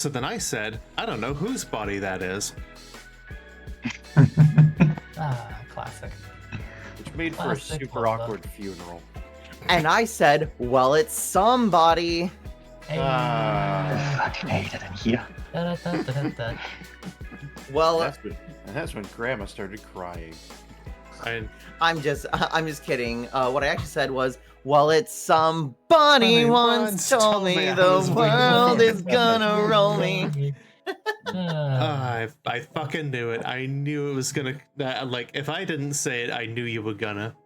So then I said, I don't know whose body that is. Classic. Which made for a Classic super Lola. awkward funeral. And I said, well, it's somebody. Hey. Ah. Fucking hate it in here. Da-da-da-da-da-da. Well, That's when Grandma started crying. And I'm just kidding. What I actually said was, well, it's somebody once told me the world is gonna roll me. I fucking knew it. I knew it was gonna. Like, if I didn't say it, I knew you were gonna.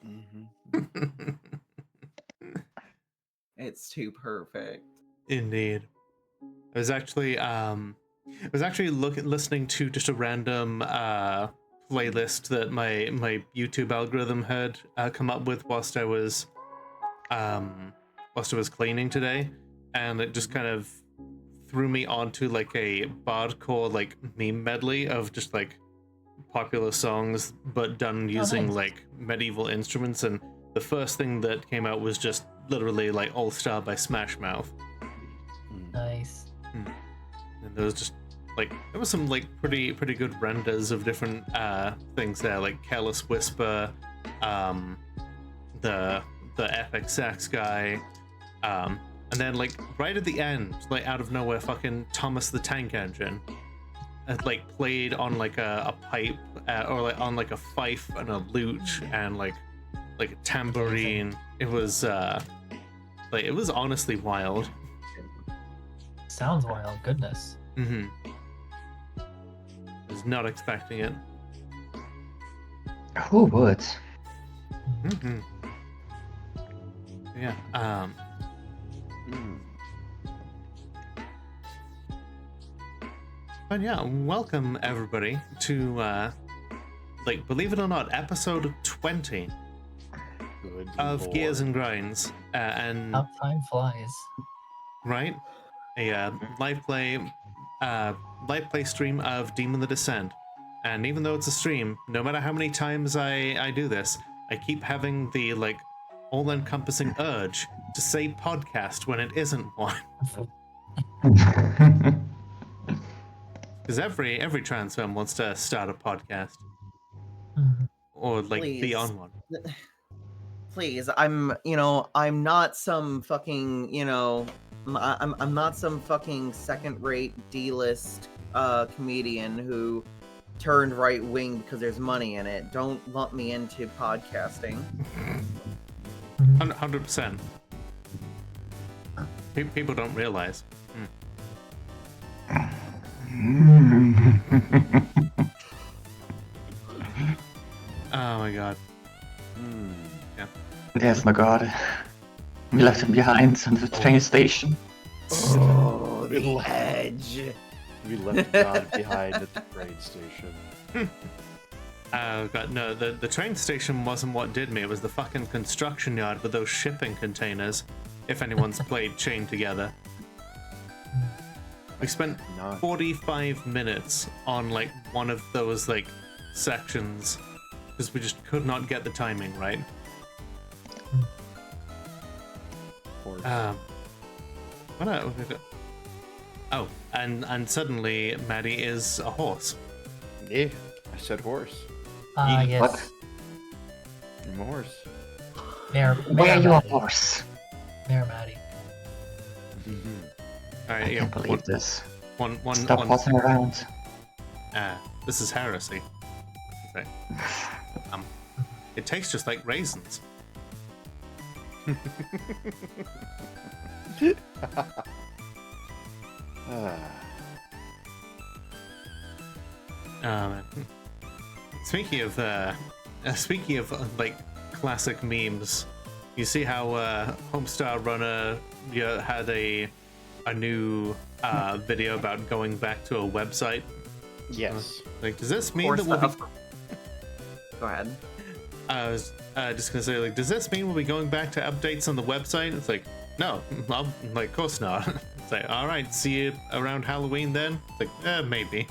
Mm-hmm. It's too perfect. Indeed. I was actually listening to just a random playlist that my YouTube algorithm had come up with whilst I was cleaning today, and it just kind of threw me onto like a bardcore like meme medley of just like popular songs but done using nice. like medieval instruments, and the first thing that came out was just literally like All Star by Smash Mouth. Nice. And there was just like there was some like pretty good renders of different things there, like Careless Whisper, the FX Sax guy, and then like right at the end, like out of nowhere, fucking Thomas the Tank Engine, like played on like a pipe or like on like a fife and a lute and like a tambourine. It was like it was honestly wild. Sounds wild. Goodness. Mm-hmm. Was not expecting it. Who would? Mm-hmm. Yeah. But yeah, welcome everybody to like, believe it or not, episode 20 Good of Lord. Gears and Grinds, and How time flies. right, a live play stream of Demon the Descent. And even though it's a stream, no matter how many times I do this, I keep having the like all-encompassing urge to say podcast when it isn't one. Because every trans fan wants to start a podcast or like be Please. on one. Please, I'm not some fucking, I'm not some fucking second-rate D-list comedian who turned right-wing because there's money in it. Don't lump me into podcasting. 100%. People don't realize. Oh my god. Yeah. Yes, my god. We left him behind on the train station. Oh, the edge. We left God behind at the train station. Oh god, no, the train station wasn't what did me, it was the fucking construction yard with those shipping containers, if anyone's played Chain Together. We spent 45 minutes on like one of those like sections because we just could not get the timing right. Oh, and suddenly Maddie is a horse. Yeah, I said horse. Yes. What? I'm a horse. Mayor Why are you a Maddie. horse? Mayor Maddie. All right, I yeah, can't believe this. one. Stop horsing around. This is heresy. Okay. It tastes just like raisins. Speaking of like classic memes, you see how Homestar Runner had a new video about going back to a website. Yes. Like, does this mean that we'll be... Go ahead. I was just gonna say, like, does this mean we'll be going back to updates on the website? It's like, no, of course not. It's like, all right, see you around Halloween then. It's like, maybe.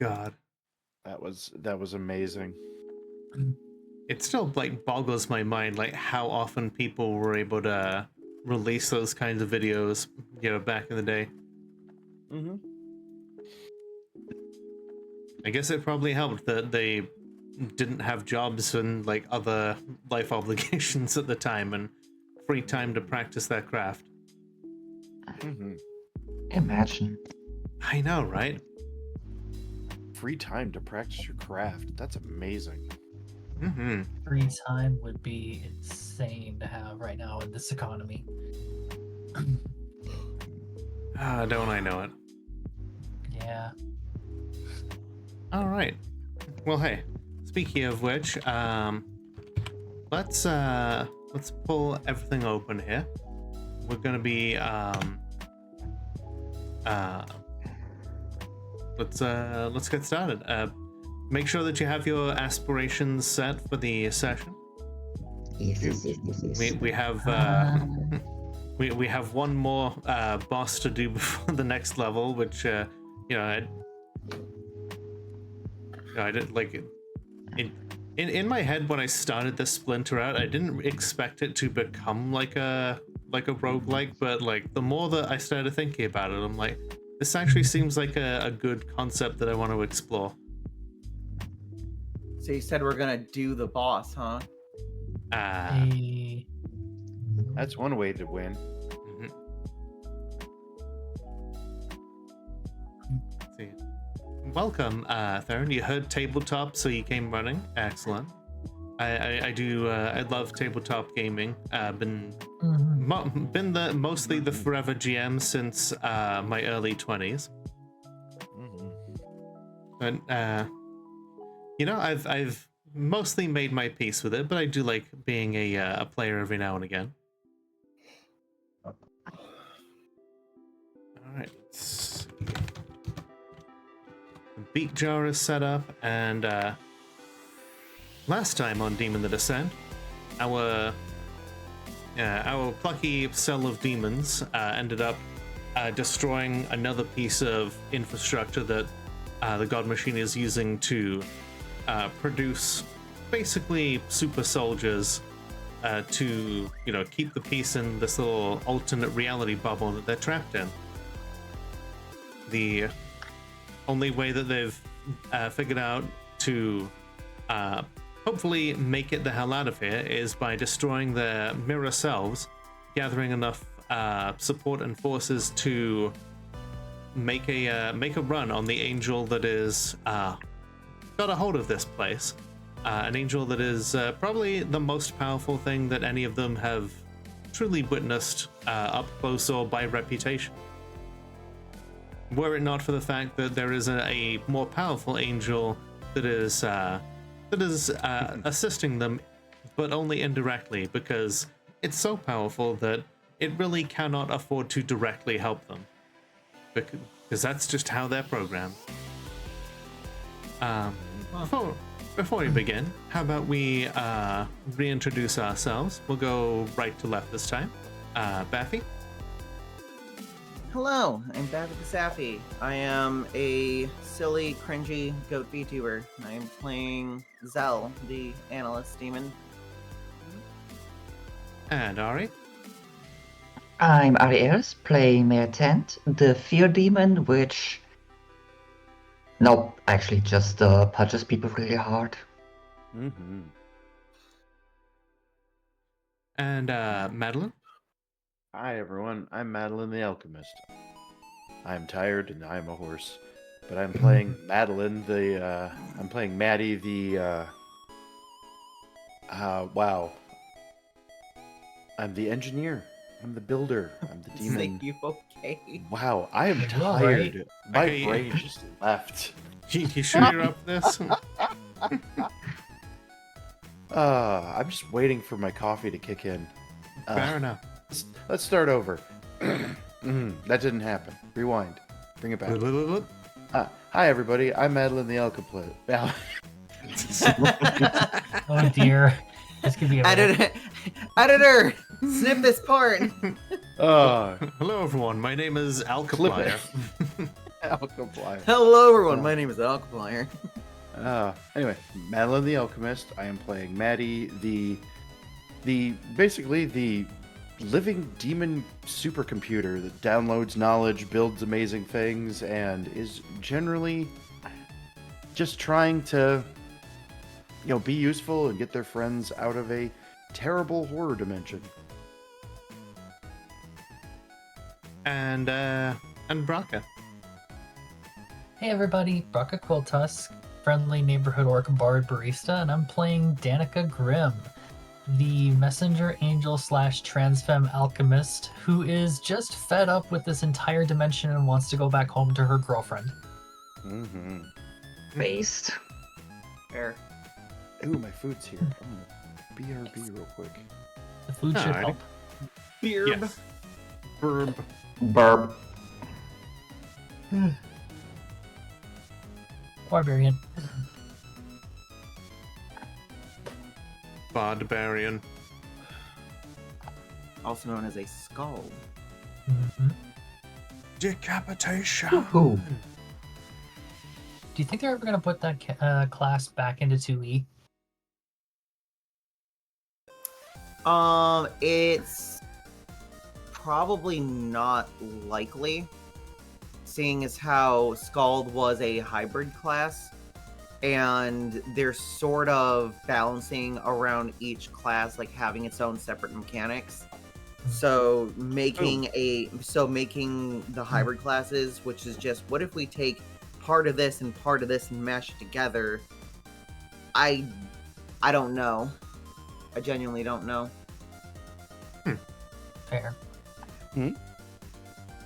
God, That was amazing. it still like boggles my mind, like how often people were able to release those kinds of videos, back in the day. Mm-hmm. I guess it probably helped that they didn't have jobs and like other life obligations at the time and free time to practice their craft. Mm-hmm. Imagine. I know, right? Free time to practice your craft. That's amazing. Mm-hmm. Free time would be insane to have right now in this economy. Don't I know it? Yeah. All right. Well, hey. Speaking of which, let's pull everything open here. We're gonna be let's get started. Make sure that you have your aspirations set for the session. Yes. We have we have one more boss to do before the next level, which I did like in my head when I started this Splinter out, I didn't expect it to become like a roguelike, but like the more that I started thinking about it, I'm like, this actually seems like a good concept that I want to explore. So you said we're gonna do the boss, huh? A... That's one way to win. Mhm. Let's see. Welcome, Theron. You heard tabletop, so you came running. Excellent. I do. I love tabletop gaming. Been mostly the forever GM since my early 20s. Mm-hmm. But I've mostly made my peace with it, but I do like being a player every now and again. All right. Let's see. The beak jar is set up, and last time on Demon the Descent, our plucky cell of demons ended up destroying another piece of infrastructure that the God Machine is using to produce basically super soldiers to keep the peace in this little alternate reality bubble that they're trapped in. The only way that they've figured out to hopefully make it the hell out of here is by destroying their mirror selves, gathering enough support and forces to make a run on the angel that is got a hold of this place. An angel that is probably the most powerful thing that any of them have truly witnessed up close or by reputation. Were it not for the fact that there is a more powerful angel that is assisting them, but only indirectly, because it's so powerful that it really cannot afford to directly help them, because that's just how they're programmed. Before we begin, how about we reintroduce ourselves? We'll go right to left this time. Baffy? Hello, I'm Baffy the Sappy. I am a silly, cringy goat VTuber. I'm playing Zell, the analyst demon. And Ari? I'm Ariels, playing Mayor Tent, the fear demon, which... Nope, actually just punches people really hard. Mm-hmm. And Madeline? Hi everyone, I'm Madeline the Alchemist. I'm tired and I'm a horse, but I'm playing Madeline the. I'm playing Maddie the. Wow. I'm the engineer. I'm the builder. I'm the demon. Are you okay? Wow, I am You're all right. tired. My Okay. brain just left. You sure you're up for this? I'm just waiting for my coffee to kick in. Fair enough. Let's start over. That didn't happen. Rewind. Bring it back. Hi, everybody. I'm Madeline the Alchemist. Oh dear. This could be a Editor, snip this part. Hello everyone, my name is Alkaplier. Alchemist. Hello, everyone. My name is Alkaplier. Anyway, Madeline the Alchemist. I am playing Maddie, basically the living demon supercomputer that downloads knowledge, builds amazing things, and is generally just trying to, be useful and get their friends out of a terrible horror dimension. And Braca. Hey everybody, Braca Quiltusk, friendly neighborhood orc bard barista, and I'm playing Danica Grimm, the messenger angel / transfemme alchemist who is just fed up with this entire dimension and wants to go back home to her girlfriend. Mm-hmm. Based. Fair. Ooh, my food's here. BRB real quick. The food should Alrighty. help. Beard. Yes. Burb. Burb. Barbarian. Barbarian. Also known as a skull. Mhm. Decapitation. Woohoo. Do you think they're ever going to put that class back into 2E? It's probably not likely, seeing as how Scald was a hybrid class, and they're sort of balancing around each class, like having its own separate mechanics. So making the hybrid classes, which is just, what if we take part of this and mash it together? I don't know. I genuinely don't know. Fair.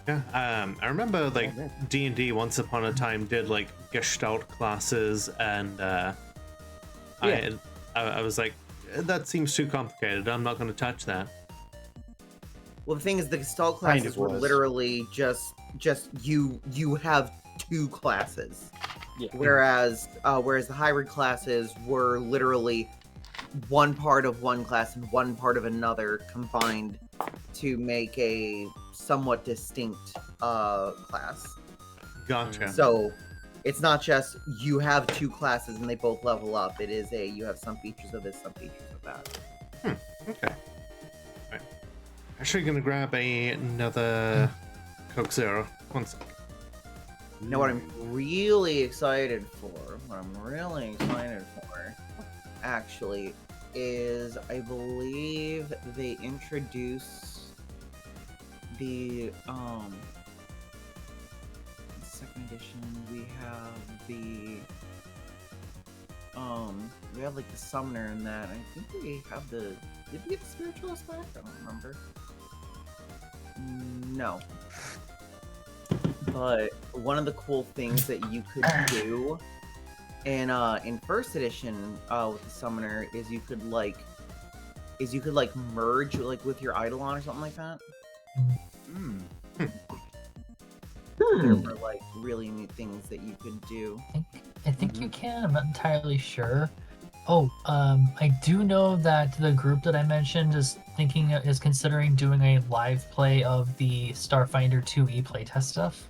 Yeah, I remember like D&D once upon a time did like Gestalt classes, and I was like, that seems too complicated. I'm not going to touch that. Well, the thing is, the Gestalt Kind classes of were was. literally just you have two classes, Yeah. whereas the hybrid classes were literally one part of one class and one part of another combined to make a somewhat distinct class. Gotcha. So it's not just you have two classes and they both level up. It is you have some features of this, some features of that. Okay. Right. Actually gonna grab another Coke Zero. One sec. You know what I'm really excited for? Actually, is I believe they introduce the second edition. We have like the summoner in that. I think we have the. Did we get the spiritualist back? I don't remember. No. But one of the cool things that you could do in first edition with the summoner is you could merge like with your eidolon or something like that. There were like really neat things that you could do. I think you can. I'm not entirely sure. Oh, I do know that the group that I mentioned is considering doing a live play of the Starfinder 2E playtest stuff.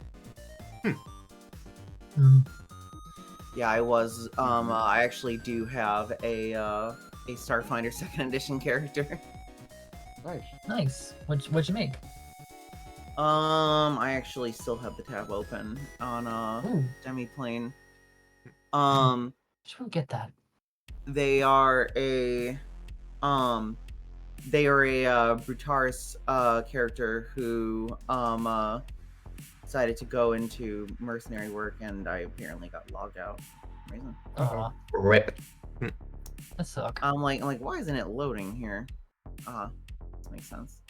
Yeah, I was. I actually do have a Starfinder second edition character. Nice. Nice. What'd you make? I actually still have the tab open on Ooh, Demiplane. should we get that? They are a Brutaris character who decided to go into mercenary work, and I apparently got logged out for some reason. Aw, Rip. that suck. I'm like, why isn't it loading here? This makes sense.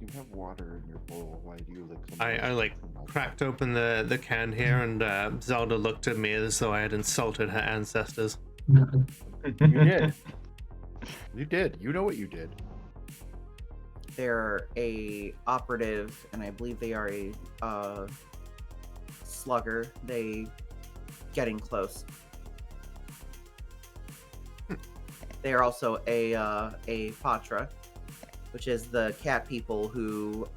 You have water in your bowl. Why do you lick them? I like cracked open the can here, and Zelda looked at me as though I had insulted her ancestors. You did. You did. You know what you did. They're a operative, and I believe they are a slugger. They getting close. They are also a Patra, which is the cat people who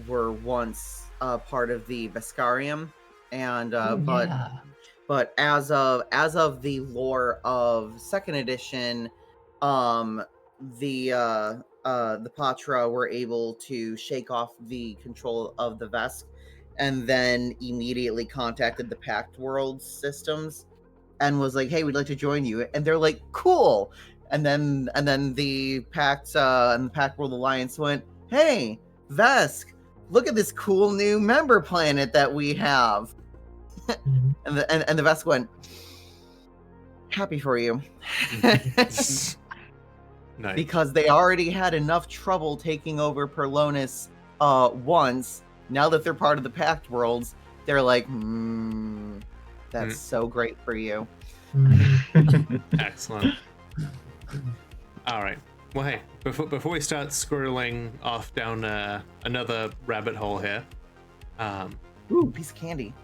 were once part of the Vescarium, and Oh, but yeah. but as of the lore of second edition, the Patra were able to shake off the control of the Vesk, and then immediately contacted the Pact World systems and was like, "Hey, we'd like to join you." And they're like, "Cool." And then the Pact and the Pact World Alliance went, "Hey, Vesk, look at this cool new member planet that we have." Mhm. And the Vesk went, "Happy for you." Nice. Because they already had enough trouble taking over Perlonis once. Now that they're part of the Pact Worlds, they're like, that's so great for you. Excellent. All right. Well, hey, before we start squirreling off down another rabbit hole here, Ooh, piece of candy.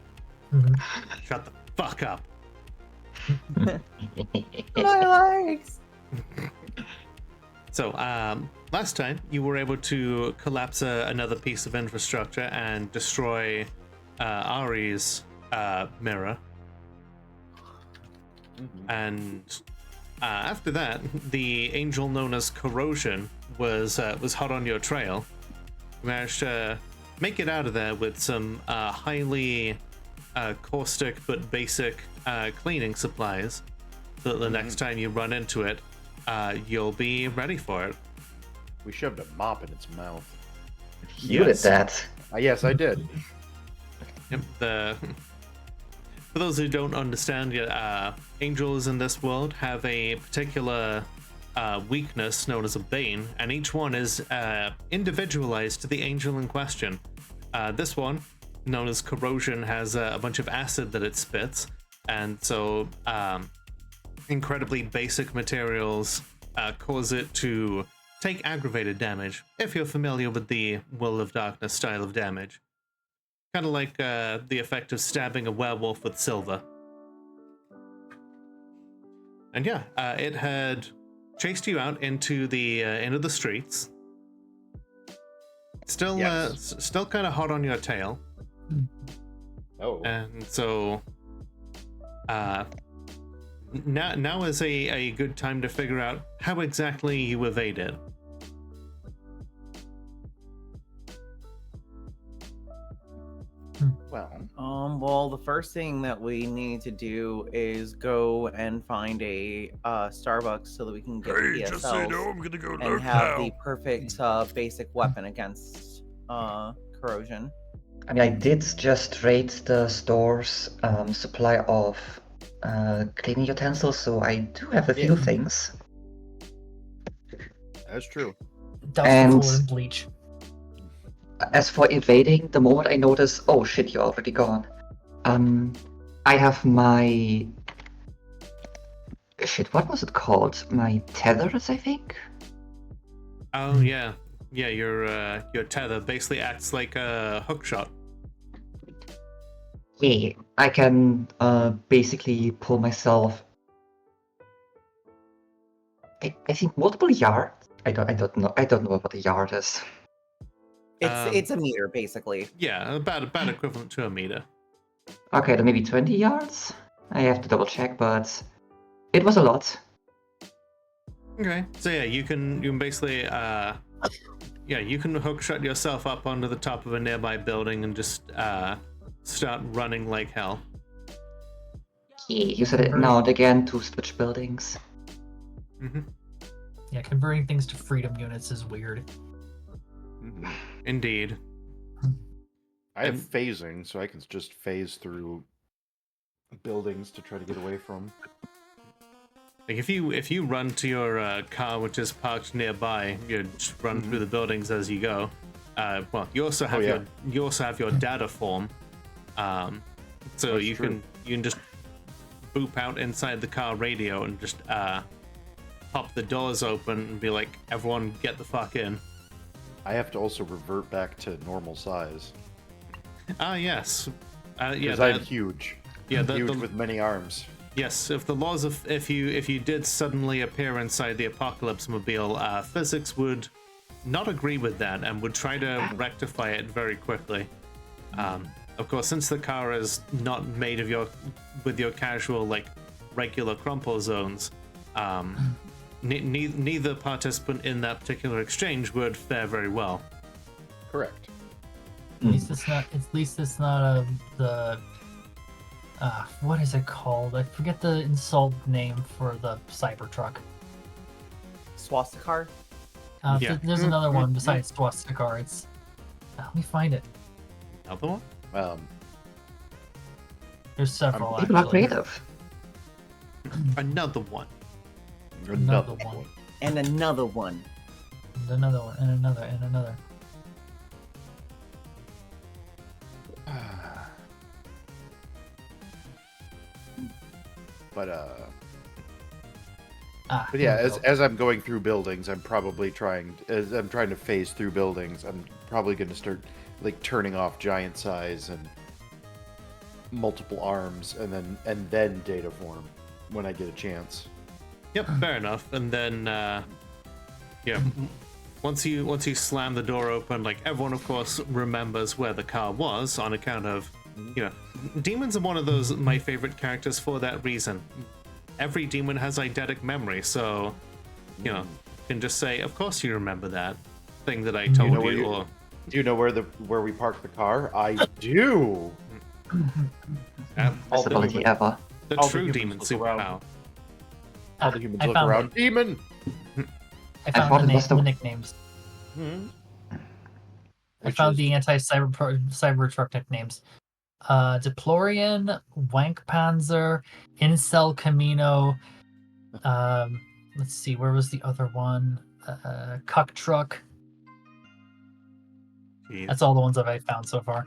shut the fuck up. My legs. So, last time you were able to collapse another piece of infrastructure and destroy Ari's mirror. And after that, the angel known as Corrosion was hot on your trail. You managed to make it out of there with some highly caustic but basic cleaning supplies, so that the next time you run into it, you'll be ready for it. We shoved a mop in its mouth. You did that. Yes, I did. Yep. For those who don't understand yet, angels in this world have a particular weakness known as a bane, and each one is individualized to the angel in question. This one, known as Corrosion, has a bunch of acid that it spits, and so incredibly basic materials cause it to take aggravated damage, if you're familiar with the Will of Darkness style of damage. Kind of like the effect of stabbing a werewolf with silver. And yeah, it had chased you out into the streets. Still, Yes. still kind of hot on your tail. Oh. And so, now is a good time to figure out how exactly you evaded. Well, Well, the first thing that we need to do is go and find a Starbucks so that we can get Hey, just so you know, PSLs I'm gonna go and lurk have now. the perfect basic weapon against corrosion. I mean, I did just raid the store's supply of cleaning utensils, so I do have a few things. that's true. Douse And- the floor in bleach. As for evading, the moment I notice, oh shit, you're already gone. I have my shit. What was it called? My tethers, I think. Oh yeah, your tether basically acts like a hook shot. Yeah, I can basically pull myself. I think multiple yards. I don't know what a yard is. It's a meter basically. Yeah, about equivalent to a meter. Okay, then maybe 20 yards. I have to double check, but it was a lot. Okay, so yeah, you can basically you can hook shot yourself up onto the top of a nearby building and just start running like hell. Yeah, you said it now and again to switch buildings. Mm-hmm. Yeah, converting things to freedom units is weird. Indeed. I have phasing, so I can just phase through buildings to try to get away from. Like if you run to your car, which is parked nearby, you just run through the buildings as you go. Well, you also have your data form, so That's you true. can just boop out inside the car radio and just pop the doors open and be like, everyone get the fuck in. I have to also revert back to normal size. Ah yes, yeah, Because I'm huge. yeah, Huge with many arms. yes. If the laws of if you did suddenly appear inside the Apocalypse Mobile, physics would not agree with that and would try to rectify it very quickly. of course, since the car is not made of with your casual like regular crumple zones, neither participant in that particular exchange would fare very well. Correct. At least it's not. At least it's not the. What is it called? I forget the insult name for the Cybertruck. Swastikar? Yeah. There's another one besides Swastikar. It's. Let me find it. Another one? There's several. People are actually. creative. Another one. Another one. And another one. And another one. And another. And another. But Here yeah, we go. as I'm going through buildings, I'm probably as I'm trying to phase through buildings, I'm probably going to start like turning off giant size and multiple arms, and then data form when I get a chance. Yep, fair enough. And then, yeah, once you slam the door open, like everyone, of course, remembers where the car was on account of, you know, demons are one of those my favorite characters for that reason. Every demon has eidetic memory, so, you know, can just say, of course you remember that thing that I told know where you. you- Or Do you know where we parked the car? I do. Best ability ever. the all the true humans demon look around. superpower. All the humans I look found around. it. Demon. I thought found it was the the- nicknames. I Which found is- the Cybertruck nicknames. Deplorian, Wank Panzer, Incel Camino. Let's see, where was the other one? Cuck Truck. Jeez, That's all the ones that I found so far.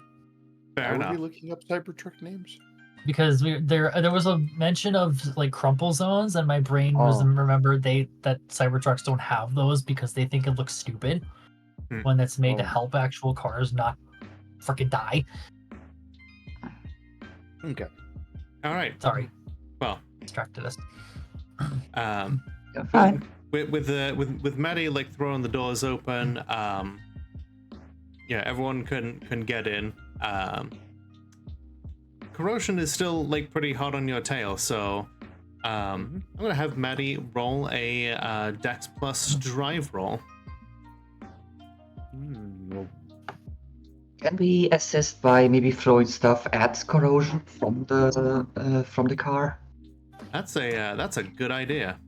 fair Are enough. we looking up Cybertruck names? Because there was a mention of like crumple zones, and my brain was Oh. remembered that Cybertrucks don't have those because they think it looks stupid. Hmm. One that's made to Oh. help actual cars not freaking die. Okay. All right. Sorry, Well, distracted us. You're fine. with Maddie like throwing the doors open, yeah, everyone can get in. Corrosion is still like pretty hot on your tail, so I'm gonna have Maddie roll a Dex plus drive roll. Well, Can we assist by maybe throwing stuff at corrosion from the car? That's a good idea.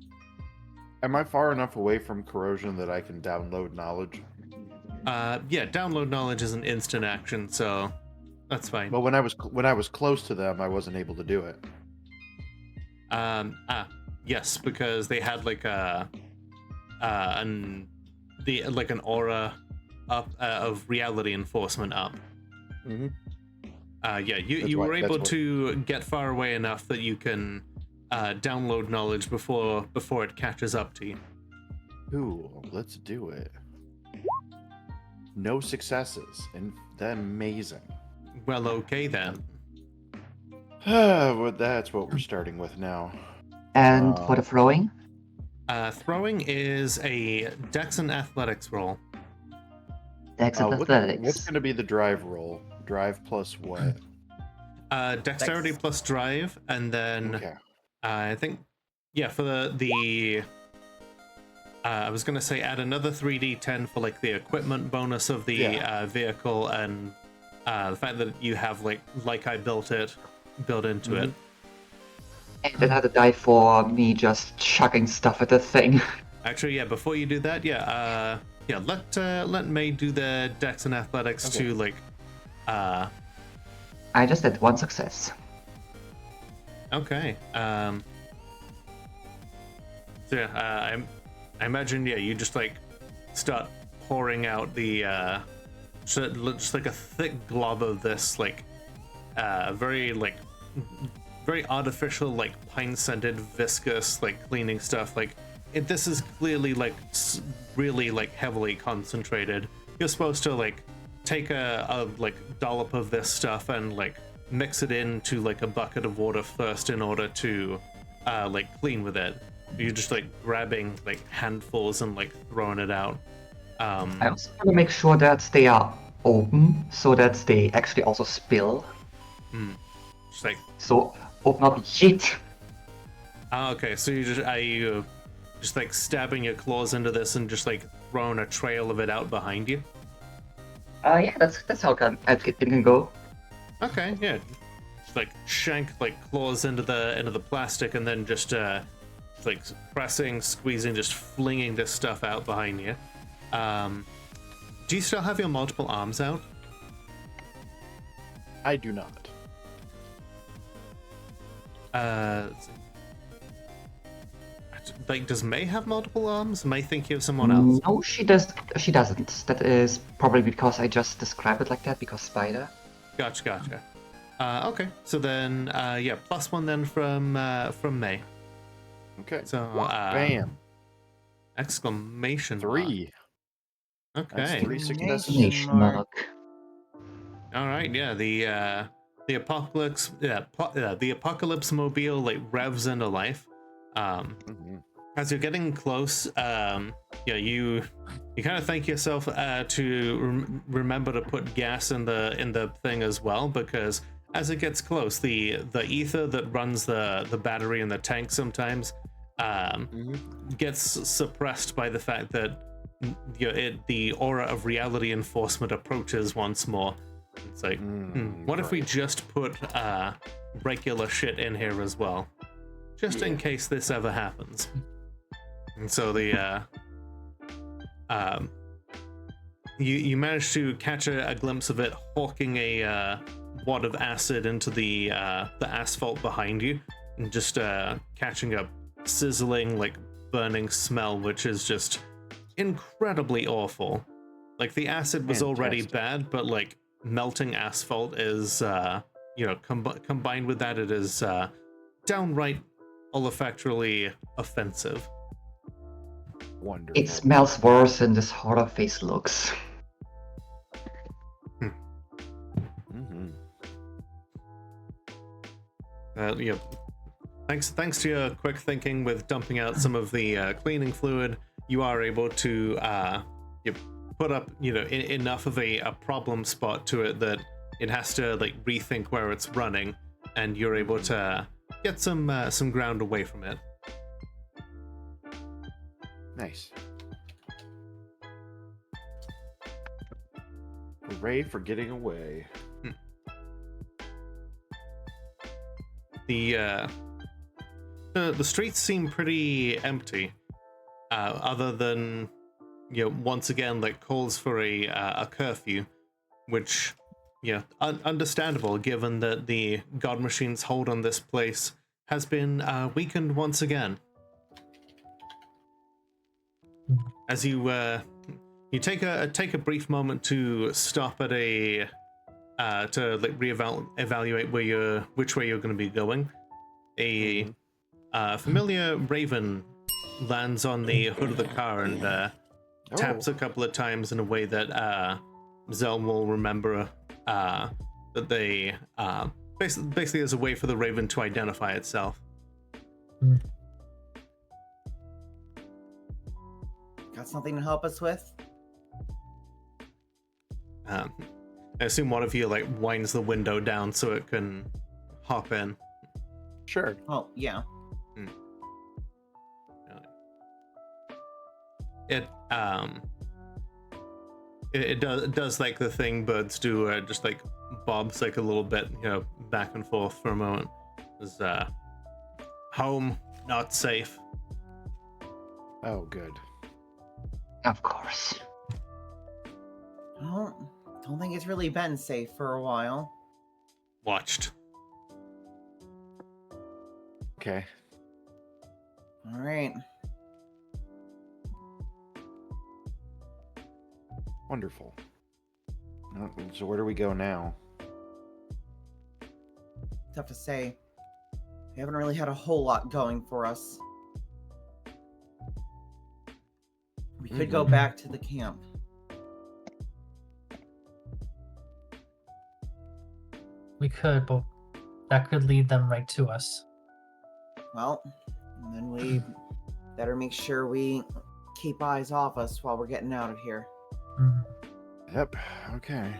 am I far enough away from corrosion that I can download knowledge? Yeah, download knowledge is an instant action, so that's fine. Well, when I was close to them, I wasn't able to do it. Yes, because they had like an aura up of reality enforcement up. Mm-hmm. Yeah, you That's were why- able that's to get far away enough that you can download knowledge before it catches up to you. Cool. Let's do it. No successes, and then amazing. Well, okay then. Well, that's what we're starting with now. And for the throwing, Throwing is a Dex and Athletics roll. Dex and What's athletics. going to be the drive roll? Drive plus what? Dexterity Dex. plus drive, and then Okay. I think, yeah, for the I was gonna say add another 3d10 for like the equipment bonus of the vehicle, and the fact that you have like I built into it. And another die for me just chucking stuff at the thing. Actually, yeah. Before you do that, let May do the Dex and Athletics Okay. to like. I just had one success. Okay. So yeah, I imagine you just like start pouring out the just like a thick glob of this like very artificial like pine scented viscous like cleaning stuff. Like this is clearly like really like heavily concentrated. You're supposed to like take a like dollop of this stuff and like mix it into like a bucket of water first in order to like clean with it. You're just like grabbing like handfuls and like throwing it out. I also want to make sure that they are open so that they actually also spill. Just like, So open up shit. okay, so you just like stabbing your claws into this and just like throwing a trail of it out behind you. Yeah, that's how it can go. Okay, yeah. Just like shank like claws into the plastic and then just like pressing, squeezing, just flinging this stuff out behind you. Do you still have your multiple arms out? I do not. Let's see. Like, does May have multiple arms? May think you have someone else. No, she doesn't. That is probably because I just described it like that because spider. Gotcha. Okay, so then yeah, +1 then from May. Okay. So Bam. exclamation mark. 3. Okay. That's 3 successes. Exclamation mark. All right, yeah, the apocalypse, the apocalypse mobile like revs into life. As you're getting close, yeah, you kind of thank yourself to remember to put gas in the thing as well, because as it gets close, the ether that runs the battery in the tank sometimes gets suppressed by the fact that the aura of reality enforcement approaches once more. It's like, what if we just put regular shit in here as well, just in case this ever happens? And so you manage to catch a glimpse of it hawking a wad of acid into the asphalt behind you, and just catching a sizzling, like burning smell, which is just incredibly awful. Like the acid was already bad, but like melting asphalt is, combined with that, it is downright olfactorily offensive. Wonderful. It smells worse than this horror face looks. Yeah. Thanks to your quick thinking with dumping out some of the cleaning fluid, you are able to put up enough of a problem spot to it that it has to like rethink where it's running, and you're able to get some ground away from it. Nice. Hooray for getting away. The streets seem pretty empty, other than once again like calls for a curfew, which understandable given that the god machine's hold on this place has been weakened once again. As you take a brief moment to stop at a to like evaluate which way you're going to be going, a familiar raven lands on the hood of the car and taps a couple of times in a way that Zell will remember that they basically as a way for the raven to identify itself. Got something to help us with? I assume one of you like winds the window down so it can hop in. Sure. Oh, yeah. It does like the thing birds do, just like bobs like a little bit, back and forth for a moment. Is home not safe? Oh, good. Of course. I don't think it's really been safe for a while. Watched. Okay. All right. Wonderful. So where do we go now? Tough to say. We haven't really had a whole lot going for us. We could go back to the camp. We could, but that could lead them right to us. Well, and then we better make sure we keep eyes off us while we're getting out of here. Yep. Okay.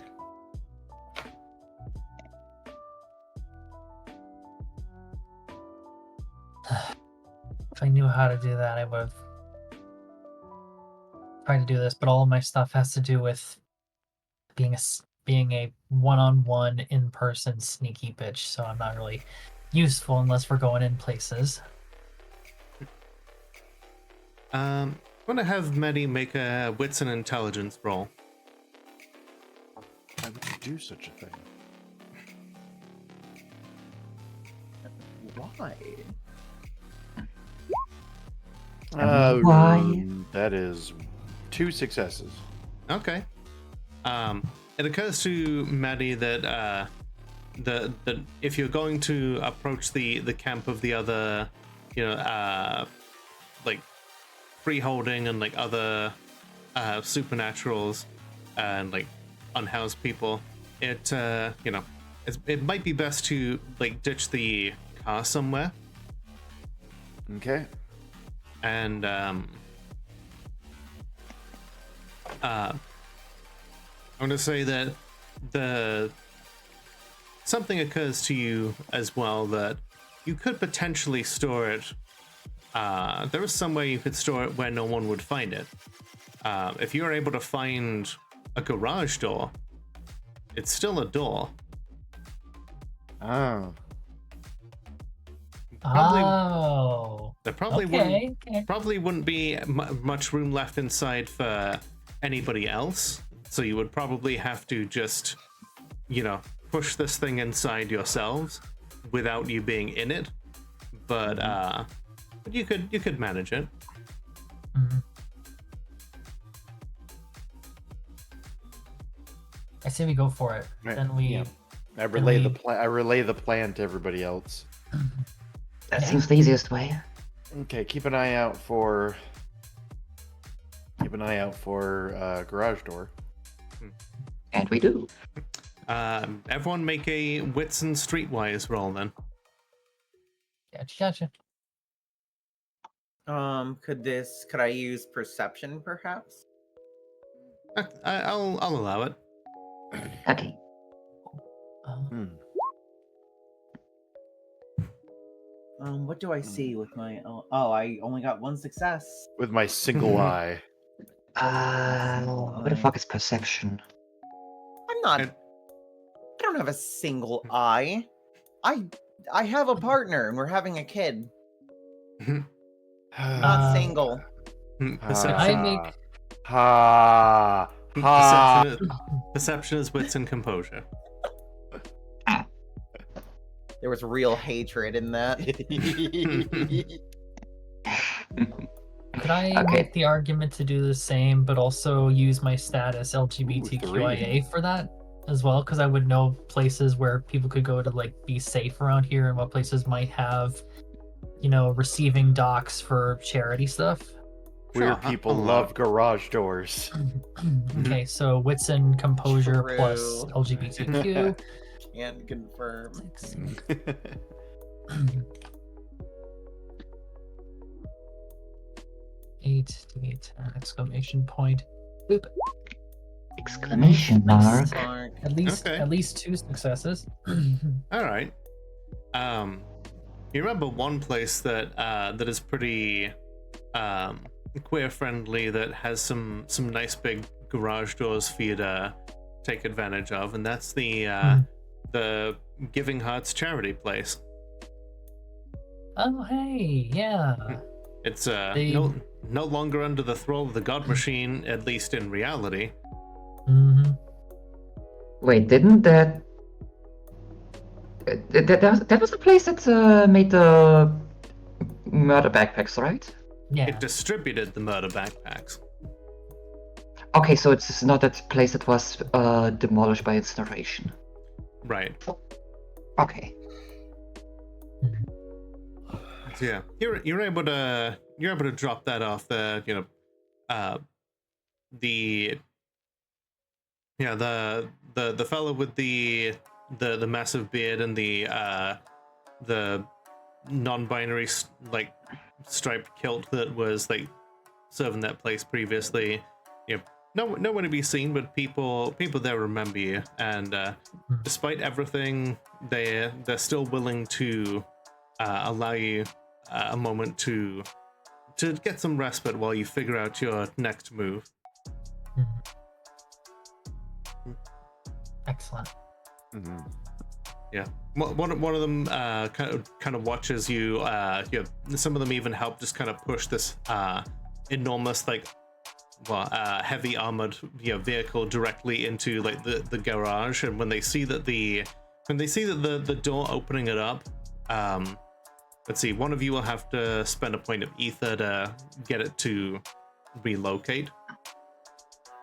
If I knew how to do that, I would have tried to do this. But all of my stuff has to do with being a one-on-one in-person sneaky bitch. So I'm not really useful unless we're going in places. I'm gonna have Maddie make a wits and intelligence roll. Why would you do such a thing? Why? Why? That is 2 successes. Okay. It occurs to Maddie that that if you're going to approach the camp of the other, like freeholding and like other supernaturals and like unhoused people, it it might be best to like ditch the car somewhere. Okay. And I'm gonna say that something occurs to you as well that you could potentially store it. There is somewhere you could store it where no one would find it. If you are able to find a garage door, it's still a door. Oh. There probably okay. wouldn't be much room left inside for anybody else. So you would probably have to just, push this thing inside yourselves without you being in it. But you could manage it. Mm-hmm. I say we go for it. Right, Then we. yeah. I relay the plan to everybody else. That seems the easiest way. Okay, keep an eye out for garage door. And we do. Everyone make a wits and streetwise roll then. Gotcha. Could I use perception perhaps? I'll allow it. Okay. What do I see with my? Oh, I only got 1 success. With my single eye. What the fuck is perception? I'm not. I don't have a single eye. I have a partner and we're having a kid. Not single. Perception. Perception is wits and composure. There was real hatred in that. Could I make the argument to do the same, but also use my status LGBTQIA for that as well? Because I would know places where people could go to like be safe around here, and what places might have, receiving docks for charity stuff. Weird people love garage doors. Okay, so wits and composure True. plus LGBTQ. Can confirm. 8 to 8 exclamation point. Boop. Exclamation mark. At least Okay. at least 2 successes. All right. You remember one place that that is pretty queer friendly, that has some nice big garage doors for you to take advantage of, and that's the Giving Hearts charity place. Oh hey, yeah. It's no longer under the thrall of the God Machine, at least in reality. Mm-hmm. Wait, didn't that was the place that made the murder backpacks, right? Yeah. It distributed the murder backpacks. Okay, so it's not that place that was demolished by incineration. Right. Okay. So yeah, you're able to drop that off the the fellow with the massive beard and the non-binary like striped kilt that was like serving that place previously, nowhere to be seen, but people there remember you, and despite everything, they're still willing to allow you a moment to get some respite while you figure out your next move. Excellent. Mm-hmm. Yeah, one of them kind of watches you. Some of them even help just kind of push this enormous heavy armored vehicle directly into like the garage. And when they see that the door opening it up, let's see, one of you will have to spend a point of ether to get it to relocate.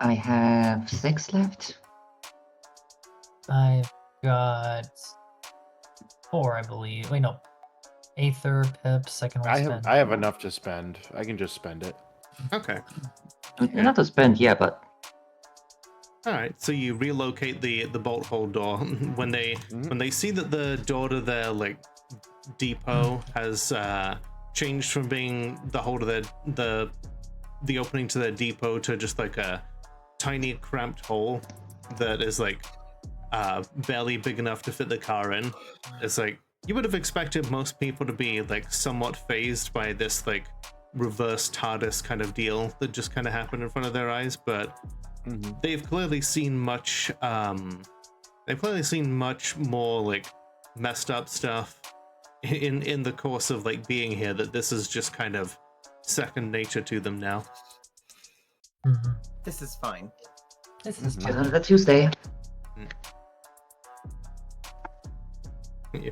I have 6 left. I've got 4, I believe. Wait, no. Aether, Pip, second one spend. I have enough to spend. I can just spend it. Okay. Yeah. Not to spend, yeah, but All right, so you relocate the bolt hole door. When they see that the door to their like depot has changed from being the hole to the opening to their depot to just like a tiny cramped hole that is like barely big enough to fit the car in. It's like you would have expected most people to be like somewhat phased by this like reverse TARDIS kind of deal that just kind of happened in front of their eyes, but they've clearly seen much more like messed up stuff in the course of like being here, that this is just kind of second nature to them now. This is fine. This is just another Tuesday. Yeah.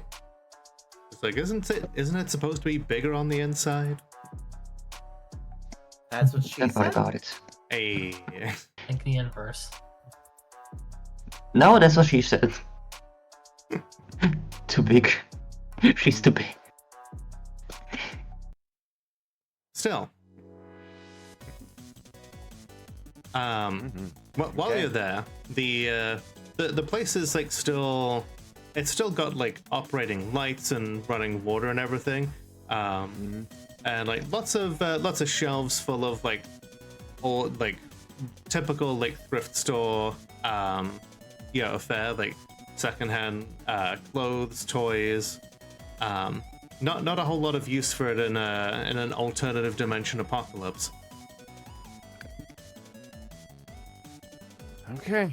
It's like, isn't it supposed to be bigger on the inside? That's what she Don't worry said. about it. Hey. I think the inverse. No, that's what she said. Too big. She's too big. Still. While you're there, the place is like still, it's still got like operating lights and running water and everything, and like lots of shelves full of like all like typical like thrift store affair, like secondhand clothes, toys. Not a whole lot of use for it in an alternative dimension apocalypse. Okay.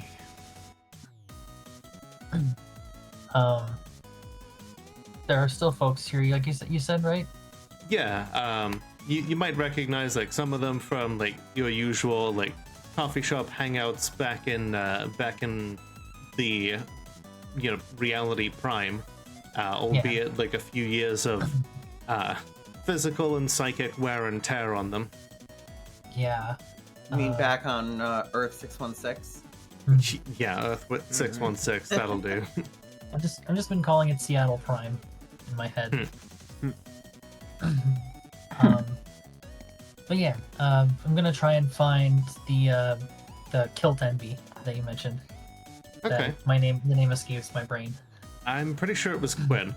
There are still folks here, like you said, right? Yeah. You might recognize like some of them from like your usual like coffee shop hangouts back in the reality prime, albeit like a few years of physical and psychic wear and tear on them. Yeah. You mean back on Earth 616? Yeah, Earth 616. That'll do. I've just been calling it Seattle Prime in my head. But yeah, I'm gonna try and find the Kilt Envy that you mentioned. Okay. The name escapes my brain. I'm pretty sure it was Quinn.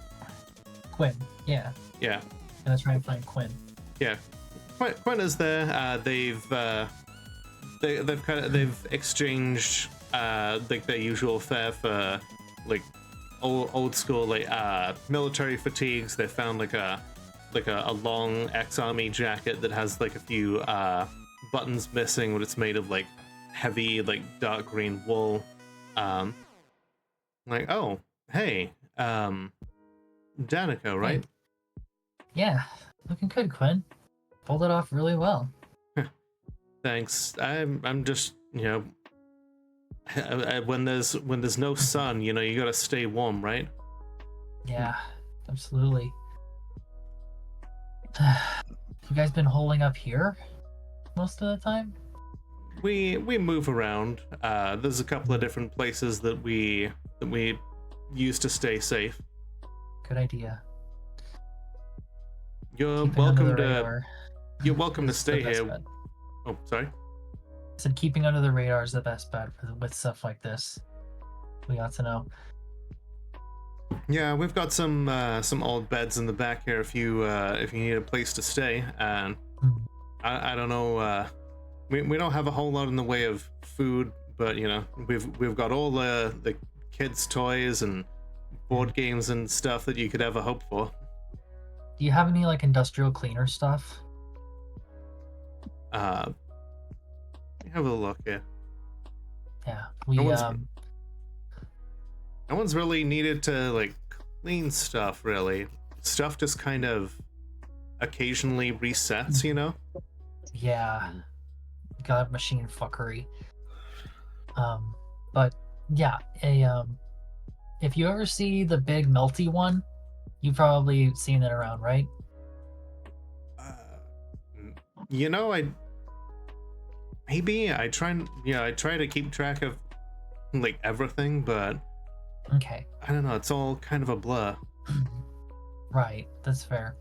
Quinn. Yeah. Yeah. Gonna try and find Quinn. Yeah. Quinn is there. They've exchanged like their usual fare for like old school like military fatigues. They found like a long ex-army jacket that has like a few buttons missing, but it's made of like heavy like dark green wool. Like, oh hey, Danica, right? Yeah, looking good, Quinn. Pulled it off really well. Thanks. I'm just when there's no sun, you gotta stay warm, right? Yeah, absolutely. You guys been holding up here most of the time? We move around. There's a couple of different places that we use to stay safe. Good idea. You're Keeping under welcome the to radar to is stay the best here. bet. Oh, sorry. I said keeping under the radar is the best bet with stuff like this. We ought to know. Yeah, we've got some old beds in the back here if you need a place to stay. And I don't know we don't have a whole lot in the way of food, but you know, we've got all the kids' toys and board games and stuff that you could ever hope for. Do you have any like industrial cleaner stuff? Let me have a look here. Yeah, we No one's really needed to like clean stuff, really. Stuff just kind of occasionally resets, you know? yeah, god machine fuckery. But yeah, if you ever see the big melty one, you've probably seen it around, right? You know, I try to keep track of like everything, but Okay, I don't know, it's all kind of a blur. right, that's fair.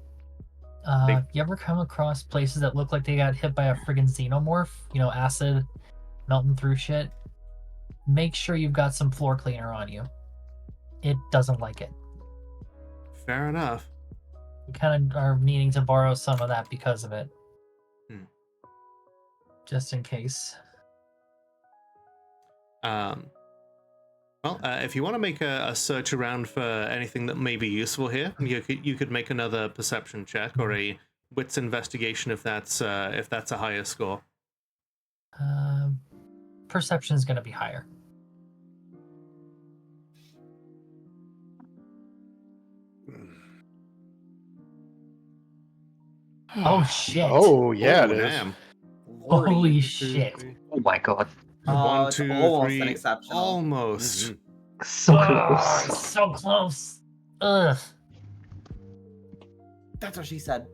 They- You ever come across places that look like they got hit by a friggin' xenomorph? You know, acid melting through shit? Make sure you've got some floor cleaner on you. It doesn't like it. Fair enough. You kind of are needing to borrow some of that because of it. Just in case. Well, if you want to make a search around for anything that may be useful here, you could make another perception check or a wits investigation if that's a higher score. Perception is going to be higher. Oh shit! Oh yeah, it Oh, is. damn. Lordy. Holy Two, shit! three. Oh my god. One, It's two, almost three. an exceptional. Almost. So Oh, close. so close. Ugh. That's what she said.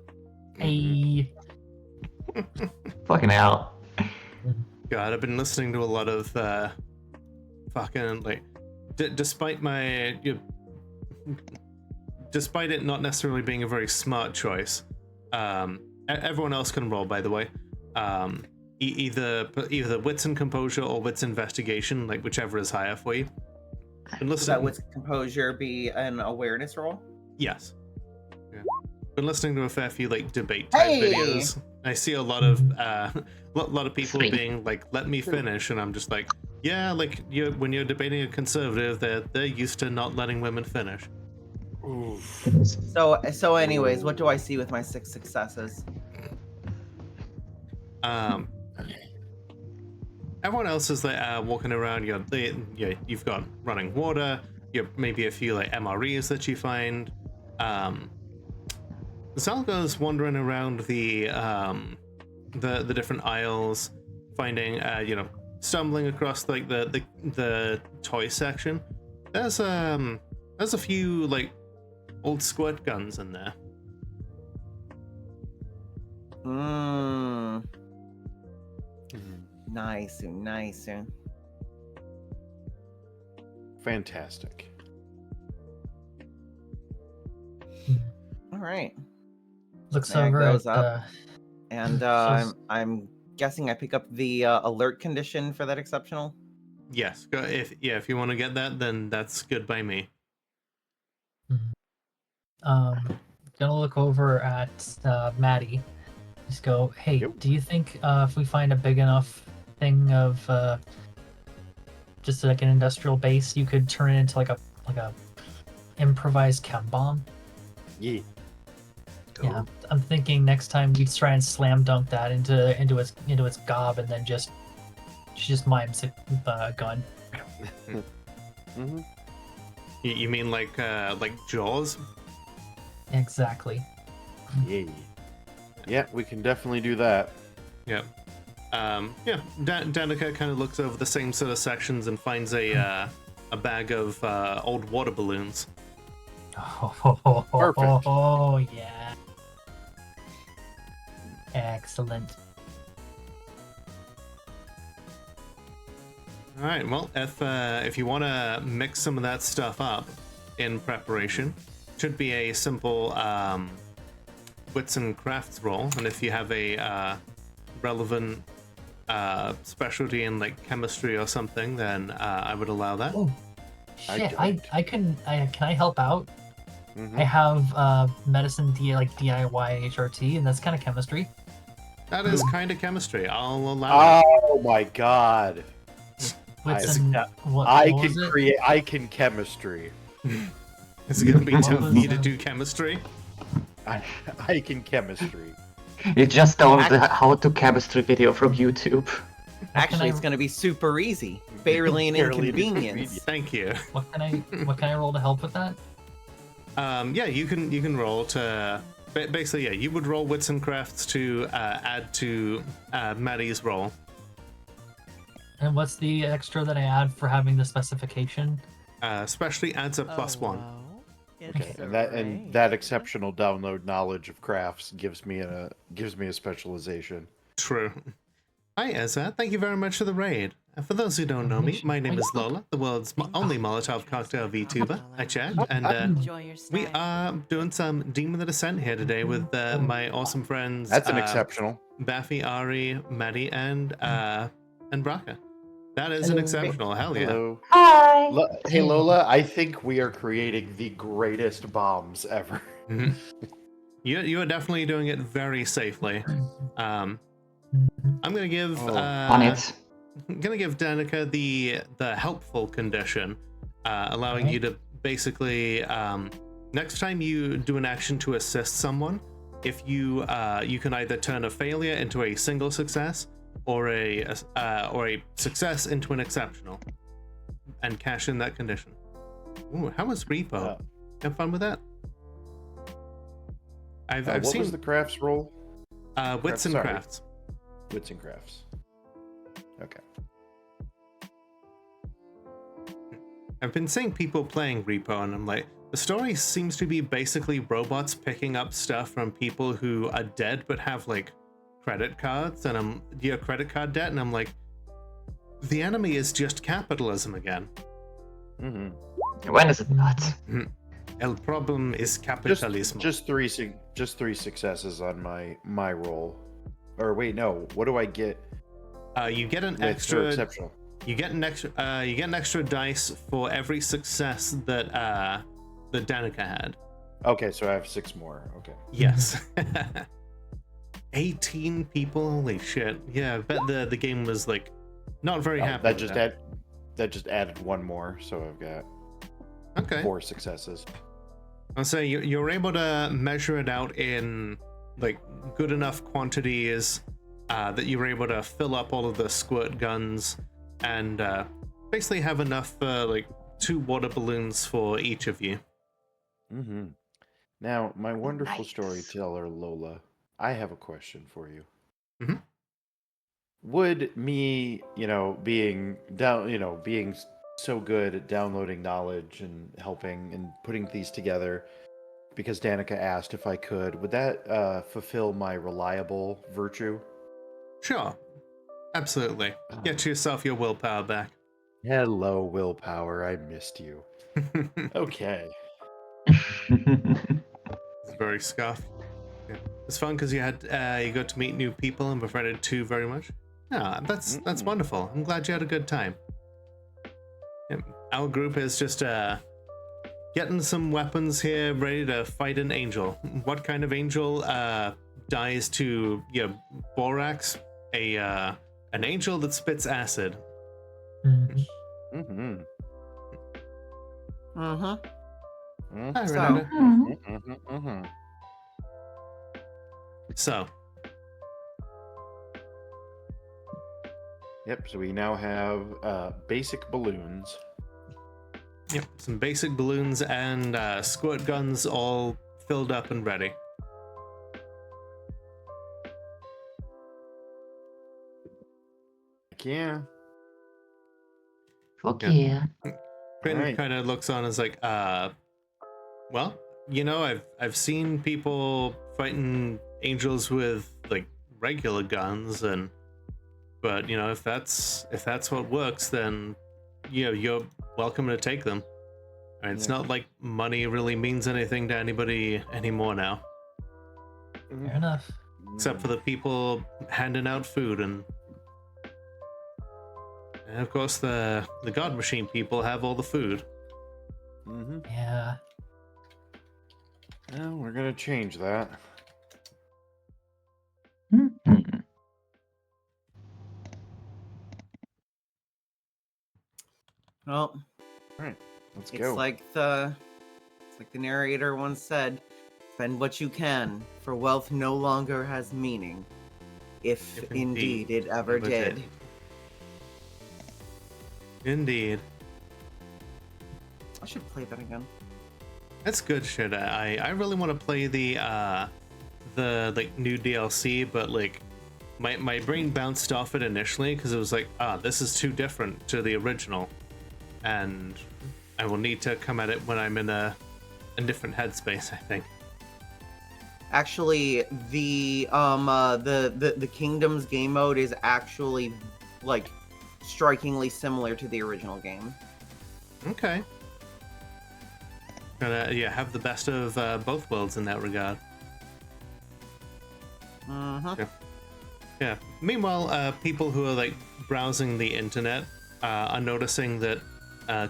Hey. Fucking hell. God, I've been listening to a lot of fucking like, despite it not necessarily being a very smart choice. Everyone else can roll, by the way. Either wits and composure or wits investigation, like whichever is higher for you. Been Does that listening. with composure be an awareness roll? Yes. Yeah. Been listening to a fair few like debate type Hey! videos. I see a lot of lot of people Sweet. being like, "Let me finish," and I'm just like, "Yeah, like when you're debating a conservative, they're used to not letting women finish." Oof. So anyways, what do I see with my 6 successes? Everyone else is like walking around. You've got running water. Maybe a few like MREs that you find. Zalga's wandering around the different aisles, finding stumbling across like the toy section. There's a few like old squirt guns in there. Nice. Fantastic. All right. Looks There it over goes at up. And So- I'm guessing I pick up the alert condition for that exceptional. Yes, if you want to get that, then that's good by me. gonna look over at Maddie. Just go, hey, Yep. do you think if we find a big enough thing of just like an industrial base, you could turn it into like a improvised chem bomb? Yeah. Yeah, I'm thinking next time we try and slam dunk that into its gob, and then she just mimes a gun. Mm-hmm. You mean like Jaws? Exactly. Yeah. Yeah, we can definitely do that. Yeah. Danica kind of looks over the same sort of sections and finds a bag of old water balloons. Perfect. Oh yeah. Excellent. All right. Well, if you want to mix some of that stuff up in preparation, should be a simple wits and crafts roll, and if you have a relevant specialty in like chemistry or something, then I would allow that. Oh I shit! don't. Can I help out? Mhm. I have medicine DIY HRT, and that's kind of chemistry. That is kind of chemistry. I'll allow it. Oh my god. Whitson, what I was can it? create. I can chemistry. Is it going to be What tough for was you to that? do chemistry? I can chemistry. You just download the how to chemistry video from YouTube. Actually, I- it's gonna be super easy. Barely an Barely an inconvenience. Thank you. What can I roll to help with that? Yeah, you can roll to basically. Yeah, you would roll wits and crafts to add to Maddie's roll. And what's the extra that I add for having the specification? Especially adds a +1. Okay, and that exceptional download knowledge of crafts gives me a specialization. True. Hi, Ezra. Thank you very much for the raid. For those who don't know me, my name is Lola, the world's only Molotov cocktail VTuber. I checked, and Enjoy your stay. we are doing some Demon of the Descent here today with my awesome friends. That's an exceptional. Baffy, Ari, Maddie, and Braka. That is an exceptional. Hell yeah. Hello. Hi! Hey Lola, I think we are creating the greatest bombs ever. Mhm. You are definitely doing it very safely. I'm gonna give On it. I'm gonna give Danica the helpful condition, allowing you to basically next time you do an action to assist someone, if you you can either turn a failure into a single success or a success into an exceptional, and cash in that condition. Ooh, how was Repo? Have fun with that. I've What seen was the crafts roll? wits and sorry. crafts. Wits and crafts. Okay. I've been seeing people playing Repo, and I'm like, the story seems to be basically robots picking up stuff from people who are dead but have like credit cards, and your credit card debt, and I'm like, the enemy is just capitalism again. Mm-hmm. When is it not? El problem is capitalism. Just three successes on my roll. Or wait, no. What do I get? You get an with for extra. exceptional. You get an extra. You get an extra dice for every success that that Danica had. Okay, so I have 6 more. Okay. Yes. 18 people. Holy shit! Yeah, I bet the game was like not very happy. That with just that just added 1 more, so I've got Okay. 4 successes. I'll say you're able to measure it out in like good enough quantities that you were able to fill up all of the squirt guns and basically have enough for like 2 water balloons for each of you. Mm-hmm. Now, my wonderful Nice. storyteller Lola, I have a question for you. Mhm. Would me, being being so good at downloading knowledge and helping and putting these together, because Danica asked if I could, would that fulfill my reliable virtue? Sure. Absolutely. Get yourself your willpower back. Hello, willpower. I missed you. Okay. It's very scuffed. Yeah. It's fun because you got to meet new people and befriended 2 very much. Yeah, that's wonderful. I'm glad you had a good time. Yeah, our group is just getting some weapons here, ready to fight an angel. What kind of angel dies to borax? An angel that spits acid. Mhm. Mm-hmm. Mm-hmm. Hi, So- Renata. Mm-hmm. So, Yep, so we now have basic balloons. yep, some basic balloons and squirt guns all filled up and ready. Yeah. Fuck Yeah. yeah. Quinn Alright. kind of looks on as like, well, I've seen people fighting angels with like regular guns, but if that's what works, then you're welcome to take them. And it's Yeah. not like money really means anything to anybody anymore now, Fair enough. except for the people handing out food and of course the God Machine people have all the food. Mm-hmm. Yeah. Well, we're gonna change that. Mhm. Well, All right, let's it's go. like the narrator once said, "Spend what you can, for wealth no longer has meaning, if indeed it ever did." Indeed. I should play that again. That's good shit. I really want to play the like new DLC, but like my brain bounced off it initially because it was like, this is too different to the original, and I will need to come at it when I'm in a different headspace, I think. Actually, the Kingdoms game mode is actually like strikingly similar to the original game. Okay. Gonna have the best of both worlds in that regard. Yeah. Meanwhile, people who are like browsing the internet are noticing that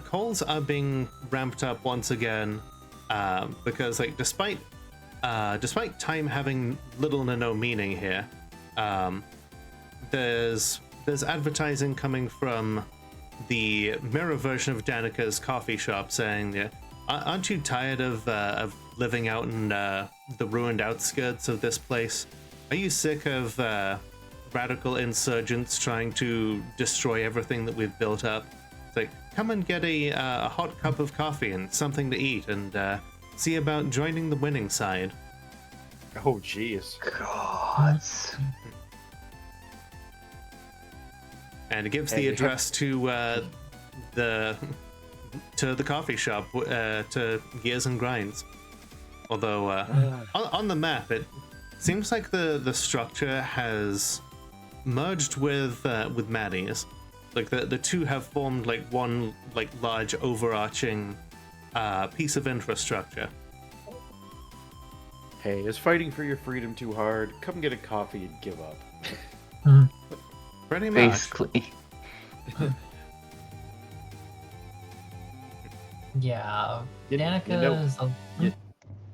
calls are being ramped up once again because, like, despite time having little to no meaning here, there's advertising coming from the mirror version of Danica's coffee shop saying, "Aren't you tired of living out in the ruined outskirts of this place? Are you sick of radical insurgents trying to destroy everything that we've built up? It's like, come and get a hot cup of coffee and something to eat, and see about joining the winning side." Oh, jeez. God. And it gives the address to the coffee shop, to Gears and Grinds. Although on the map, it seems like the structure has merged with Maddie's. Like the two have formed like one like large overarching piece of infrastructure. Hey, is fighting for your freedom too hard? Come get a coffee and give up. Pretty much. Basically. Yeah, You- Danica you know- is a...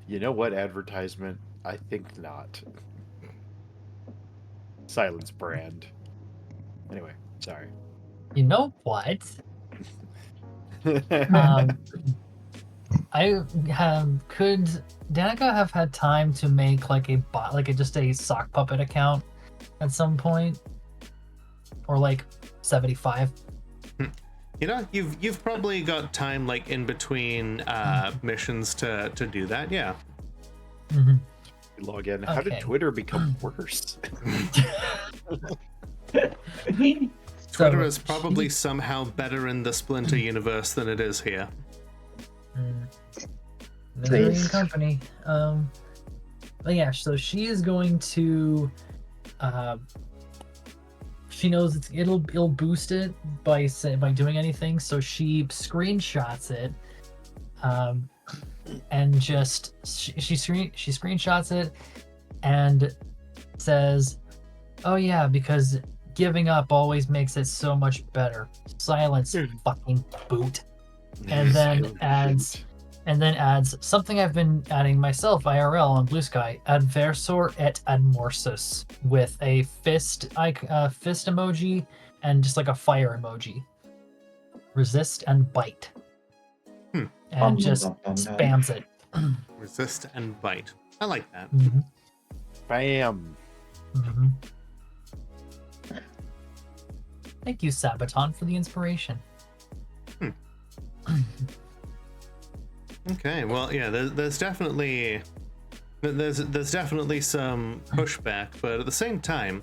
You know what advertisement? I think not. Silence brand. Anyway, sorry. You know what? Could Danica have had time to make like just a sock puppet account at some point, or like 75? You know, you've probably got time like in between missions to do that. Yeah. Mm-hmm. Log in. How did Okay. Twitter become worse? Twitter is probably somehow better in the Splinter universe than it is here. Misery and Please. company. But yeah, so she is going to. She knows it'll boost it by doing anything, so she screenshots it, and just she screenshots it, and says, "Oh yeah, because giving up always makes it so much better. Silence, fucking boot." And then adds something I've been adding myself IRL on Blue Sky: adversor et admorsus, with a fist emoji and just like a fire emoji. Resist and bite. And just spams it. Resist and bite. I like that. Bam. Thank you, Sabaton, for the inspiration. Okay, well, yeah, there's definitely some pushback, but at the same time,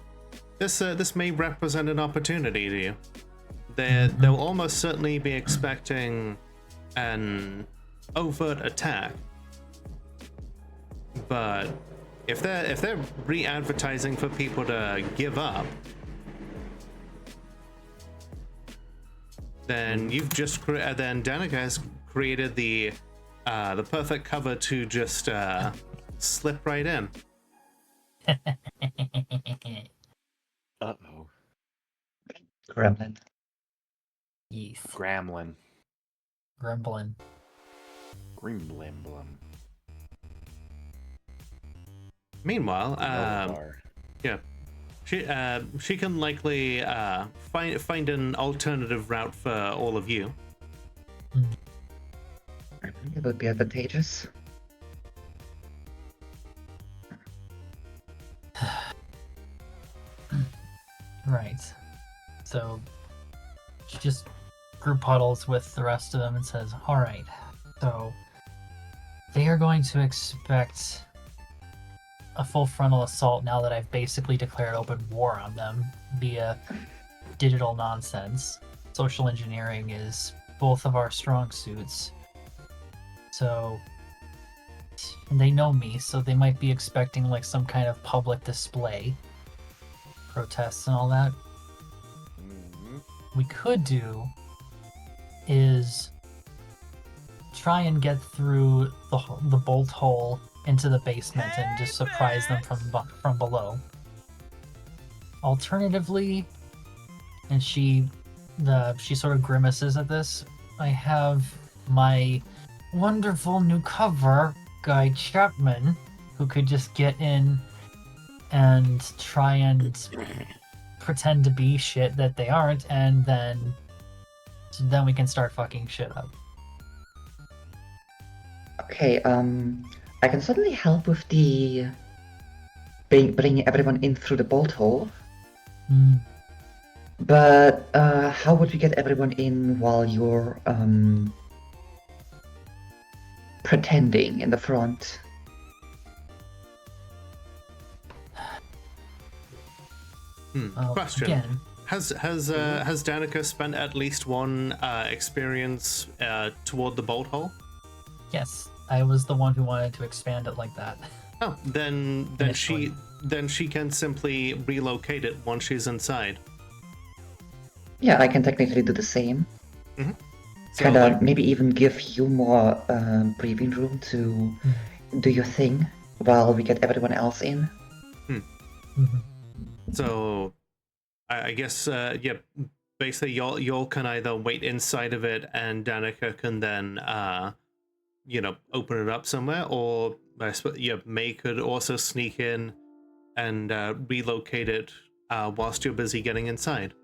this may represent an opportunity to you. They'll almost certainly be expecting an overt attack, but if they're re-advertising for people to give up, then then Danica has created the perfect cover to just slip right in. Uh-oh. Gremlin. Yes. Gremlin. Gremlin. Grimblin. Meanwhile, Melbar. yeah, she can likely find an alternative route for all of you. It would be advantageous. Right. So she just group huddles with the rest of them and says, all right, so they are going to expect a full frontal assault now that I've basically declared open war on them via digital nonsense. Social engineering is both of our strong suits. So they know me, so they might be expecting like some kind of public display, protests and all that. We could do is try and get through the bolt hole into the basement and just surprise them from below. Alternatively, and she sort of grimaces at this, I have my wonderful new cover, Guy Chapman, who could just get in and try and pretend to be shit that they aren't, and then we can start fucking shit up. Okay, I can certainly help with the bringing everyone in through the bolt hole. But how would we get everyone in while you're pretending in the front? Question. Again, Has Danica spent at least one experience toward the bolt hole? yes, I was the one who wanted to expand it like that. Oh, then she can simply relocate it once she's inside. Yeah, I can technically do the same. Mm-hmm. So, Kinda maybe even give you more breathing room to do your thing while we get everyone else in. So I guess yeah, basically y'all can either wait inside of it and Danica can then open it up somewhere, or I suppose May could also sneak in and relocate it whilst you're busy getting inside.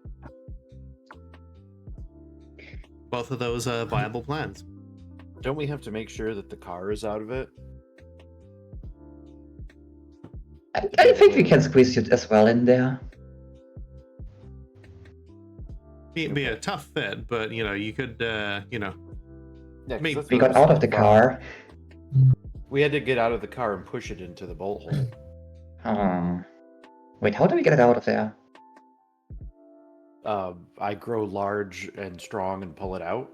Both of those are viable plans. Don't we have to make sure that the car is out of it? I think we can squeeze you as well in there. It'd be a tough fit, but you could Yeah, 'cause Maybe- that's We what got I was out of the car. We had to get out of the car and push it into the bolt hole. Wait, how do we get it out of there? I grow large and strong and pull it out.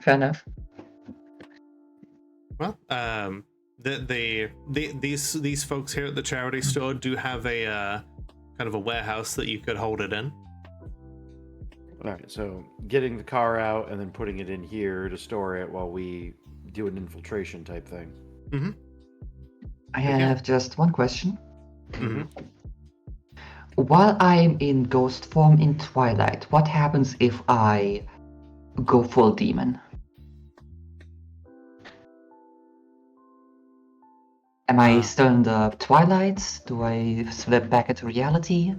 Fair enough. Well, these folks here at the charity store do have a kind of a warehouse that you could hold it in. All right, so getting the car out and then putting it in here to store it while we do an infiltration type thing. Mm-hmm. I have just one question. Mm-hmm. While I'm in ghost form in Twilight, what happens if I go full demon? Am I still in the Twilight? Do I slip back into reality?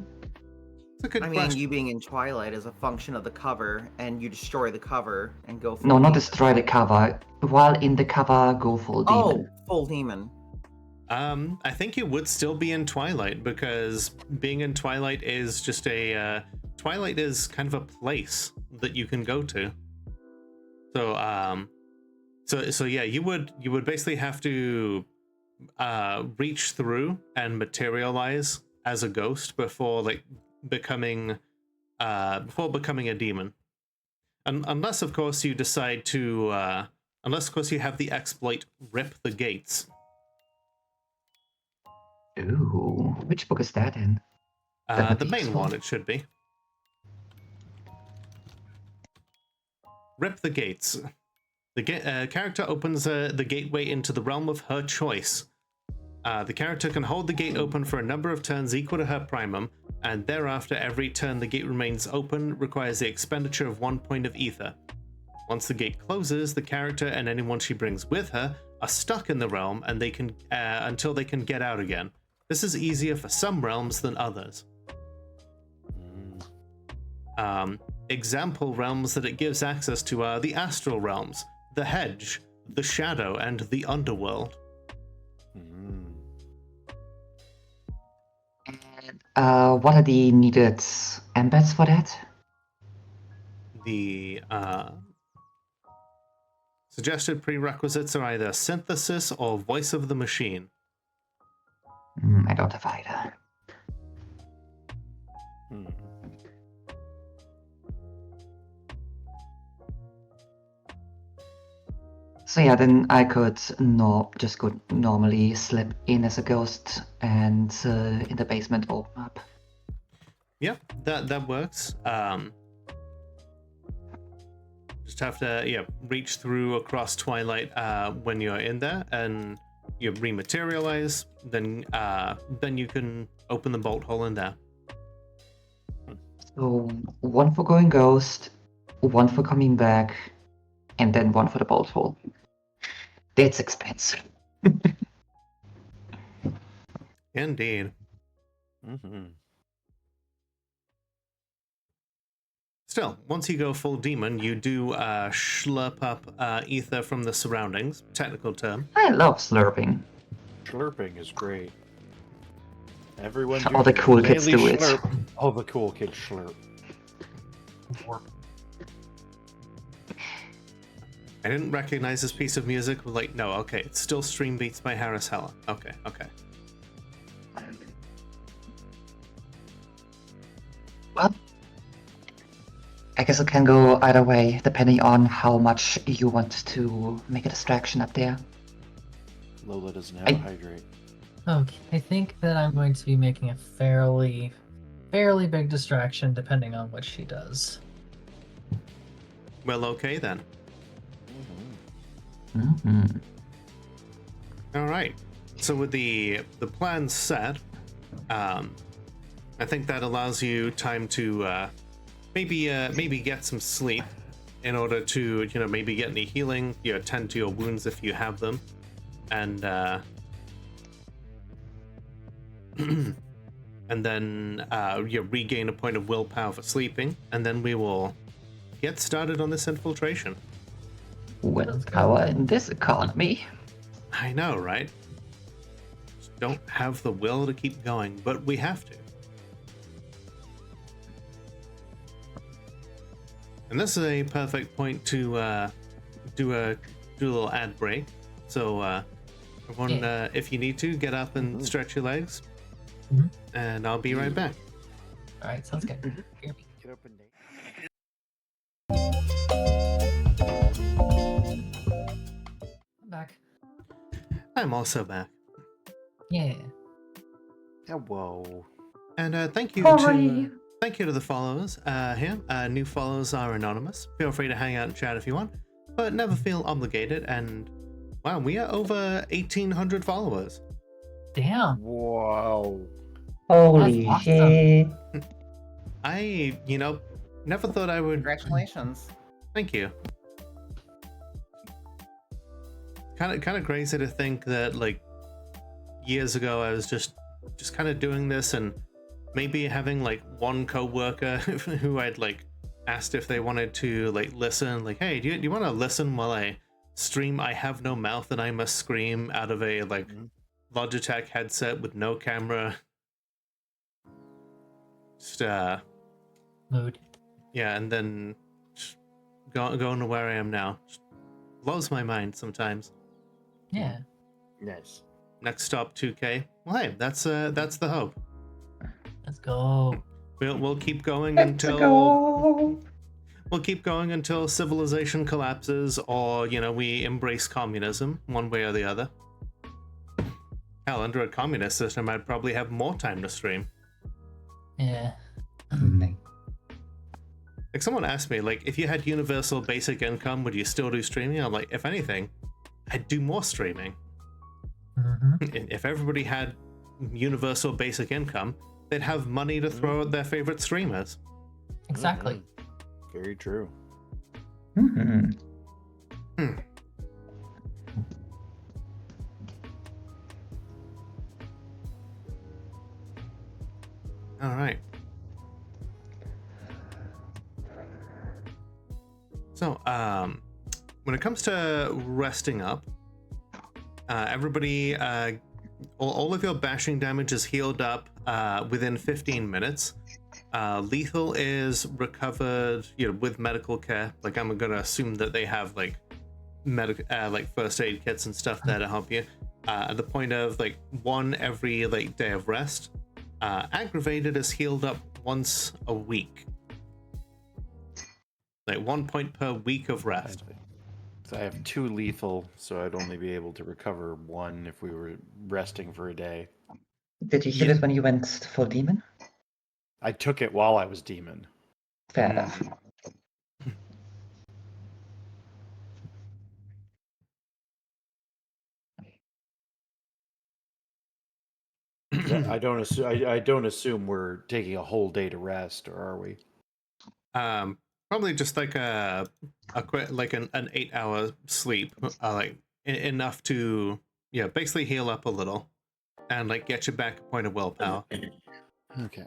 It's a good I mean, question. you being in Twilight is a function of the cover, and you destroy the cover and go full No, not demon. destroy the cover. While in the cover, go full demon. Oh, full demon. I think you would still be in Twilight, because being in Twilight is just Twilight is kind of a place that you can go to. So yeah, you would basically have to reach through and materialize as a ghost before becoming a demon. Unless of course you decide to unless of course you have the exploit Rip the Gates. Ooh, which book is that in? The main one, it should be. Rip the Gates. The character opens the gateway into the realm of her choice. The character can hold the gate open for a number of turns equal to her primum, and thereafter every turn the gate remains open requires the expenditure of 1 point of ether. Once the gate closes, the character and anyone she brings with her are stuck in the realm, and they can until they can get out again. This is easier for some realms than others. example realms that it gives access to are the astral realms, the hedge, the shadow, and the underworld. Mm. And what are the needed embeds for that? The suggested prerequisites are either synthesis or voice of the machine. I don't have either. Hmm. So yeah, then I could just go normally slip in as a ghost and in the basement open up. Yeah, that works. Just have to reach through across Twilight when you're in there, and you rematerialize. Then you can open the bolt hole in there. So one for going ghost, one for coming back, and then one for the bolt hole. That's expensive. Indeed. Mm-hmm. Still, once you go full demon, you do schlurp up ether from the surroundings. Technical term. I love slurping. Slurping is great. Everyone All the cool kids daily do it. slurp. All the cool kids slurp. I didn't recognize this piece of music. Like, no, okay, it's still Stream Beats by Harris Heller. Okay. Well, I guess it can go either way, depending on how much you want to make a distraction up there. Lola doesn't have a hydrate. Okay, I think that I'm going to be making a fairly big distraction depending on what she does. Well, okay then. Mm-hmm. All right. So with the plan set, I think that allows you time to maybe get some sleep in order to maybe get any healing. Tend to your wounds if you have them, and and then you regain a point of willpower for sleeping, and then we will get started on this infiltration. Willpower in this economy. I know, right? Just don't have the will to keep going, but we have to. And this is a perfect point to do a little ad break. So everyone, if you need to, get up and stretch your legs, and I'll be right back. All right, sounds good. Get up and dance. I'm back. I'm also back. Yeah. Whoa. And thank you to the followers here. New followers are anonymous. Feel free to hang out and chat if you want, but never feel obligated. And wow, we are over 1,800 followers. Damn. Wow. Holy That's shit. I, never thought I would. Congratulations. Thank you. Kind of crazy to think that like years ago I was just kind of doing this, and maybe having like one coworker who I'd like asked if they wanted to like listen, like, hey, do you want to listen while I stream I Have No Mouth and I Must Scream out of a like Logitech headset with no camera. Just Mood. yeah, and then just going to where I am now. Just blows my mind sometimes. Yeah. Nice. Next stop 2K. Well, hey, that's the hope. Let's go. We'll keep going Let's until go. we'll keep going until civilization collapses, or we embrace communism, one way or the other. Hell, under a communist system, I'd probably have more time to stream. Yeah. Like someone asked me, like, if you had universal basic income, would you still do streaming? I'm like, if anything, I'd do more streaming. If everybody had universal basic income, they'd have money to throw at their favorite streamers. Exactly. Very true. All right. So, when it comes to resting up, everybody, all of your bashing damage is healed up within 15 minutes. Lethal is recovered, with medical care. Like, I'm gonna assume that they have like like first aid kits and stuff there to help you. At the point of like 1 every like day of rest. Aggravated is healed up once a week. Like 1 point per week of rest. So I have 2 lethal, so I'd only be able to recover 1 if we were resting for a day. Did you heal it when you went full demon? I took it while I was demon. Fair enough. I don't assume we're taking a whole day to rest, or are we? Probably just like a quick, like an 8-hour sleep, like enough to basically heal up a little and like get you back a point of willpower. Okay.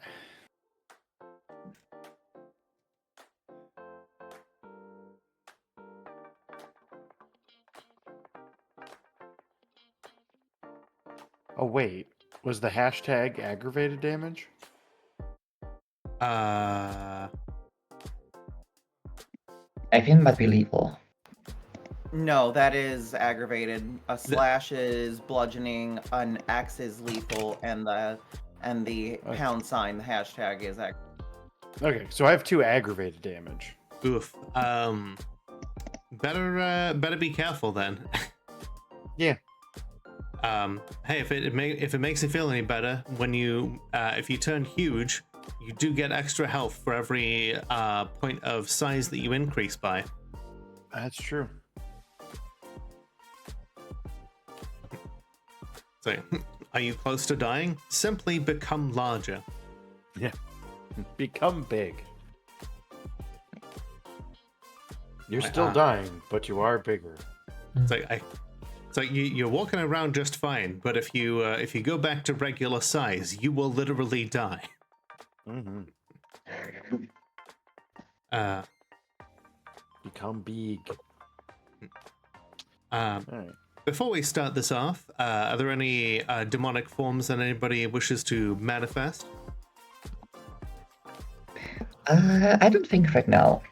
Oh wait, was the hashtag aggravated damage? I think it might be lethal. No, that is aggravated. A slash is bludgeoning, an axe is lethal, and the pound sign, the hashtag is Okay, so I have 2 aggravated damage. Oof. Better be careful then. Yeah. Hey, if it makes you feel any better, when you if you turn huge, you do get extra health for every point of size that you increase by. That's true. So, are you close to dying? Simply become larger. Yeah. Become big. You're still dying, but you are bigger. It's like you're walking around just fine, but if you go back to regular size, you will literally die. Mm-hmm. Become big. All right. Before we start this off, are there any demonic forms that anybody wishes to manifest? I don't think right now.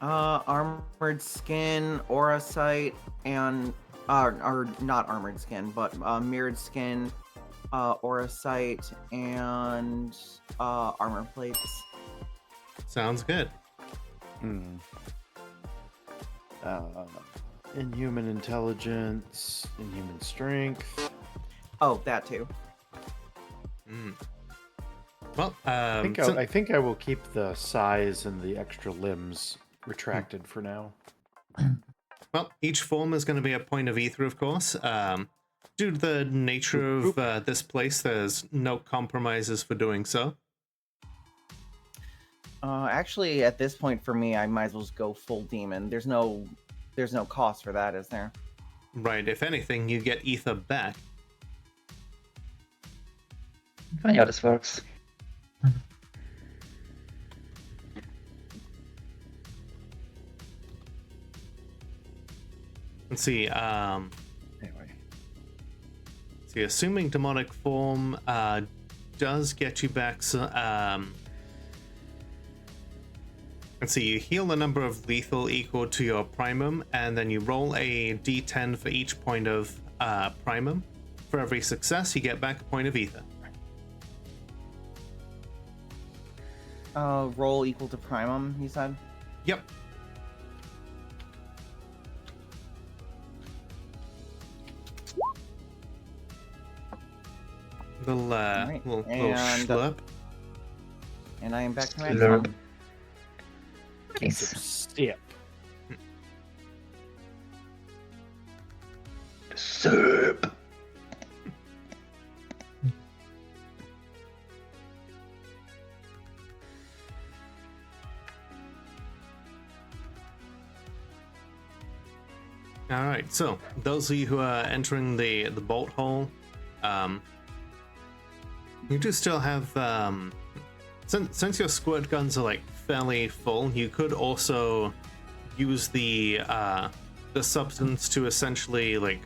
armored skin, aura sight, and or not armored skin, but mirrored skin, aura sight, and armor plates. Sounds good. Inhuman intelligence, inhuman strength. Oh, that too. Well, I think I will keep the size and the extra limbs retracted for now. Well, each form is going to be a point of ether, of course. Due to the nature of this place, there's no compromises for doing so. Actually, at this point for me, I might as well just go full demon. There's no cost for that, is there? Right. If anything, you get ether back. Funny how this works. Let's see. Anyway. See, assuming demonic form does get you back. Let's see. You heal the number of lethal equal to your primum, and then you roll a d10 for each point of primum. For every success, you get back a point of ether. Roll equal to primum, you said? Yep. Little schlurp. And I am back to my Slurp. Nice. Step. Slurp. All right, so those of you who are entering the bolt hole, you do still have since your squirt guns are like fairly full, you could also use the substance to essentially like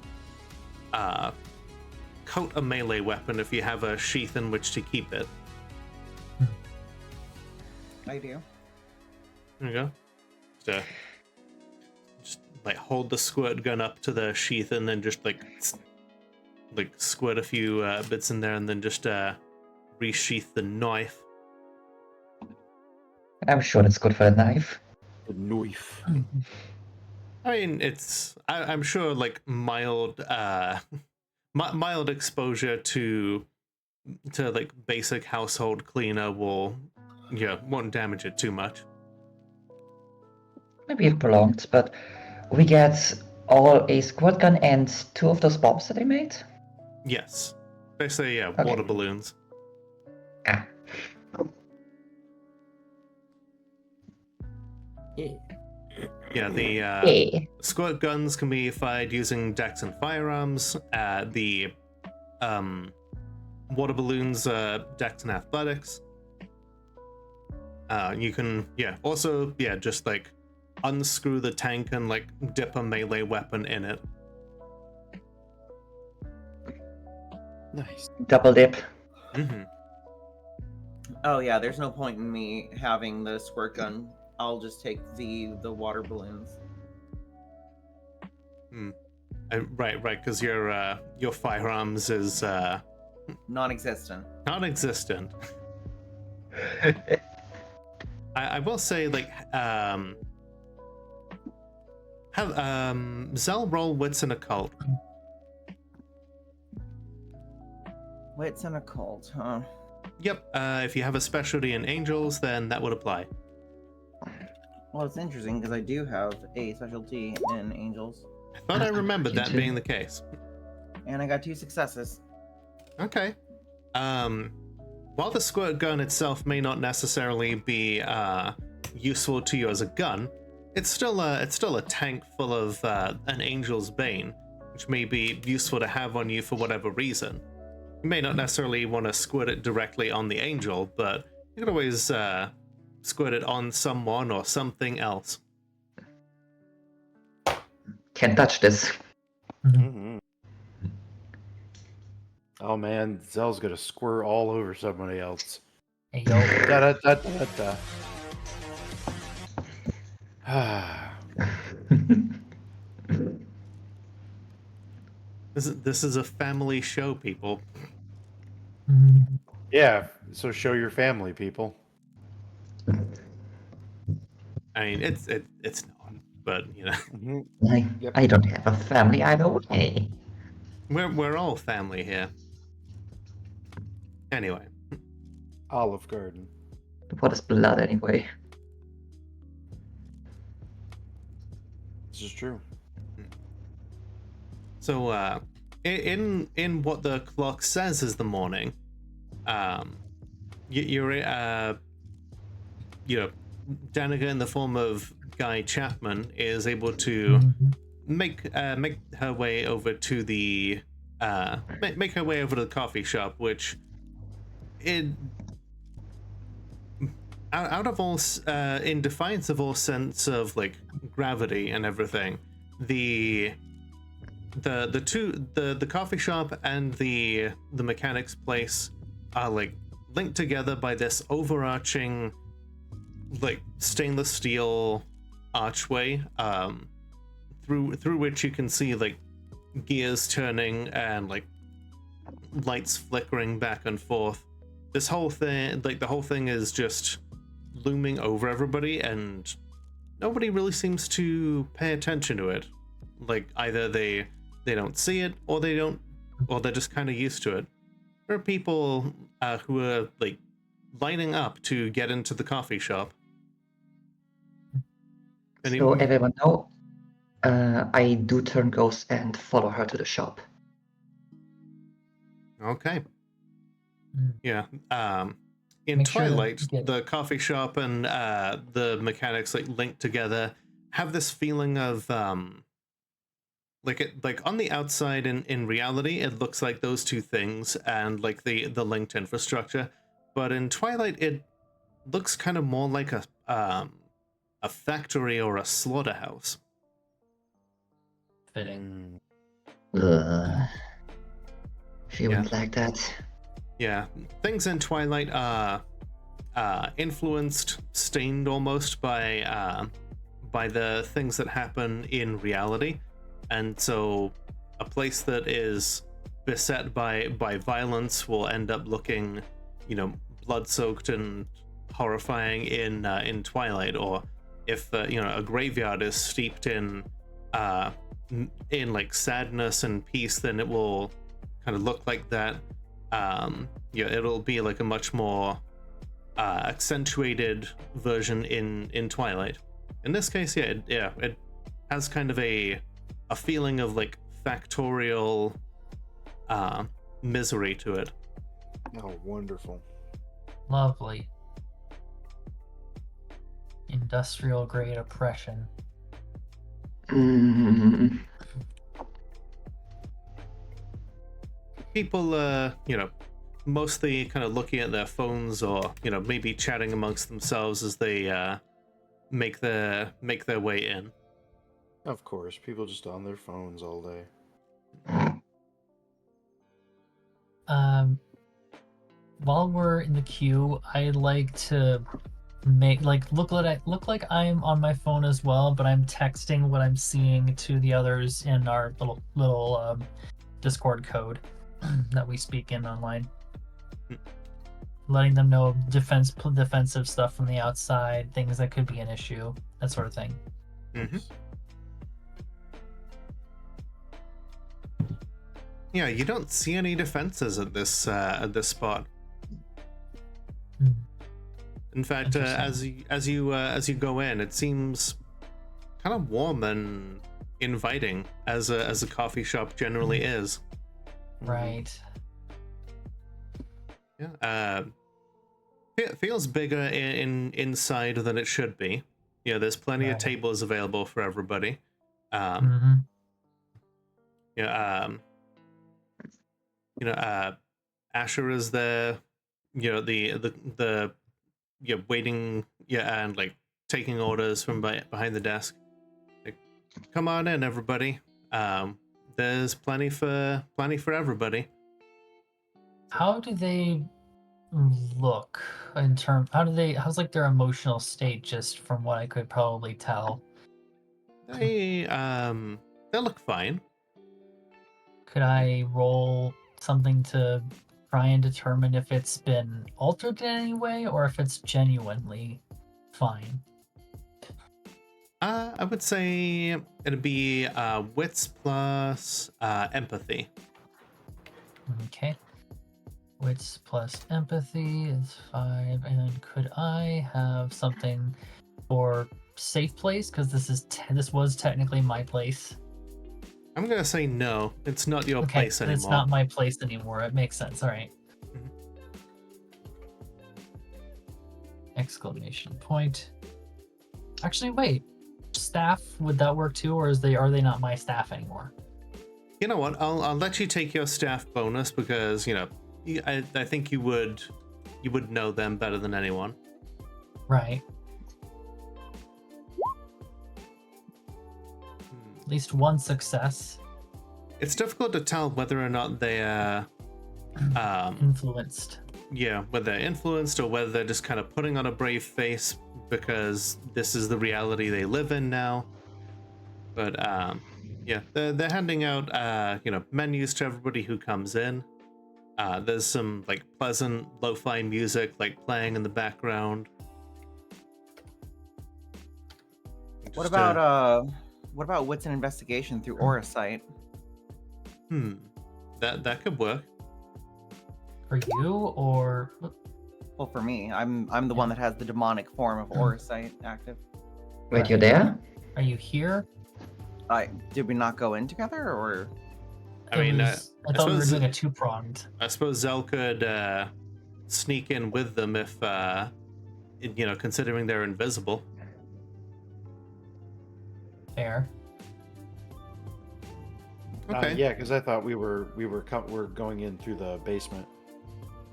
coat a melee weapon if you have a sheath in which to keep it. I do. There you go. So just like hold the squirt gun up to the sheath and then just like squirt a few bits in there and then just resheath the knife. I'm sure it's good for a knife. The knife. I mean, I'm sure like mild mild exposure to like basic household cleaner won't damage it too much. Maybe it prolonged, but we get all a squirt gun and 2 of those bombs that I made. Yes. Basically, yeah, Okay. water balloons. Ah. Yeah, the Yeah. squirt guns can be fired using dex and firearms. The water balloons, dex and athletics. You can, also, just like unscrew the tank and like dip a melee weapon in it. Nice. Double dip. Mm-hmm. Oh yeah, there's no point in me having the squirt gun. I'll just take the water balloons. Right, because your firearms is Non-existent. non-existent. I will say, like, Zell roll wits and occult. Wits and occult, huh? Yep. If you have a specialty in angels, then that would apply. Well, it's interesting because I do have a specialty in angels, I thought I remembered You that do. being the case. and I got 2 successes. Okay. While the squirt gun itself may not necessarily be useful to you as a gun, it's still a tank full of an angel's bane, which may be useful to have on you for whatever reason. You may not necessarily want to squirt it directly on the angel, but you can always squirt it on someone or something else. Can't touch this. Mm-hmm. Oh man, Zell's gonna squirt all over somebody else. Hey, yo. Da da da da da. Ah. This is a family show, people. Yeah, so show your family, people. I mean, it's not, but you know, Mm-hmm. Yep. I don't have a family either way. we're all family here. Anyway, Olive Garden. What is blood anyway? This is true. so in what the clock says is the morning, Danica in the form of Guy Chapman is able to make her way over to the make her way over to the coffee shop, which out of all in defiance of all sense of like gravity and everything, the coffee shop and the mechanic's place are like linked together by this overarching like stainless steel archway through which you can see like gears turning and like lights flickering back and forth. This whole thing, like the whole thing, is just looming over everybody, and nobody really seems to pay attention to it. Like either they don't see it, or they're just kind of used to it. There are people who are like lining up to get into the coffee shop. And So everyone know, I do turn ghost and follow her to the shop. Okay. Yeah. In Make sure that Twilight, you get- the coffee shop and the mechanics like linked together have this feeling of like on the outside in reality it looks like those two things and like the linked infrastructure, but in Twilight looks kind of more like a factory or a slaughterhouse. Fitting. Ugh. She Yeah. wouldn't like that. Yeah, things in Twilight are influenced, stained almost by the things that happen in reality, and so a place that is beset by violence will end up looking, blood-soaked and horrifying in Twilight. Or if a graveyard is steeped in like sadness and peace, then it will kind of look like that. It'll be like a much more accentuated version in Twilight. In this case, it has kind of a feeling of like factorial misery to it. Oh, wonderful. Lovely. Industrial grade oppression. Mm. People, mostly kind of looking at their phones, or maybe chatting amongst themselves as they make their way in. Of course, people just on their phones all day. While we're in the queue, I'd like to look like I'm on my phone as well, but I'm texting what I'm seeing to the others in our little Discord code that we speak in online, letting them know defensive stuff from the outside, things that could be an issue, that sort of thing. Mm-hmm. Yeah, you don't see any defenses at this spot. In fact, as you go in, it seems kind of warm and inviting, as a coffee shop generally is. Right. Yeah. It feels bigger inside than it should be. There's plenty of tables available for everybody. Asher is there. The waiting, and like taking orders from behind the desk. Like, come on in, everybody. There's plenty for everybody. How do they look in terms? How's like their emotional state? Just from what I could probably tell. They look fine. Could I roll something to try and determine if it's been altered in any way or if it's genuinely fine? I would say it'd be wits plus empathy. Okay. Wits plus empathy is 5. And could I have something for safe place? Because this was technically my place. I'm gonna say no. It's not your place anymore. It's not my place anymore. It makes sense. All right. Mhm. Exclamation point. Actually, wait. Staff, would that work too, or are they not my staff anymore? You know what? I'll let you take your staff bonus because I think you would know them better than anyone. Right. At least one success. It's difficult to tell whether or not they are influenced. Yeah, whether they're influenced or whether they're just kind of putting on a brave face because this is the reality they live in now. But yeah, they're handing out menus to everybody who comes in. There's some like pleasant lo-fi music like playing in the background. What about wits and investigation through aura sight? That could work. For you or Well, for me, I'm the one that has the demonic form of aura sight active. Wait, you're there? Are you here? Did we not go in together, or? I thought we were suppose- doing a two-pronged. I suppose Zell could sneak in with them if considering they're invisible. Fair. Okay. Yeah, because I thought we're going in through the basement.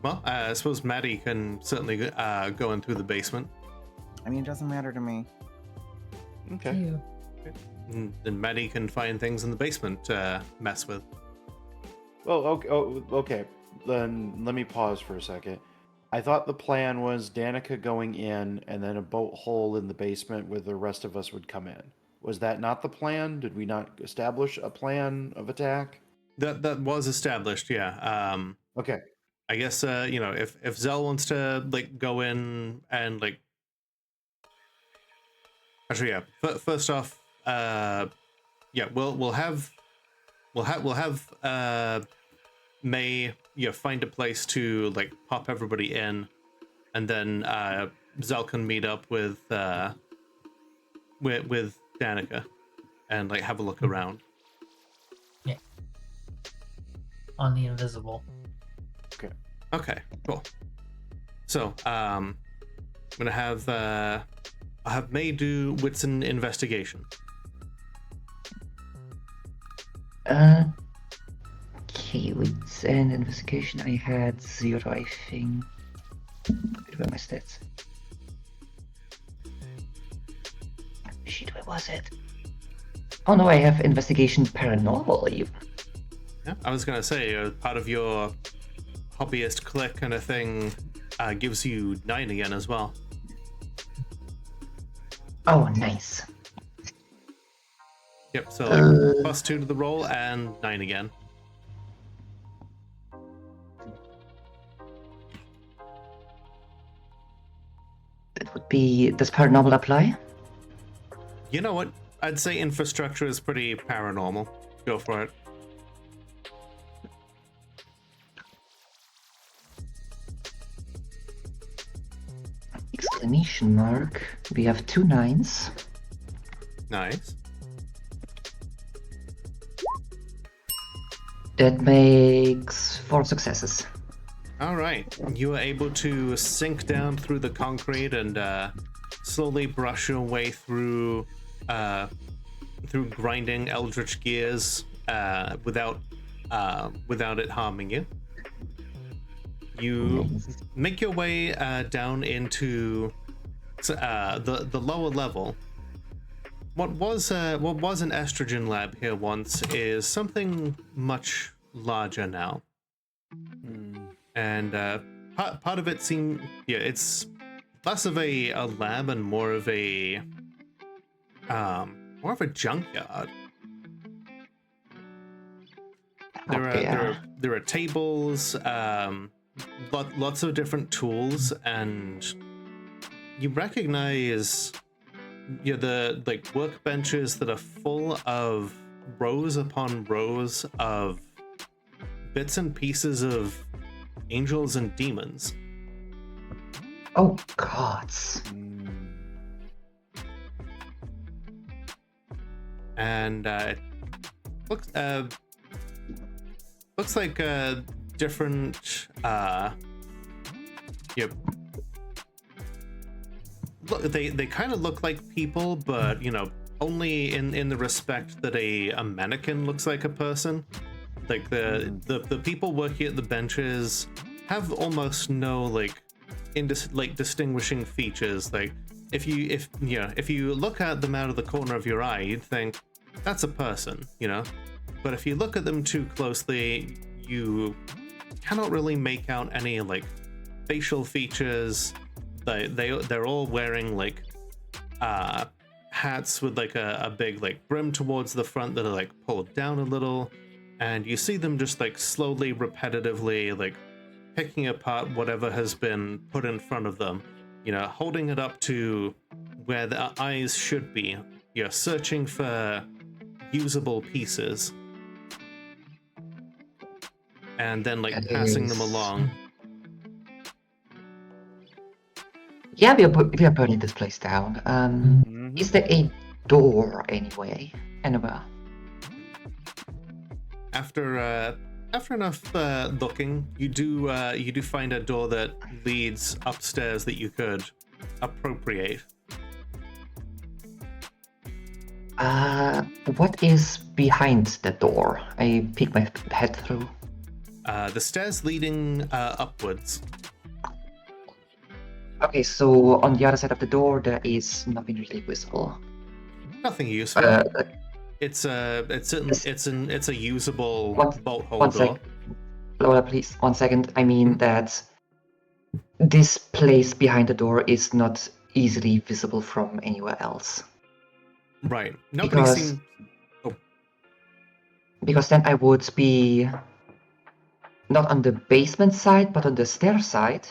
Well, I suppose Maddie can certainly go in through the basement. I mean, it doesn't matter to me. Okay. You. And Maddie can find things in the basement to mess with. Well, okay. Then let me pause for a second. I thought the plan was Danica going in and then a boat hole in the basement where the rest of us would come in. Was that not the plan? Did we not establish a plan of attack? That was established, yeah. Okay. I guess if Zell wants to like go in and like, actually, yeah. First off, yeah, we'll have May find a place to like pop everybody in, and then Zell can meet up with Danica and like have a look around. Yeah. On the invisible. Okay, cool. So I'm gonna have I'll have May do wits and investigation. Okay, with an investigation I had 0, I think. Where were my stats? Shit, where was it? Oh no, I have investigation paranormal even. Yeah, I was gonna say part of your hobbyist click kind of thing gives you 9 again as well. Oh, nice. Yep, so like +2 to the roll and 9 again. That would be... Does paranormal apply? You know what? I'd say infrastructure is pretty paranormal. Go for it. Exclamation mark. We have 2 9s. Nice. That makes 4 successes. All right, you are able to sink down through the concrete and slowly brush your way through grinding eldritch gears without it harming you. You make your way down into the lower level. What was an estrogen lab here once is something much larger now. And part of it seemed, it's less of a lab and more of a junkyard. There are tables, lots of different tools, and you recognize the like workbenches that are full of rows upon rows of bits and pieces of angels and demons. Oh, gods. And it looks like different look, they kind of look like people, but only in the respect that a mannequin looks like a person. Like the people working at the benches have almost no distinguishing features. Like if you look at them out of the corner of your eye, you'd think that's a person, But if you look at them too closely, you cannot really make out any like facial features. They're all wearing like hats with like a big like brim towards the front that are like pulled down a little. And you see them just like slowly, repetitively, like picking apart whatever has been put in front of them, holding it up to where the eyes should be, searching for usable pieces, and then like passing them along. Yeah, we are burning this place down. Is there a door anywhere? After enough looking, you do find a door that leads upstairs that you could appropriate. What is behind the door? I peek my head through. The stairs leading upwards. Okay, so on the other side of the door, there is nothing really visible. Nothing useful. It's a usable bolt hole one door. sec. Lola, please, 1 second. I mean that this place behind the door is not easily visible from anywhere else. Right. Nobody seems. Because then I would be not on the basement side, but on the stair side,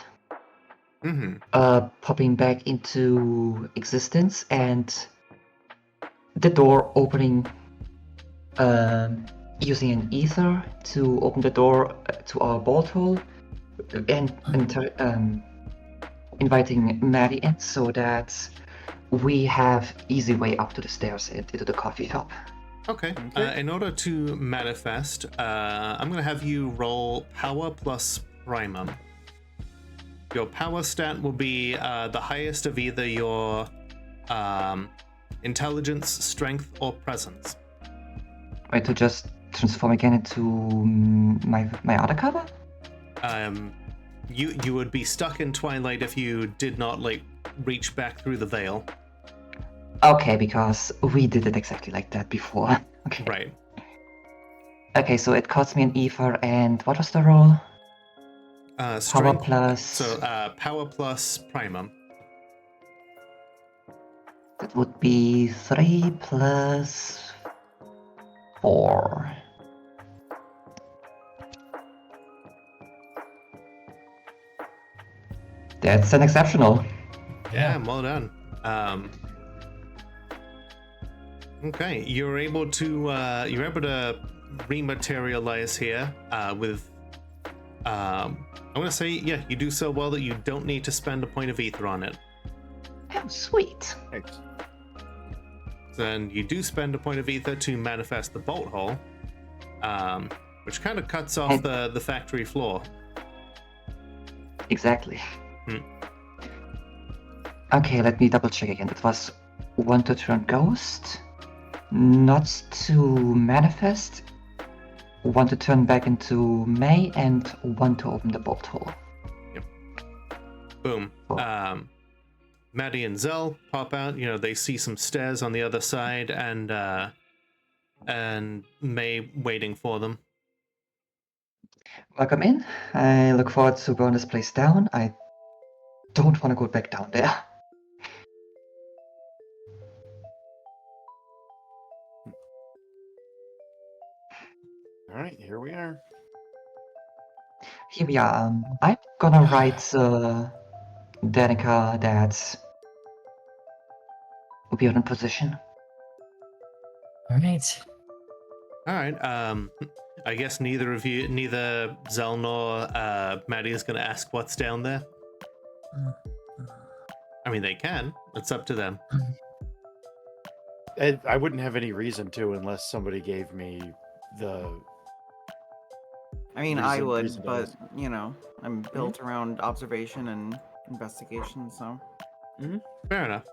popping back into existence, and the door opening, using an ether to open the door to our bolt hole, and inviting Maddie in so that we have easy way up to the stairs into the coffee shop. Okay. In order to manifest, I'm going to have you roll power plus primum. Your power stat will be the highest of either your intelligence, strength, or presence. Wait, to just transform again into my other cover? You would be stuck in Twilight if you did not reach back through the veil. Okay, because we did it exactly like that before. Okay. Right. Okay, so it costs me an ether, and what was the roll? Strength, power plus. So power plus primum. That would be 3 plus 4. That's an exceptional. Yeah, well done. Okay, you're able to rematerialize here with. I want to say, yeah, you do so well that you don't need to spend a point of ether on it. Oh, sweet. Thanks. Then you do spend a point of ether to manifest the bolt hole, which kind of cuts off the factory floor. Exactly. Okay, let me double check again. It was 1 to turn ghost, not to manifest, 1 to turn back into May, and 1 to open the bolt hole. Yep. Boom. Oh. Maddie and Zell pop out. You know, they see some stairs on the other side, and May waiting for them. Welcome in. I look forward to burn this place down. I don't want to go back down there. All right, here we are. Here we are. I'm gonna write Danica that we are in position. All right. All right. I guess neither Zell nor Maddie is going to ask what's down there. I mean, they can. It's up to them. I wouldn't have any reason to unless somebody gave me the. I mean, I would, reason to but ask. you know, I'm built around observation and investigation, so. Fair enough.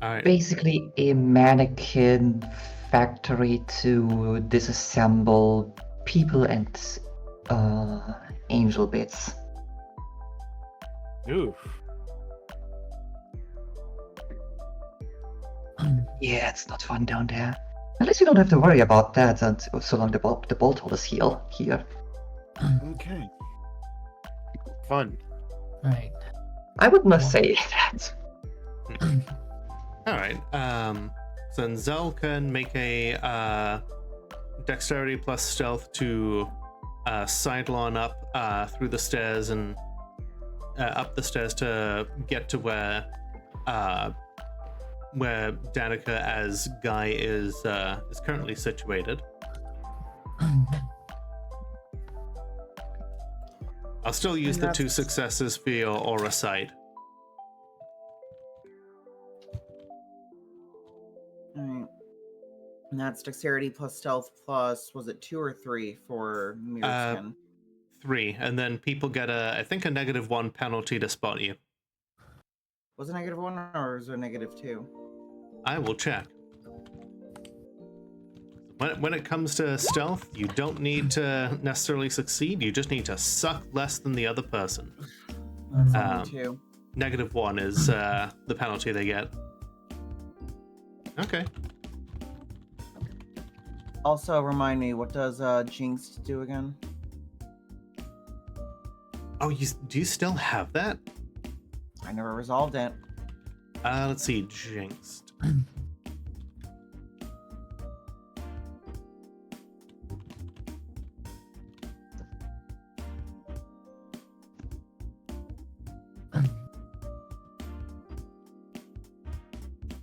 All right. Basically, a mannequin factory to disassemble people and angel bits. Oof. Yeah, it's not fun down there. At least you don't have to worry about that, and so long the bolt hole is here. Okay. Fun. All right. I would not say that. All right. So then Zell can make a dexterity plus stealth to sidelon up through the stairs and up the stairs to get to where Danica as Guy is currently situated. I'll still use the 2 successes for your aura sight. Alright. And that's dexterity plus stealth plus, was it 2 or 3 for mirror skin? 3, and then people get I think a -1 penalty to spot you. Was it -1 or was it -2? I will check. when it comes to stealth, you don't need to necessarily succeed. You just need to suck less than the other person. That's Um, me too. -1 is the penalty they get. Okay. Also, remind me, what does Jinx do again? Oh, do you still have that? I never resolved it. Let's see, Jinxed.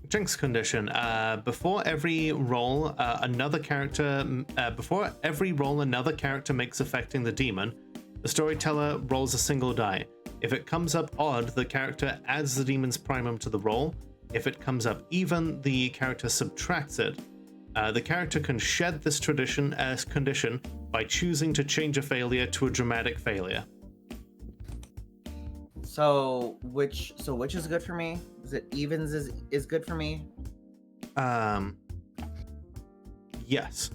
Jinx condition. Before every roll, another character makes affecting the demon, the storyteller rolls a single die. If it comes up odd, the character adds the demon's primum to the roll. If it comes up even, the character subtracts it. The character can shed this tradition as condition by choosing to change a failure to a dramatic failure. So which is good for me? Is it evens is good for me? Yes.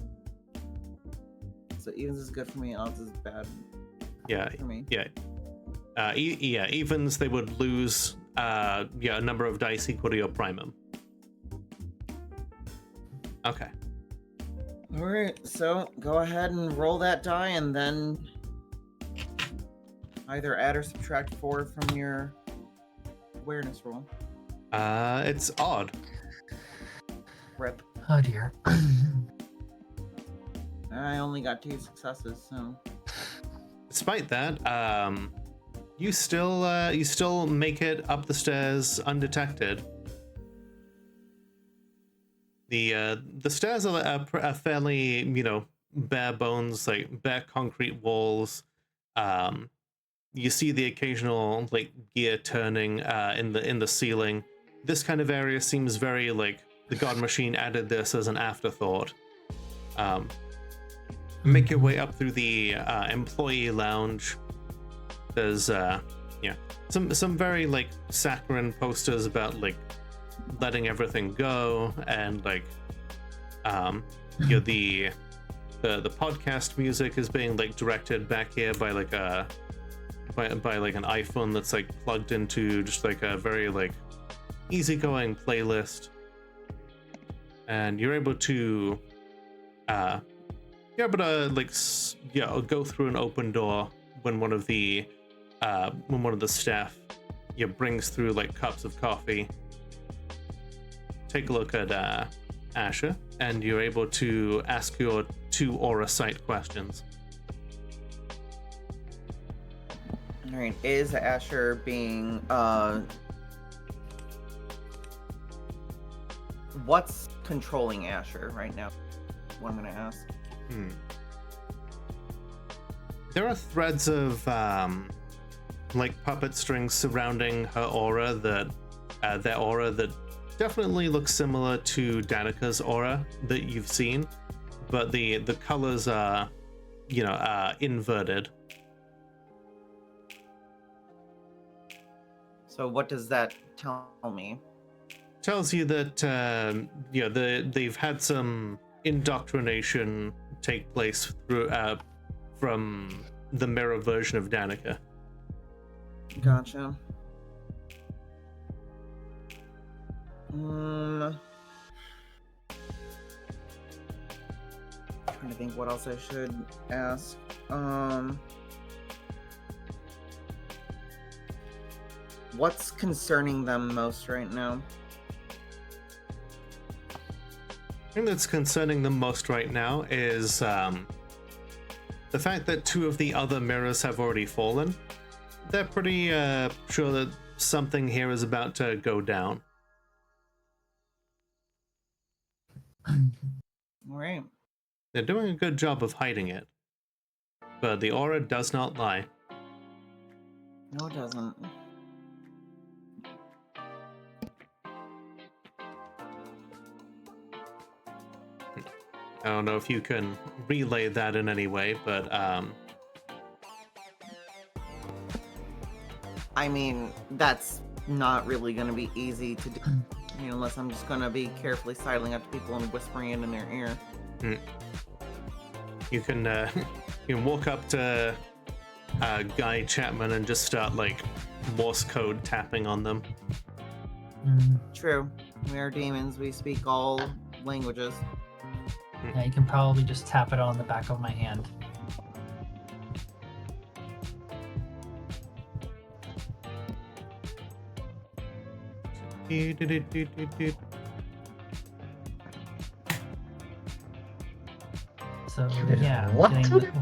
So evens is good for me, odds is bad Yeah. for me. Yeah. Evens, they would lose a number of dice equal to your primum. Okay. Alright, so go ahead and roll that die and then either add or subtract 4 from your awareness roll. It's odd. Rip. Oh dear. I only got 2 successes, so Despite that, you still make it up the stairs undetected. The stairs are fairly, bare bones, like bare concrete walls. You see the occasional like gear turning in the ceiling. This kind of area seems very like the God Machine added this as an afterthought. Make your way up through the employee lounge. There's some very like saccharine posters about like letting everything go, and like the podcast music is being like directed back here by like a by like an iPhone that's like plugged into just like a very like easygoing playlist, and you're able to go through an open door when one of the staff brings through like cups of coffee. Take a look at Asher, and you're able to ask your 2 aura sight questions. alright, is Asher being what's controlling Asher right now? What I'm gonna ask. There are threads of like puppet strings surrounding her aura that definitely looks similar to Danica's aura that you've seen, but the colors are inverted. So what does that tell me? Tells you that they've had some indoctrination take place through from the mirror version of Danica. Gotcha. Trying to think what else I should ask. What's concerning them most right now? The thing that's concerning them most right now is the fact that 2 of the other mirrors have already fallen. They're pretty sure that something here is about to go down. Alright. They're doing a good job of hiding it, but the aura does not lie. No, it doesn't. I don't know if you can relay that in any way, but I mean, that's not really going to be easy to do, unless I'm just going to be carefully sidling up to people and whispering it in their ear. You can you can walk up to Guy Chapman and just start like Morse code tapping on them. True. We are demons. We speak all languages. Yeah, you can probably just tap it on the back of my hand. So yeah, What? getting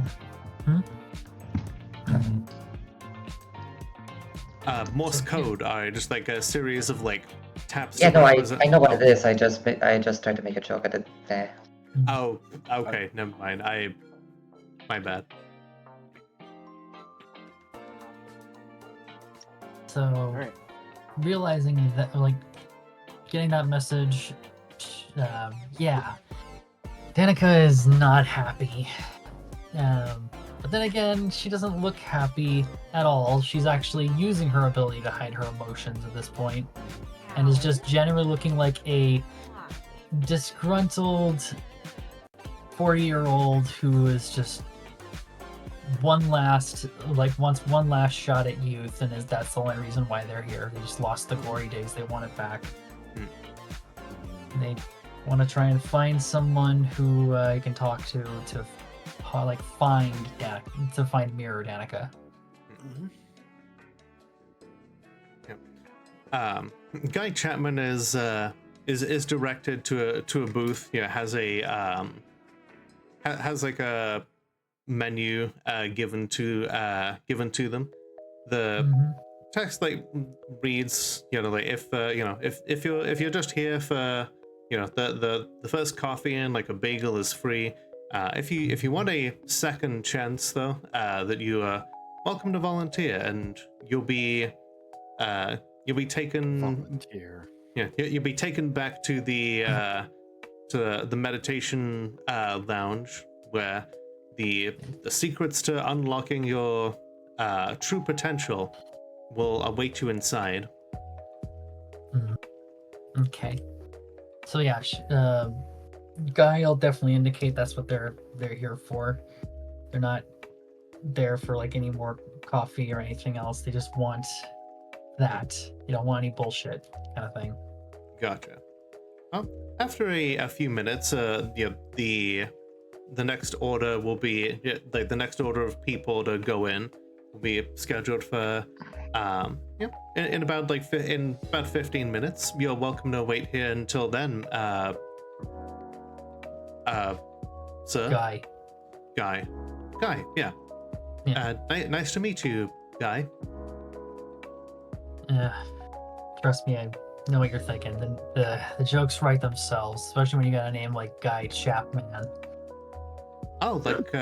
Morse code are just like a series of like taps. Yeah, that no, represent- I know what it is. I just tried to make a joke at it there. Oh, okay, never mind. My bad. So right. realizing that, like, getting that message, yeah, Danica is not happy. But then again, she doesn't look happy at all. She's actually using her ability to hide her emotions at this point, and is just generally looking like a disgruntled 40-year-old who is just wants one last shot at youth, and that's the only reason why they're here. They just lost the glory days. They want it back. They want to try and find someone who can talk to like find Danica, to find Mirror Danica. Guy Chapman is directed to a booth. You know, has like a menu given to them. The text like reads, you know, like if you're just here for, you know, the first coffee and like a bagel is free. If you want a second chance though, that you are welcome to volunteer, and you'll be taken. Volunteer. Yeah, you'll be taken back to the meditation lounge, where the secrets to unlocking your true potential will await you inside. Okay. So yeah, Guy will definitely indicate that's what they're here for. They're not there for like any more coffee or anything else. They just want that. You don't want any bullshit kind of thing. Gotcha. After a few minutes, the next order will be like the next order of people to go in will be scheduled for in about 15 minutes. You're welcome to wait here until then. Sir. Guy. Guy, yeah. Yeah. Nice to meet you, Guy. Trust me, I know what you're thinking. The jokes write themselves, especially when you got a name like Guy Chapman. Oh, like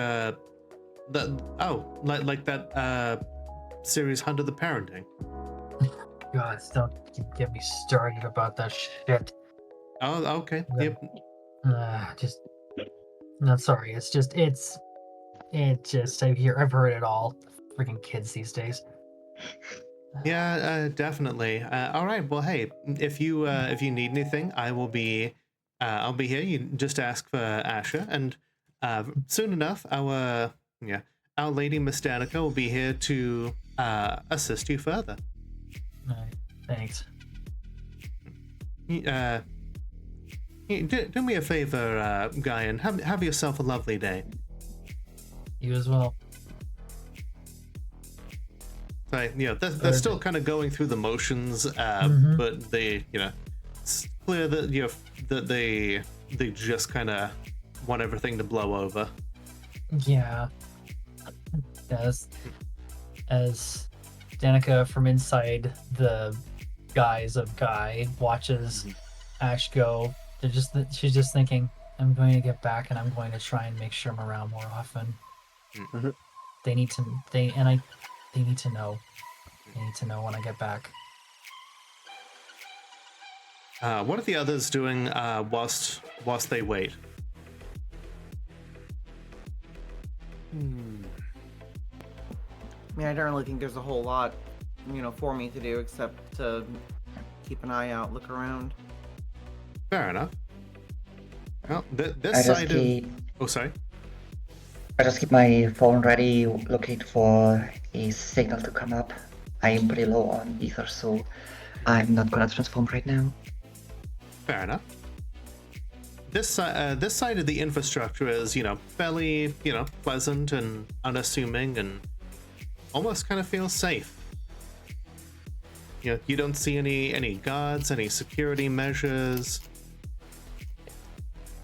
that series Hunter the Parenting. God, don't get me started about that shit. Oh, okay. Yeah. Yep. Not sorry. It's just I've heard it all. Freaking kids these days. Yeah, definitely. All right. Well, hey, if you need anything, I'll be here. You just ask for Asher, and soon enough, our lady Miss Danica will be here to assist you further. Thanks. Do me a favor, Guy, and have yourself a lovely day. You as well. So, they're still kind of going through the motions, but they, it's clear that that they just kind of want everything to blow over. Yeah. As Danica from inside the guise of Guy watches Ash go, she's just thinking, I'm going to get back and I'm going to try and make sure I'm around more often. They need to know. They need to know when I get back. What are the others doing whilst they wait? I mean, I don't really think there's a whole lot, for me to do except to keep an eye out, look around. Fair enough. Well, I this just side keep of... Oh, sorry. I just keep my phone ready, looking for a signal to come up. I am pretty low on ether, so I'm not gonna transform right now. Fair enough. This side of the infrastructure is, fairly, pleasant and unassuming, and almost kind of feels safe. You don't see any guards, any security measures.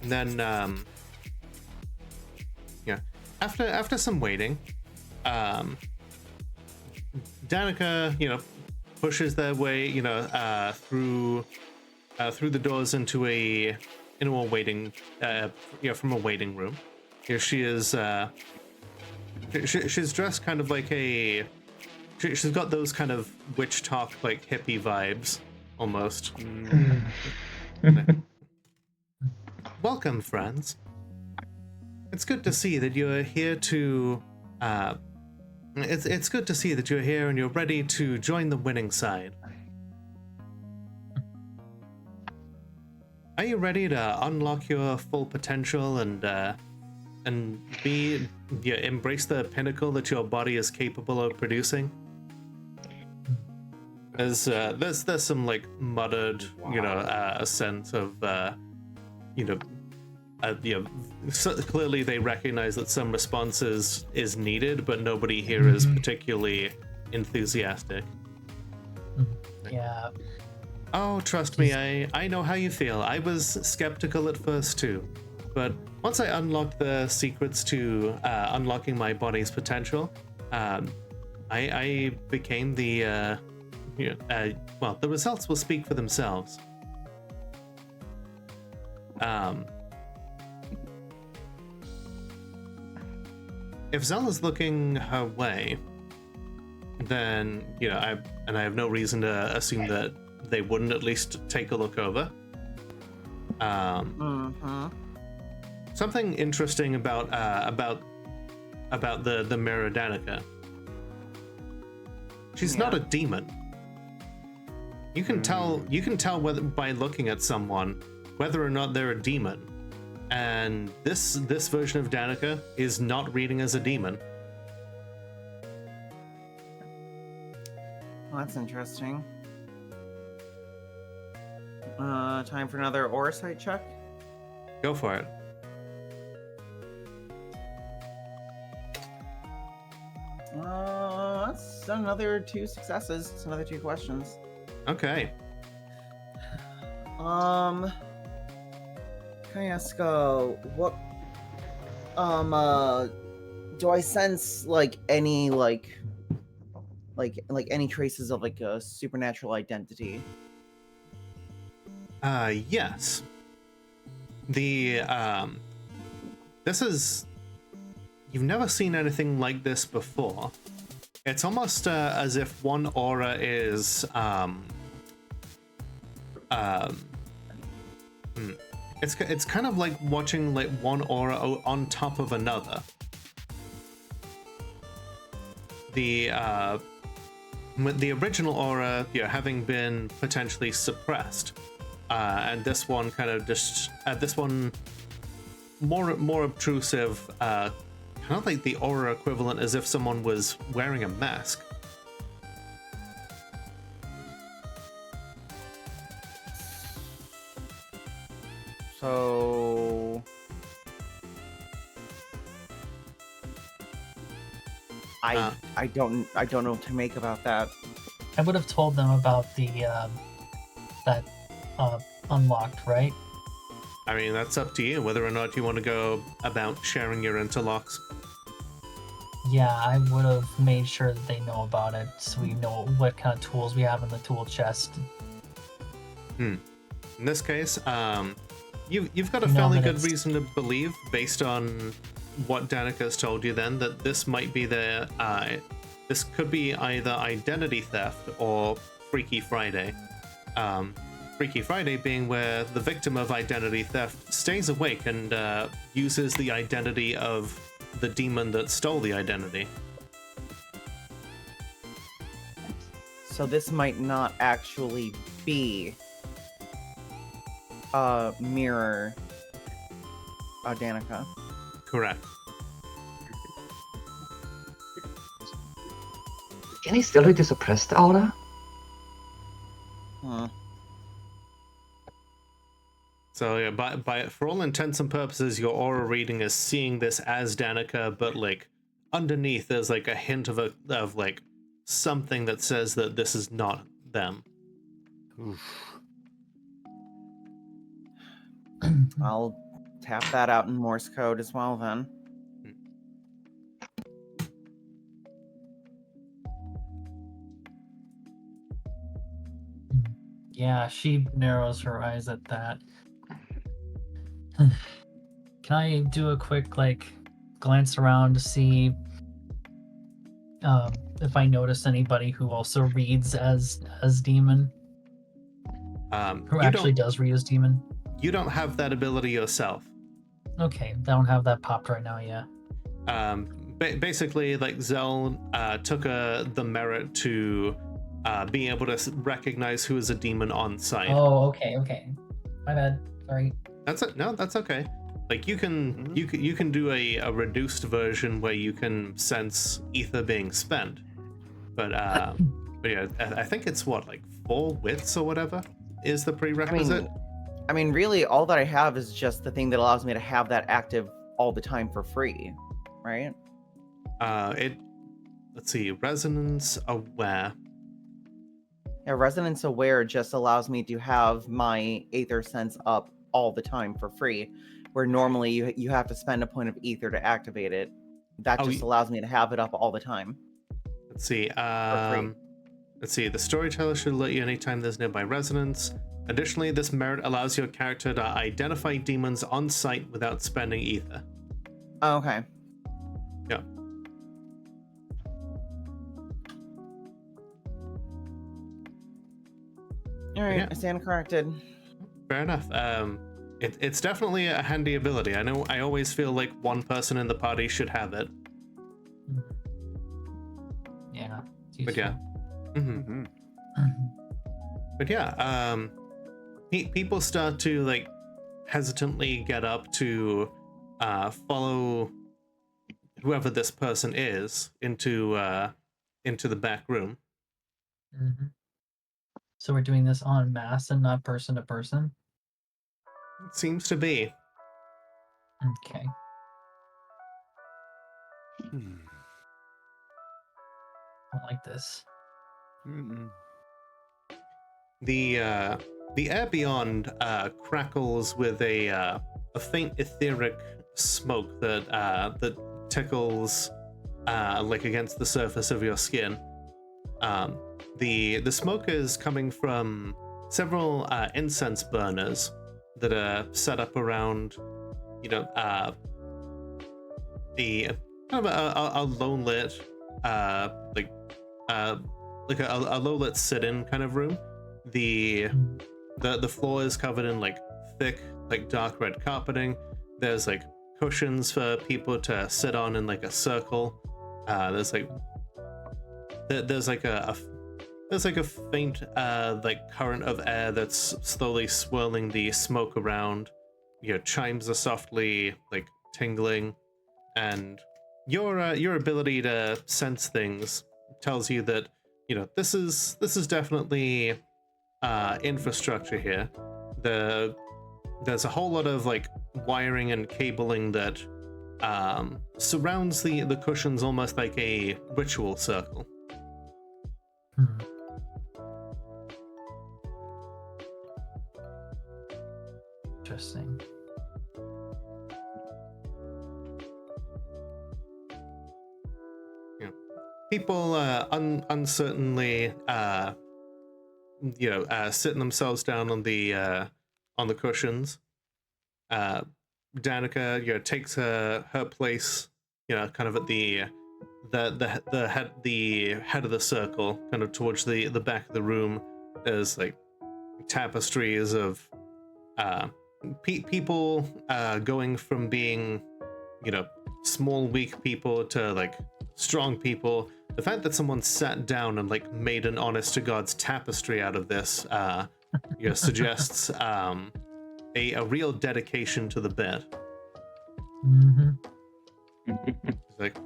And then, after some waiting, Danica, pushes their way, through the doors into a waiting, from a waiting room. She is, she's dressed kind of like she's got those kind of witch talk, like hippie vibes, almost. Welcome, friends. It's good to see that you're here to, it's good to see that you're here and you're ready to join the winning side. Are you ready to unlock your full potential and embrace the pinnacle that your body is capable of producing? There's some like muttered, a sense of, clearly they recognize that some response is needed, but nobody here is particularly enthusiastic. Yeah. Oh, trust me, I know how you feel. I was skeptical at first too, but once I unlocked the secrets to unlocking my body's potential, I became the well, the results will speak for themselves. If Zella's looking her way, then I have no reason to assume that they wouldn't at least take a look over. Something interesting about the mirror Danica. She's not a demon. You can tell whether by looking at someone whether or not they're a demon. And this version of Danica is not reading as a demon. Well, that's interesting. Time for another aura sight check. Go for it. That's another 2 successes. It's another 2 questions. Okay. Can I ask, what, do I sense, like, any, like any traces of, like, a supernatural identity? Yes. The, this is... You've never seen anything like this before. It's almost, as if one aura is, It's kind of like watching like one aura on top of another. The original aura, having been potentially suppressed, and this one kind of just this one more obtrusive, kind of like the aura equivalent, as if someone was wearing a mask. So I don't know what to make about that. I would have told them about the that unlocked, right? I mean, that's up to you whether or not you want to go about sharing your interlocks. Yeah, I would have made sure that they know about it, so we know what kind of tools we have in the tool chest. In this case, you've got a fairly good reason to believe, based on what Danica's told you, then, that this might be this could be either identity theft or Freaky Friday. Freaky Friday being where the victim of identity theft stays awake and uses the identity of the demon that stole the identity. So this might not actually be a mirror Danica. Correct. Can he still read the suppressed aura? Hmm. So yeah, by for all intents and purposes, your aura reading is seeing this as Danica, but like underneath there's like a hint of like something that says that this is not them. I'll tap that out in Morse code as well then. Yeah, she narrows her eyes at that. Can I do a quick like glance around to see if I notice anybody who also reads as demon? Who You actually don't does read as demon? you don't have that ability yourself. Okay, I don't have that popped right now yet. Basically, like Zell took the merit to being able to recognize who is a demon on sight. Oh, okay. My bad. Sorry. That's it. No, that's okay. Like you can do a reduced version where you can sense ether being spent, but yeah, I think it's what, like 4 wits or whatever is the prerequisite. I mean, really, all that I have is just the thing that allows me to have that active all the time for free, right? Let's see, resonance aware. Yeah, resonance aware just allows me to have my aether sense up all the time for free, where normally you have to spend a point of ether to activate it. That just allows me to have it up all the time. Let's see. For free. Let's see. The storyteller should alert you anytime there's nearby resonance. Additionally, this merit allows your character to identify demons on sight without spending ether. Oh, okay. Yeah. All right, Yeah. I stand corrected. Fair enough. It's definitely a handy ability. I know I always feel like one person in the party should have it. Yeah. But yeah. Mm-hmm. But yeah, people start to like hesitantly get up to follow whoever this person is into the back room. Mm-hmm. So we're doing this en masse and not person to person? It seems to be. Okay. I don't like this. The air beyond crackles with a faint etheric smoke that tickles like against the surface of your skin. The smoke is coming from several incense burners that are set up around, the kind of a low lit like a low lit sit-in kind of room. The floor is covered in like thick, like dark red carpeting. There's like cushions for people to sit on in like a circle. There's like a faint like current of air that's slowly swirling the smoke around. Chimes are softly like tingling, and your ability to sense things tells you that this is definitely infrastructure here. There's a whole lot of like wiring and cabling that surrounds the cushions almost like a ritual circle. Interesting. People uncertainly sitting themselves down on the cushions. Danica takes her place, kind of at the head of the circle, kind of towards the back of the room. There's like tapestries of people going from being small weak people to like strong people. The fact that someone sat down and like made an honest to God's tapestry out of this suggests a real dedication to the bit. Mm-hmm. He's like,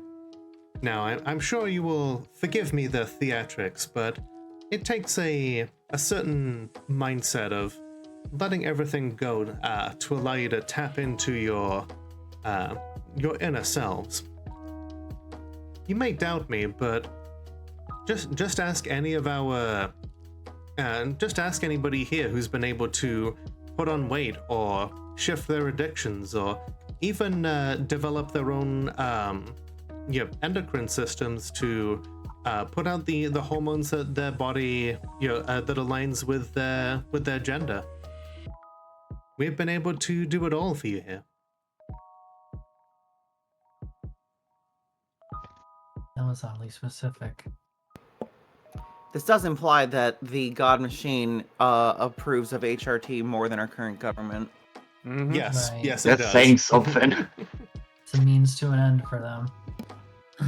now, I'm sure you will forgive me the theatrics, but it takes a certain mindset of letting everything go to allow you to tap into your inner selves. You may doubt me, but just ask any of our just ask anybody here who's been able to put on weight or shift their addictions or even develop their own endocrine systems to put out the hormones that their body that aligns with their gender. We've been able to do it all for you here. That was oddly specific. This does imply that the God Machine approves of HRT more than our current government. Mhm. Yes, Right. yes, it That's does. saying something. It's a means to an end for them.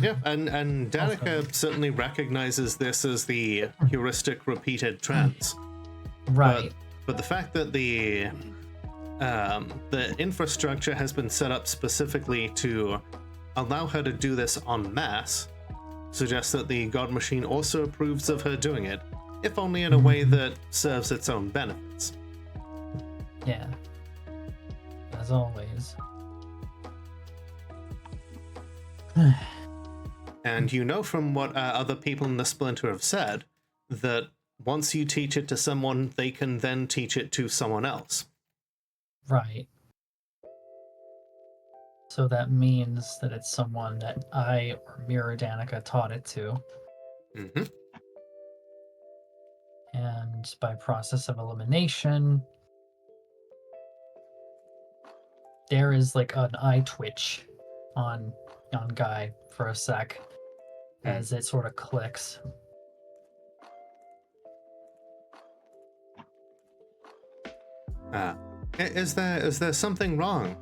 Yeah, and Danica certainly recognizes this as the heuristic repeated trance. Right. But the fact that the infrastructure has been set up specifically to allow her to do this en masse suggests that the God Machine also approves of her doing it, if only in a way that serves its own benefits. Yeah. As always. And you know from what other people in the Splinter have said, that once you teach it to someone, they can then teach it to someone else. Right. So that means that it's someone that I or Mirror Danica taught it to. Mm-hmm. And by process of elimination, there is like an eye twitch on Guy for a sec as it sort of clicks. Is there something wrong,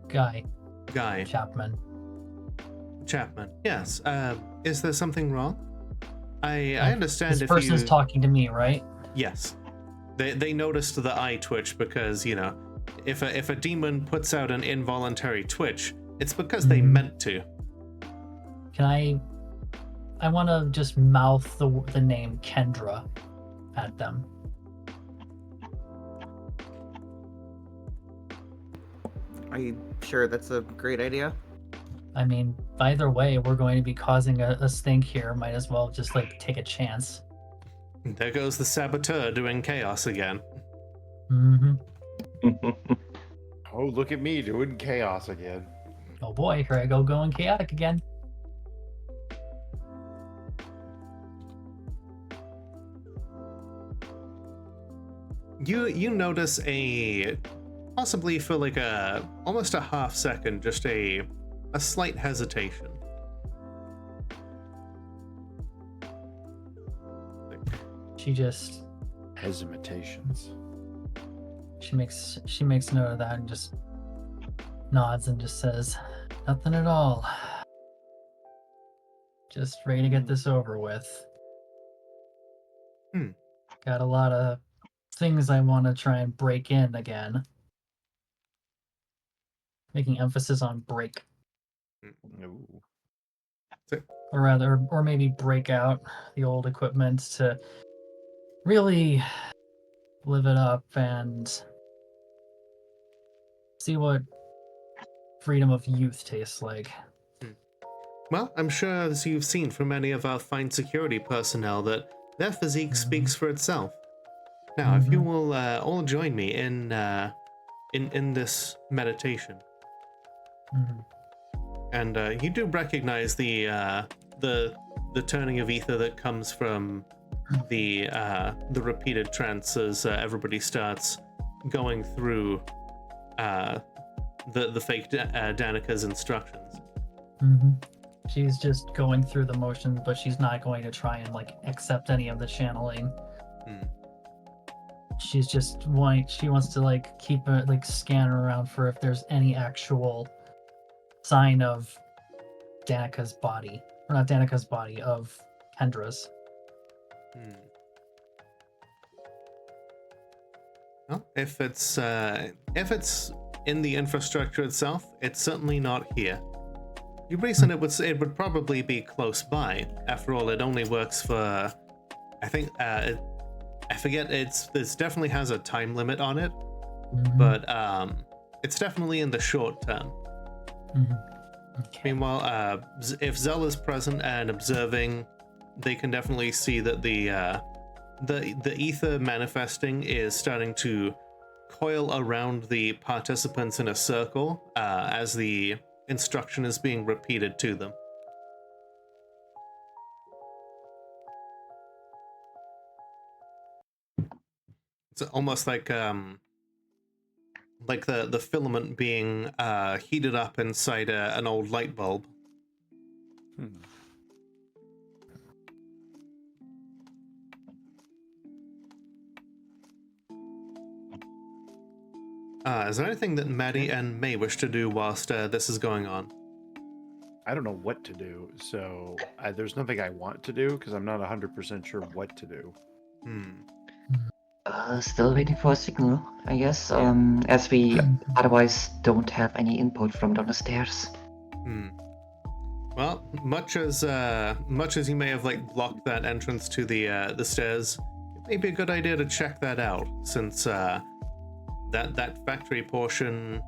Guy Guy Chapman. Chapman? Yes. Is there something wrong? I understand This if person's you... talking to me, right? Yes. They noticed the eye twitch because, you know, if a demon puts out an involuntary twitch, it's because they meant to. Can I want to just mouth the name Kendra at them. Are you sure that's a great idea? I mean, either way, we're going to be causing a stink here. Might as well just like take a chance. There goes the saboteur doing chaos again. Mm-hmm. Oh, look at me doing chaos again. Oh boy, here I go going chaotic again. You notice possibly for like almost a half second, just a slight hesitation. She just Hesitations. she makes note of that and just nods and just says, "Nothing at all. Just ready to get this over with." Got a lot of things I want to try and break in again. Making emphasis on break. Ooh. Or rather, or maybe break out the old equipment to really live it up and see what freedom of youth tastes like. Well, I'm sure as you've seen from many of our fine security personnel that their physique speaks for itself. Now, if you will all join me in this meditation, and you do recognize the turning of ether that comes from the repeated trance as everybody starts going through the fake Danica's instructions. She's just going through the motions, but she's not going to try and like accept any of the channeling. She's just she wants to like keep a like scan around for if there's any actual sign of Danica's body, or not Danica's body, of Kendra's. Well, if it's in the infrastructure itself, it's certainly not here. You reason it would probably be close by. After all, it only works for, I think, I forget. This definitely has a time limit on it, but it's definitely in the short term. Okay. Meanwhile, if Zell is present and observing, they can definitely see that the ether manifesting is starting to coil around the participants in a circle as the instruction is being repeated to them. It's almost like the filament being heated up inside an old light bulb. Is there anything that Maddie and May wish to do whilst this is going on? I don't know what to do, so there's nothing I want to do because I'm not 100% sure what to do. Still waiting for a signal, I guess, as we otherwise don't have any input from down the stairs. Well, much as you may have like blocked that entrance to the stairs, it may be a good idea to check that out, since that factory portion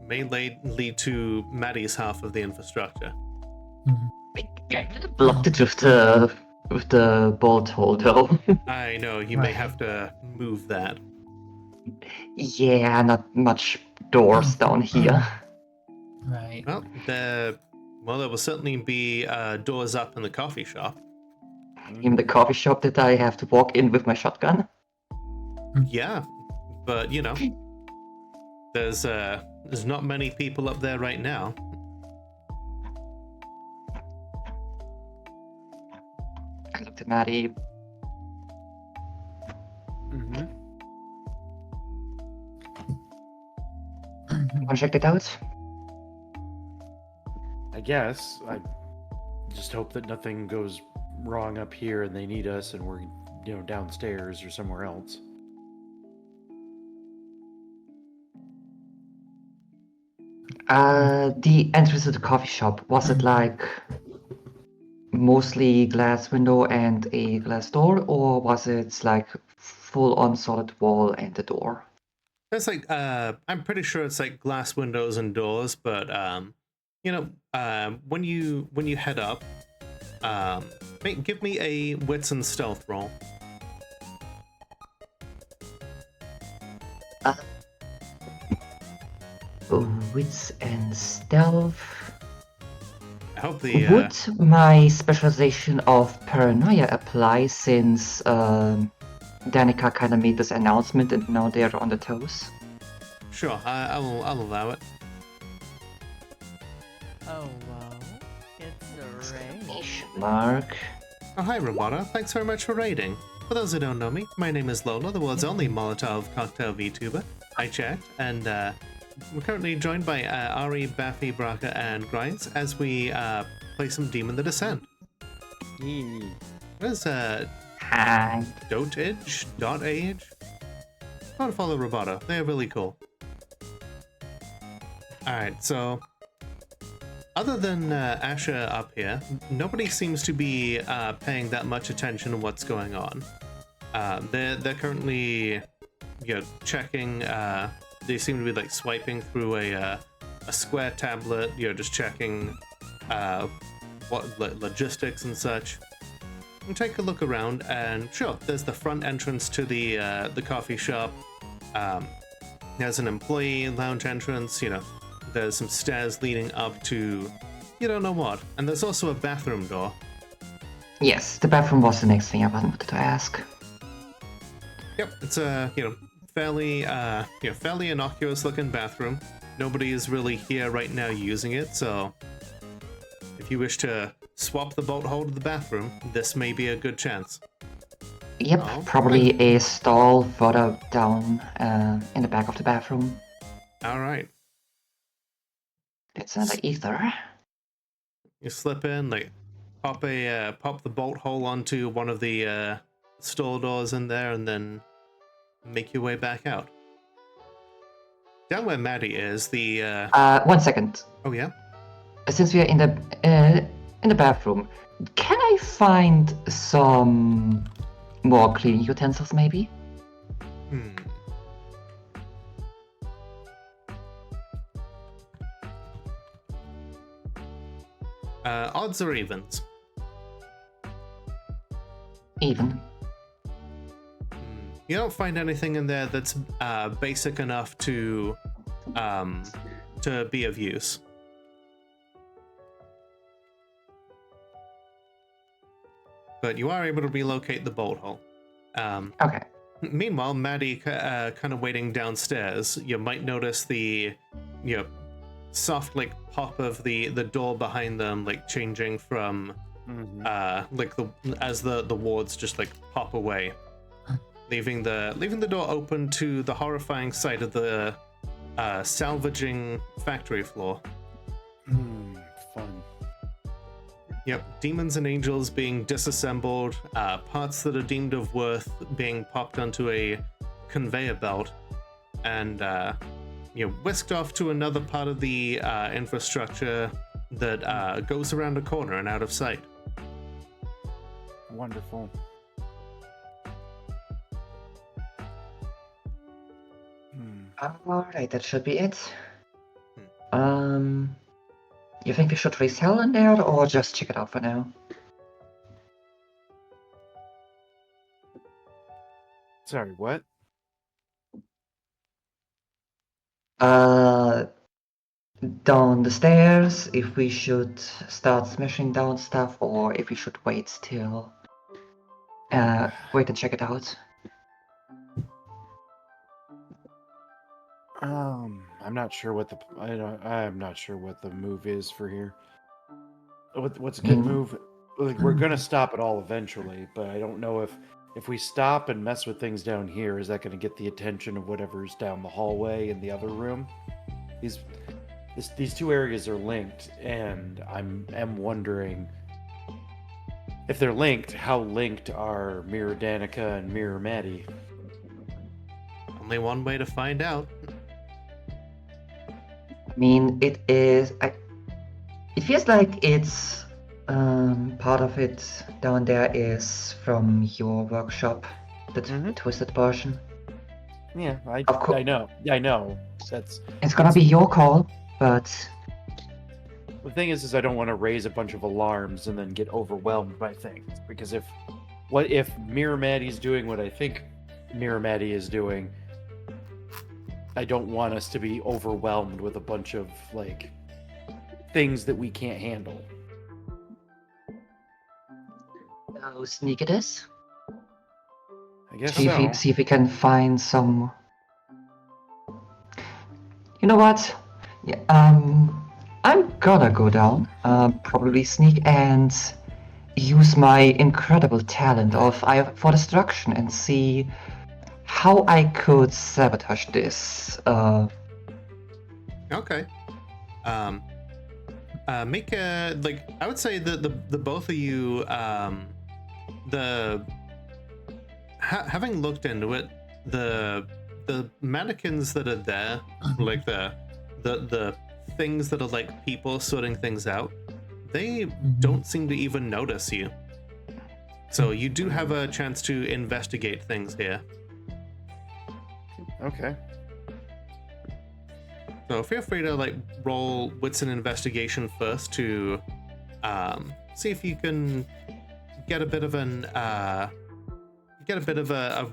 may lead to Maddie's half of the infrastructure. Blocked it with the bolt hole, though. I know you may have to move that. Yeah, not much doors down here. Right. Well, there will certainly be doors up in the coffee shop. In the coffee shop that I have to walk in with my shotgun. Yeah, but you know, there's not many people up there right now. I looked at Maddie. Want to check that out? I guess. I just hope that nothing goes wrong up here and they need us and we're, downstairs or somewhere else. The entrance to the coffee shop, was it like mostly glass window and a glass door, or was it like full on solid wall and a door? It's like I'm pretty sure it's like glass windows and doors, but when you head up, give me a wits and stealth roll. Wits and stealth. I hope the Would my specialization of paranoia apply, since Danica kind of made this announcement and now they're on the toes? Sure, I'll allow it. Oh, wow. It's a raid. Mark. Oh, hi, Roboto. Thanks very much for raiding. For those who don't know me, my name is Lola, the world's only Molotov cocktail VTuber. I checked, and we're currently joined by Ari, Baffy, Braca, and Grinds as we play some Demon the Descent. There's Hi. Dotage? Dot-age? Go to follow Roboto. They're really cool. Alright, so other than Asher up here, nobody seems to be paying that much attention to what's going on. They're currently, checking. They seem to be like swiping through a square tablet. Just checking logistics and such. And take a look around, and sure, there's the front entrance to the coffee shop. There's an employee lounge entrance. There's some stairs leading up to you don't know what, and there's also a bathroom door. Yes, the bathroom was the next thing I wanted to ask. Yep, it's a fairly fairly innocuous looking bathroom. Nobody is really here right now using it, so if you wish to swap the bolt hole to the bathroom, this may be a good chance. Yep, Oh, probably a stall further down in the back of the bathroom. All right. That's another ether. You slip in, like pop the bolt hole onto one of the store doors in there, and then make your way back out. down where Maddie is, the 1 second. oh yeah, Since we are in the bathroom, can I find some more cleaning utensils, maybe? hmm. Odds or evens? Even. You don't find anything in there that's basic enough to be of use. But you are able to relocate the bolt hole. Okay. Meanwhile, Maddie, kind of waiting downstairs, you might notice the, soft like pop of the door behind them, like changing from, like as the wards just like pop away, leaving the door open to the horrifying sight of the salvaging factory floor. Fun. Yep, demons and angels being disassembled, parts that are deemed of worth being popped onto a conveyor belt, and whisked off to another part of the infrastructure that goes around a corner and out of sight. Wonderful. Alright, that should be it. You think we should resell in there or just check it out for now? Sorry, what? Down the stairs, if we should start smashing down stuff or if we should wait till wait and check it out. I'm not sure what I'm not sure what the move is for here. What's a good move? Like, we're gonna stop it all eventually, but I don't know if we stop and mess with things down here, is that gonna get the attention of whatever's down the hallway in the other room? These two areas are linked, and am wondering if they're linked. How linked are Mirror Danica and Mirror Maddie? Only one way to find out. I mean, it is. It feels like it's part of it down there is from your workshop, the twisted portion. Yeah, I know. That's. It's gonna be your call, but The thing is I don't want to raise a bunch of alarms and then get overwhelmed by things. Because if Mirror Maddie's doing what I think Mirror Maddie is doing, I don't want us to be overwhelmed with a bunch of like things that we can't handle. how sneak it is. I guess See so. if we can find some. You know what? Yeah, I'm gonna go down, probably sneak and use my incredible talent of Eye for Destruction and see how I could sabotage this. Okay. Make a I would say that the both of you having looked into it, the mannequins that are there, like the things that are like people sorting things out, they don't seem to even notice you. So you do have a chance to investigate things here. Okay. So feel free to roll wits and investigation first to see if you can get a bit of a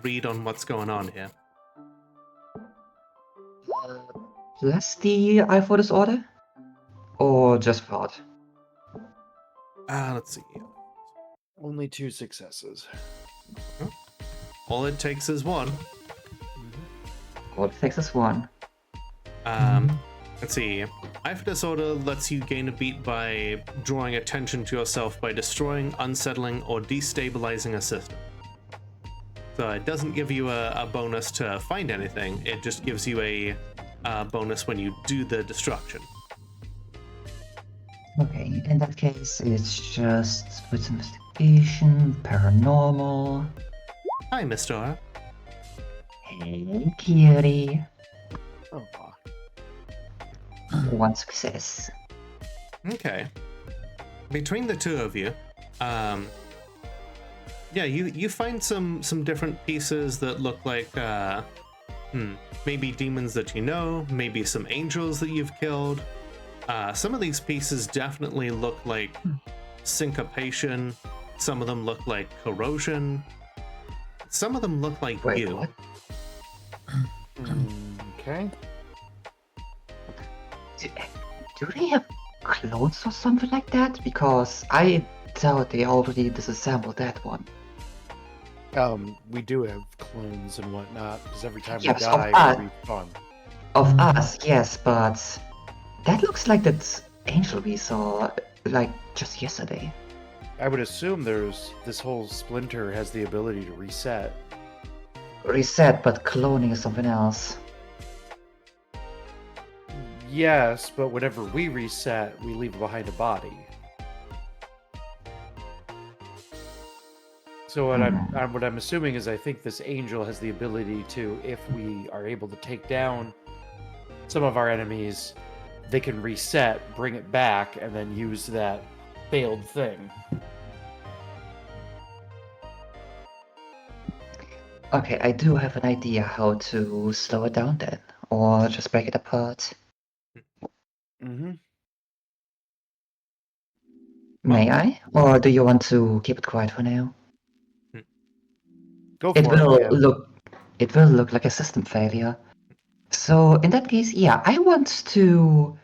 read on what's going on here. Plus the Eye for Disorder? Or just fraud? Let's see. Only 2 successes. All it takes is one. All it takes is one. Let's see. Eye for Disorder lets you gain a beat by drawing attention to yourself by destroying, unsettling, or destabilizing a system. So it doesn't give you a bonus to find anything, it just gives you a bonus when you do the destruction. Okay, in that case, it's just with investigation, paranormal. Hi, Miss Dora. Hey, cutie. Oh, One success. Okay. Between the two of you, yeah, you find some different pieces that look like maybe demons that you know, maybe some angels that you've killed. Some of these pieces definitely look like syncopation. Some of them look like corrosion. Some of them look like Wait, you. what? Okay. Do they have clones or something like that? Because I doubt they already disassembled that one. We do have clones and whatnot, because every time Yes, we of die, us. we respawn. Of Mhm. us, yes, but that looks like that angel we saw like just yesterday. I would assume there's this whole Splinter has the ability to reset. Reset, but cloning is something else. Yes, but whenever we reset, we leave behind a body. So what I'm assuming is I think this angel has the ability to, if we are able to take down some of our enemies, they can reset, bring it back, and then use that failed thing. Okay, I do have an idea how to slow it down then, or just break it apart. Mm-hmm. May I? Or do you want to keep it quiet for now? Go It for it, will man. look like a system failure. So in that case, yeah, I want to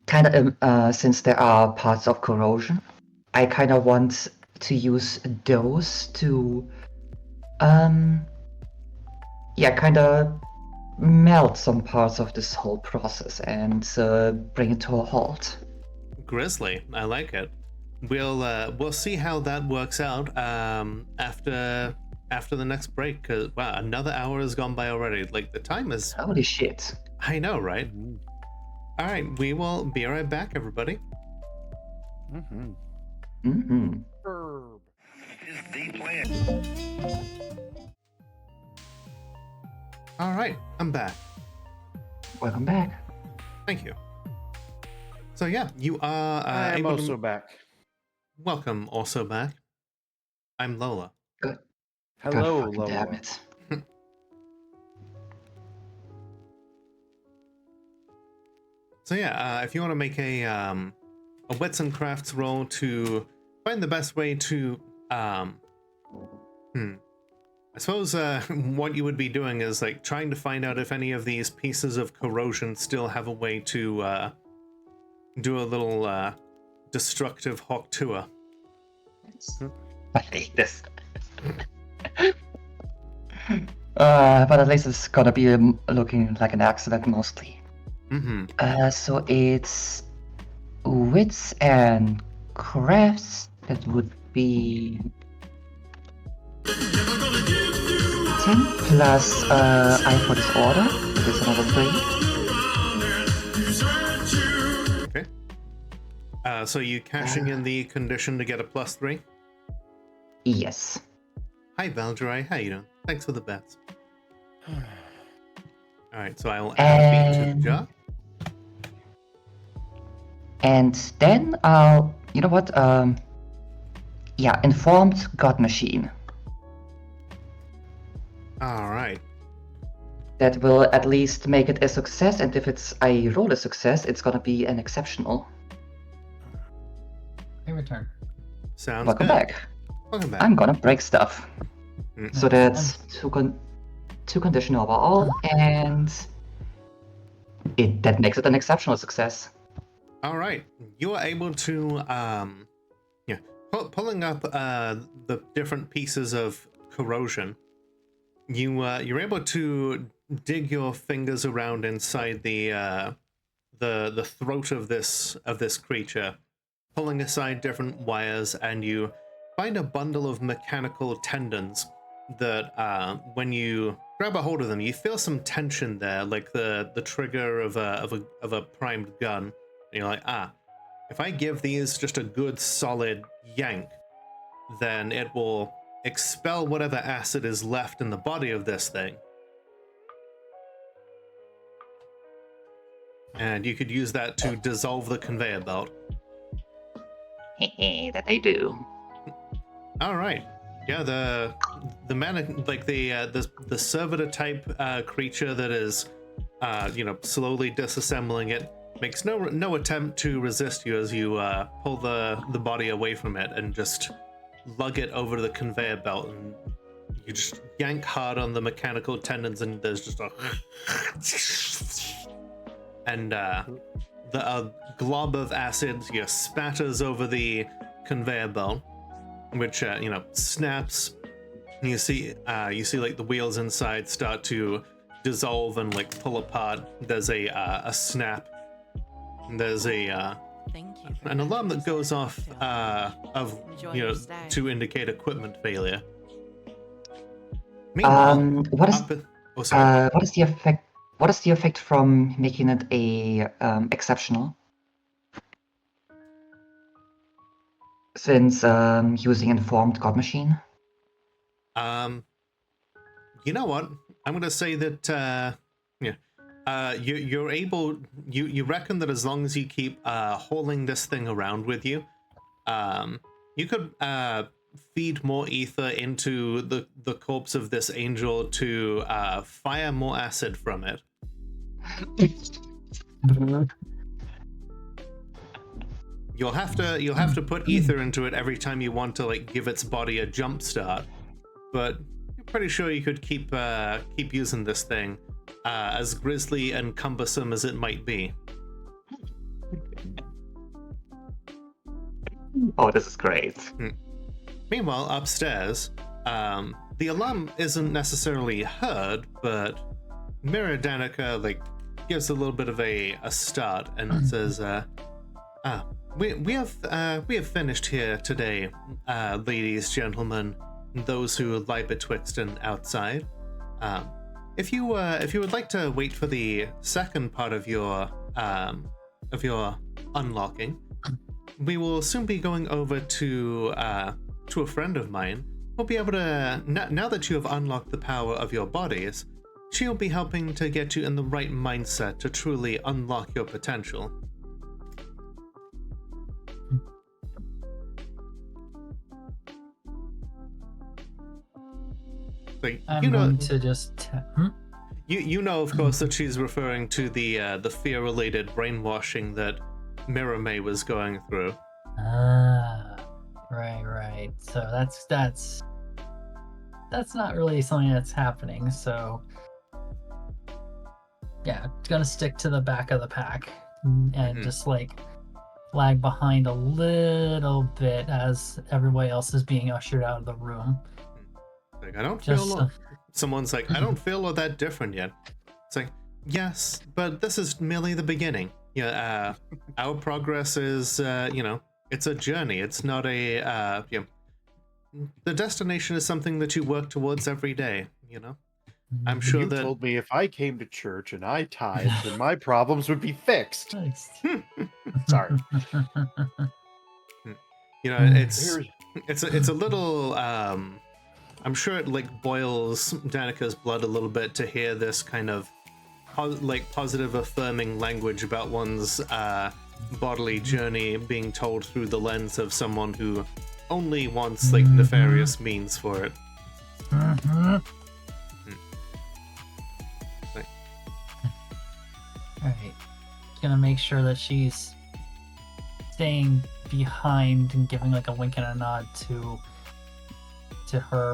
kind of since there are parts of corrosion, I kind of want to use those to yeah, kind of melt some parts of this whole process and bring it to a halt. Grizzly, I like it. We'll see how that works out after the next break. Cause wow, another hour has gone by already. Like the time is, Holy shit. I know, right? All right, we will be right back, everybody. Mm-hmm. Mm-hmm. All right, I'm back. Welcome back. Thank you. So yeah, you are I'm able also to back. welcome also back. I'm Lola. God Hello, fucking damn Lola. it. So yeah, if you want to make a wits and crafts roll to find the best way to I suppose what you would be doing is like trying to find out if any of these pieces of corrosion still have a way to do a little destructive hawk tour. I hate this. But at least it's gonna be looking like an accident mostly. So it's wits and crafts. That would be 10 plus eye for disorder. That is another 3. Okay. So you cashing in the condition to get a +3? Yes. Hi Valjerai, how you doing? Thanks for the bets. Alright, so I will add a beat to the jar. And then you know what? Yeah, informed God machine. Alright. That will at least make it a success, and if I roll a success, it's gonna be an exceptional. I return. Sounds Welcome good. back. Welcome back. I'm gonna break stuff. So that's two condition overall, and that makes it an exceptional success. All right, you are able to yeah, pulling up the different pieces of corrosion. You're able to dig your fingers around inside the throat of this creature, pulling aside different wires, and you find a bundle of mechanical tendons that when you grab a hold of them, you feel some tension there, like the trigger of a primed gun. And you're like, if I give these just a good solid yank, then it will expel whatever acid is left in the body of this thing. and you could use that to dissolve the conveyor belt. That I do. All right. Yeah, the servitor type creature that is, slowly disassembling it makes no attempt to resist you as you pull the body away from it and just lug it over the conveyor belt, and you just yank hard on the mechanical tendons, and there's just a and the glob of acid spatters over the conveyor belt, which snaps. And you see like the wheels inside start to dissolve and like pull apart. There's a snap. There's an alarm that goes off to indicate equipment failure. Meanwhile, What is sorry. what is the effect? What is the effect from making it a exceptional? Since using informed God machine. You know what? I'm gonna say that you're able. You reckon that as long as you keep hauling this thing around with you, you could feed more ether into the corpse of this angel to fire more acid from it. You'll have to put ether into it every time you want to like give its body a jump start, but I'm pretty sure you could keep using this thing, as grisly and cumbersome as it might be. Oh, this is great. Meanwhile, upstairs, the alarm isn't necessarily heard, but Maddie and Danica like gives a little bit of a start and says, We have finished here today, ladies, gentlemen, those who lie betwixt and outside. If you would like to wait for the second part of your unlocking, we will soon be going over to a friend of mine. We'll be able to now that you have unlocked the power of your bodies, she'll be helping to get you in the right mindset to truly unlock your potential. Like, I'm going to just. You know, of course, that she's referring to the fear-related brainwashing that Mirror May was going through. Right. So that's not really something that's happening. So yeah, it's gonna stick to the back of the pack and just like lag behind a little bit as everybody else is being ushered out of the room. Like, I don't feel. Someone's like, I don't feel all that different yet. It's like, yes, but this is merely the beginning. Yeah, our progress is, it's a journey. It's not a, the destination is something that you work towards every day. I'm sure you that told me if I came to church and I tithed, then my problems would be fixed. Sorry. It's a little. I'm sure it like boils Danica's blood a little bit to hear this kind of positive affirming language about one's bodily journey being told through the lens of someone who only wants like nefarious means for it. Alright. Gonna make sure that she's staying behind and giving like a wink and a nod to her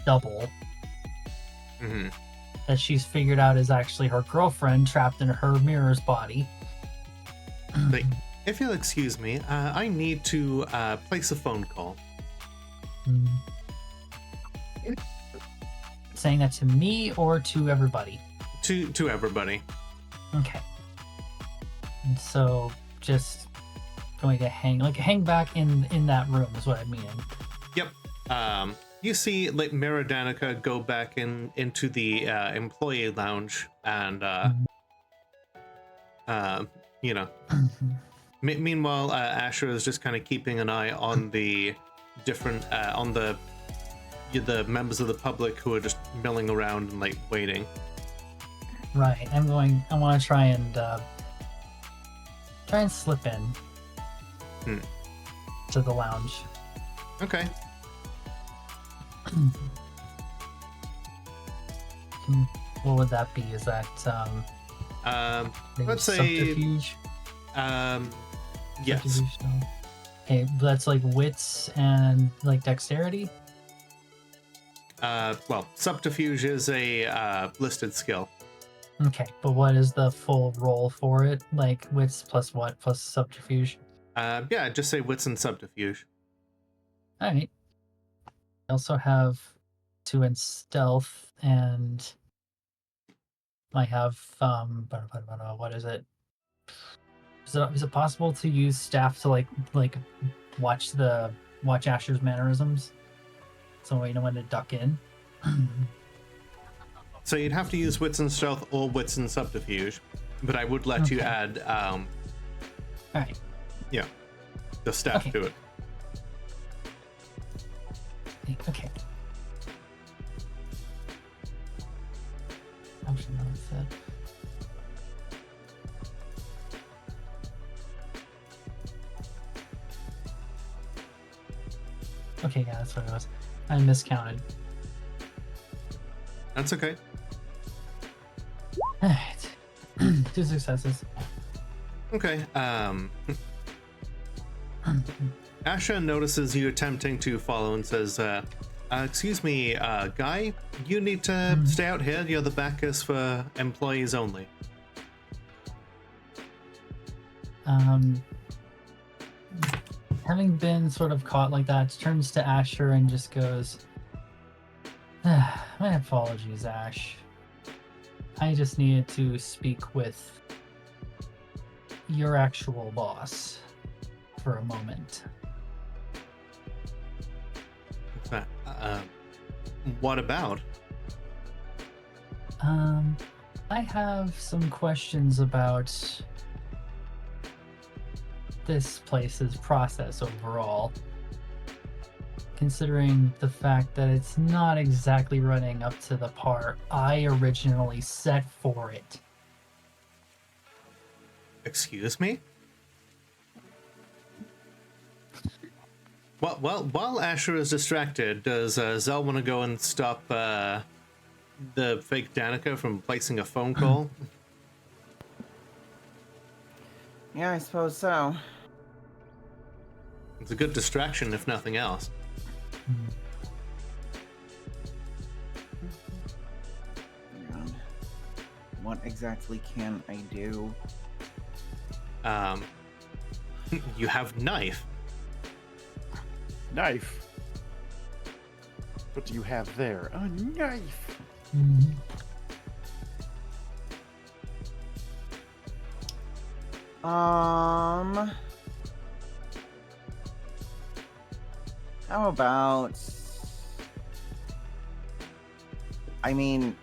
double that she's figured out is actually her girlfriend trapped in her mirror's body. Like, if you'll excuse me, I need to place a phone call. Saying that to me or to everybody? To everybody. Okay. And so just going to hang back in that room is what I mean. Yep. You see like Maddie and Danica go back into the employee lounge and meanwhile Asher is just kind of keeping an eye on the different on the members of the public who are just milling around and like waiting. Right. I want to try and slip in to the lounge. Okay. What would that be? Is that maybe Let's say subterfuge? yes. Subterfuge, no. Okay, that's like wits and like dexterity. Well, subterfuge is a listed skill. Okay, but what is the full roll for it? Like wits plus what? Plus subterfuge? Yeah, just say wits and subterfuge. Alright. I also have 2 in stealth, and I have what is it? Is it possible to use staff to like watch Asher's mannerisms? So we know when to duck in. So you'd have to use wits and stealth or wits and subterfuge, but I would let you add Alright. yeah, the staff to it. Okay. Actually, no, that's it. Okay, yeah, that's what it was. I miscounted. That's okay. Alright. 2 successes. Okay. Asha notices you attempting to follow and says, excuse me, guy, you need to stay out here. You're the back is for employees only. Having been sort of caught like that, turns to Asher and just goes, my apologies, Ash. I just needed to speak with your actual boss for a moment. What about? I have some questions about this place's process overall, considering the fact that it's not exactly running up to the par I originally set for it. Excuse me? Well, while Asher is distracted, does Zell want to go and stop the fake Danica from placing a phone call? Yeah, I suppose so. It's a good distraction, if nothing else. Hang on. What exactly can I do? You have knife. Knife. What do you have there? A knife. How about... I mean...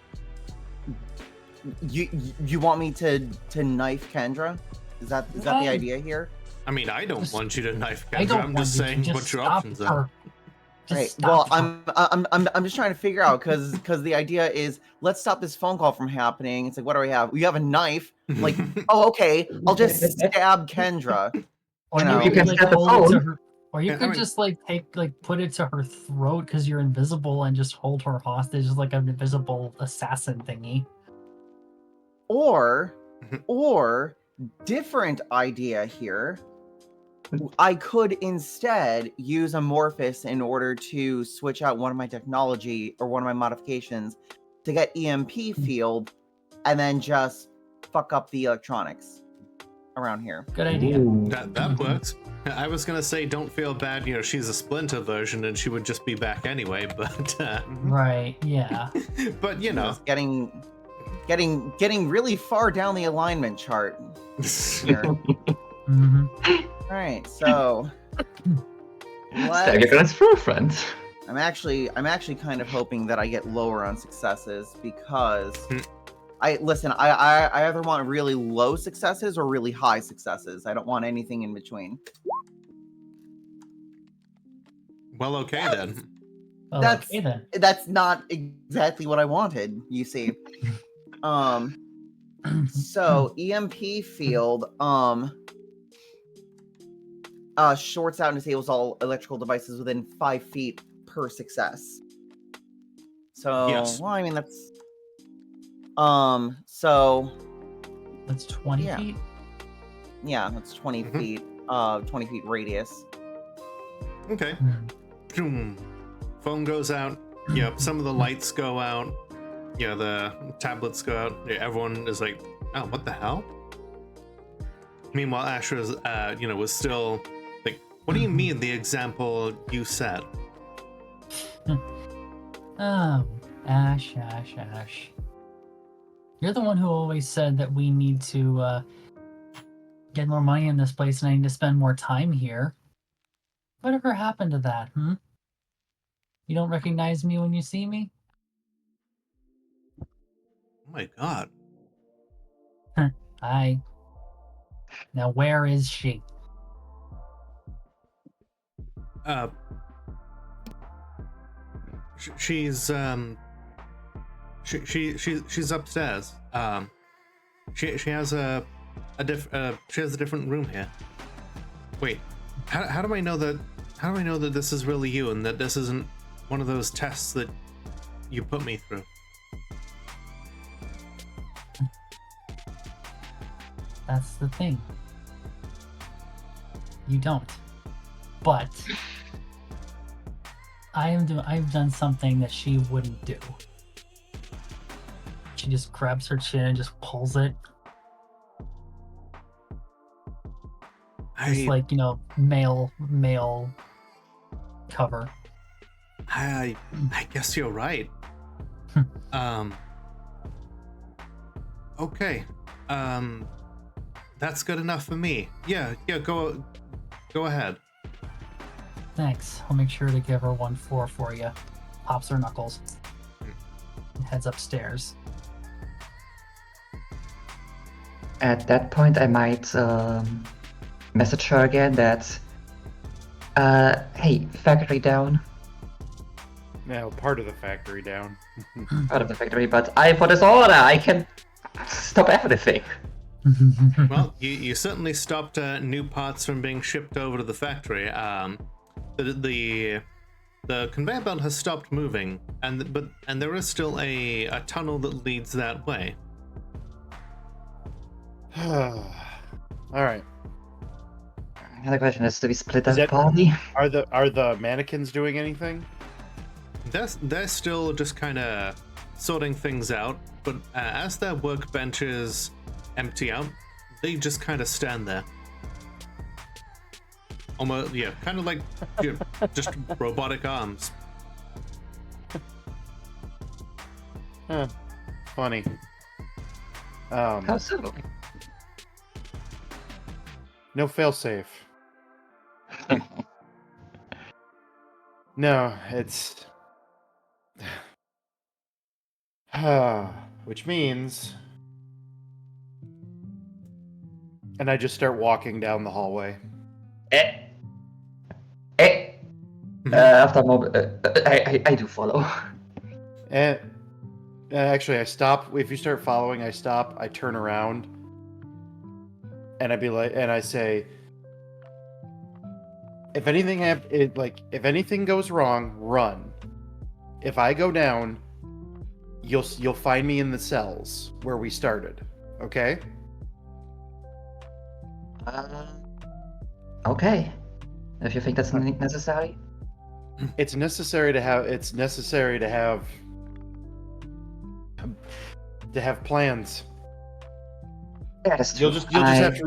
You want me to knife Kendra? Is that the idea here? I mean, I don't want you to knife I Kendra. don't I'm want just you to saying just what your stop options her. are. Just Right. stop Well, her. I'm just trying to figure out because the idea is let's stop this phone call from happening. It's like, what do we have? We have a knife. Like, oh, okay. I'll just stab Kendra. Or You know. you could can like set the hold it to phone. her, or you Yeah, I could mean- just like put it to her throat because you're invisible and just hold her hostage as like an invisible assassin thingy. Or different idea here. I could instead use Amorphous in order to switch out one of my technology or one of my modifications to get EMP field and then just fuck up the electronics around here. Good idea. Ooh. That works. I was gonna say, don't feel bad. You know, she's a Splinter version, and she would just be back anyway. But Right? Yeah. but you know, Just getting really far down the alignment chart here. hmm All right, so Stab your girl's girlfriend. I'm actually kind of hoping that I get lower on successes because I either want really low successes or really high successes. I don't want anything in between. well, okay then. Well, That's- okay then. That's not exactly what I wanted, you see. So EMP field shorts out and disables all electrical devices within 5 feet per success. So Yes. well, I mean that's so That's 20 Yeah. feet. yeah, that's 20 Mhm. feet 20 feet radius. Okay. Hmm. Boom. Phone goes out. Yeah, some of the lights go out. Yeah, the tablets go out. Yeah, everyone is like, "Oh, what the hell?" Meanwhile, Asher's, was still like, "What do you mean the example you set?" Oh, Ash. You're the one who always said that we need to get more money in this place and I need to spend more time here. Whatever happened to that, hmm? You don't recognize me when you see me? Oh my god. Now where is she? Uh, she's she's upstairs. She has a different room here. Wait, how do I know that? How do I know that this is really you and that this isn't one of those tests that you put me through? That's the thing. You don't. But I've done something that she wouldn't do. She just grabs her chin and just pulls it. Just like, male cover. I guess you're right. Okay. That's good enough for me. Yeah, go ahead. Thanks. I'll make sure to give her 1-4 for you. Pops her knuckles. And heads upstairs. At that point, I might message her again that, hey, factory down. Now, part of the factory down. Out of the factory, but I put this order. I can stop everything. Well, you certainly stopped new parts from being shipped over to the factory. The conveyor belt has stopped moving, and there is still a tunnel that leads that way. All right. The question is, do we split Is that that- party? Are the mannequins doing anything? They're still just kind of sorting things out, but as their workbenches empty out, they just kind of stand there. Almost, yeah, kind of like just robotic arms. Funny. How so? No failsafe. No, it's which means, and I just start walking down the hallway. After a moment, I do follow. And actually, I stop. If you start following, I stop. I turn around, and I say, if anything goes wrong, run. If I go down, you'll find me in the cells where we started. Okay? Okay. If you think that's necessary. It's necessary to have plans. Yeah, that's true.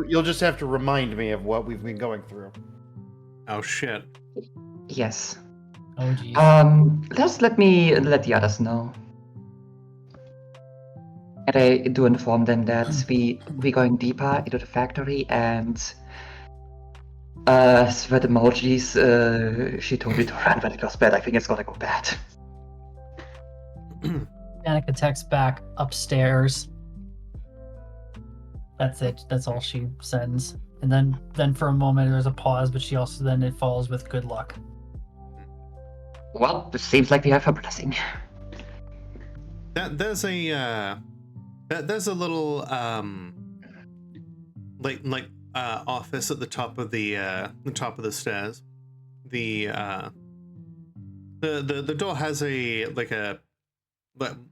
You'll just have to remind me of what we've been going through. Oh shit. Yes. Oh, geez. Just let the others know. And I do inform them that we going deeper into the factory and with emojis, she told me to run when it goes bad. I think it's gonna go bad. Danica texts back upstairs. That's it. That's all she sends. And then for a moment there's a pause, but she also then it follows with good luck. Well, it seems like we have her blessing. There's a There's a little office at the top of the stairs. The door has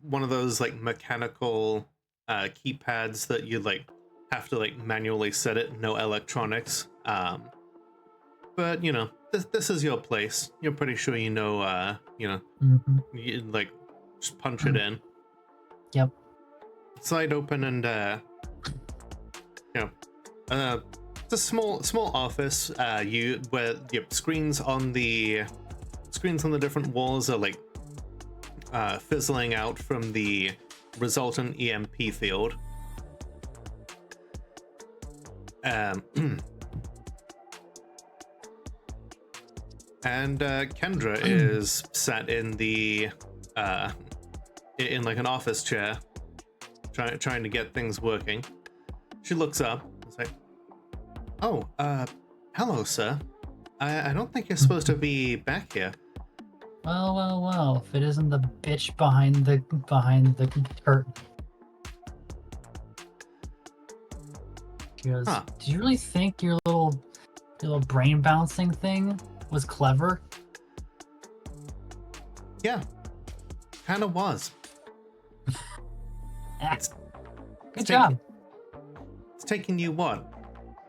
one of those like mechanical keypads that you like have to like manually set it. No electronics. But you know, this is your place. You're pretty sure you know. You like just punch it in. Yep. Slide open and it's a small office. Where your screens on the different walls are like fizzling out from the resultant EMP field. And Kendra is sat in the in like an office chair, trying to get things working. She looks up. It's like, "Oh, hello, sir. I don't think you're supposed to be back here." Well. If it isn't the bitch behind the curtain. She goes, Huh. "Did you really think your little brain bouncing thing was clever?" Yeah, kind of was. Good job. It's taken you what,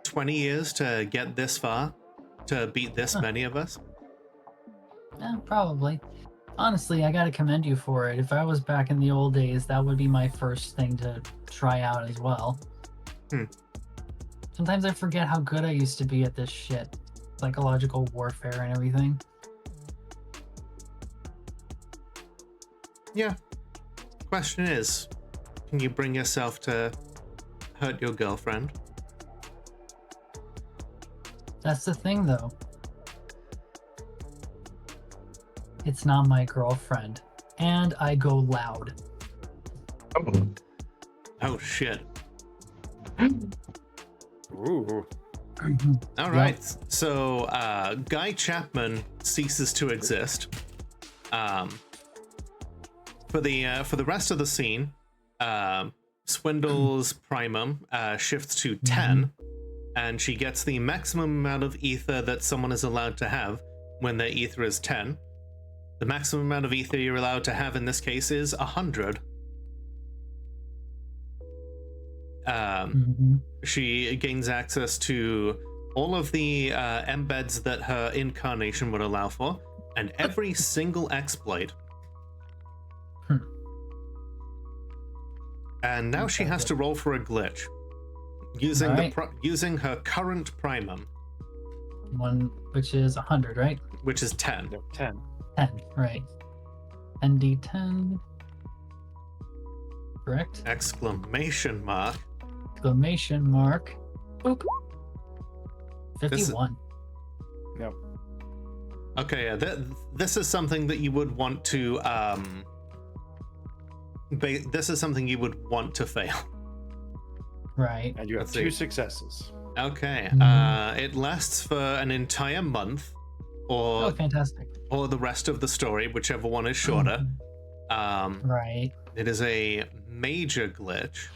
20 years to get this far, to beat this many of us? Yeah, probably. Honestly, I gotta commend you for it. If I was back in the old days, that would be my first thing to try out as well. Sometimes I forget how good I used to be at this shit. Psychological warfare and everything. Yeah. Question is, can you bring yourself to hurt your girlfriend? That's the thing, though. It's not my girlfriend. And I go loud. Oh, shit. Ooh. All right. So, Guy Chapman ceases to exist. For the rest of the scene, Swindle's primum shifts to 10, and she gets the maximum amount of ether that someone is allowed to have when their ether is 10. The maximum amount of ether you're allowed to have in this case is 100. She gains access to all of the embeds that her incarnation would allow for, and every single exploit. And now she has to roll for a glitch using using her current primum, one which is 100, right? which is 10. Yep, 10. 10, right? ND10. Correct? Exclamation mark. Exclamation mark. Boop. 51. Yep. Okay, yeah, this is something that you would want to this is something you would want to fail. Right. And you have Let's 2 see. successes. Okay, it lasts for an entire month, Oh, or fantastic. the rest of the story, whichever one is shorter. Right. It is a major glitch.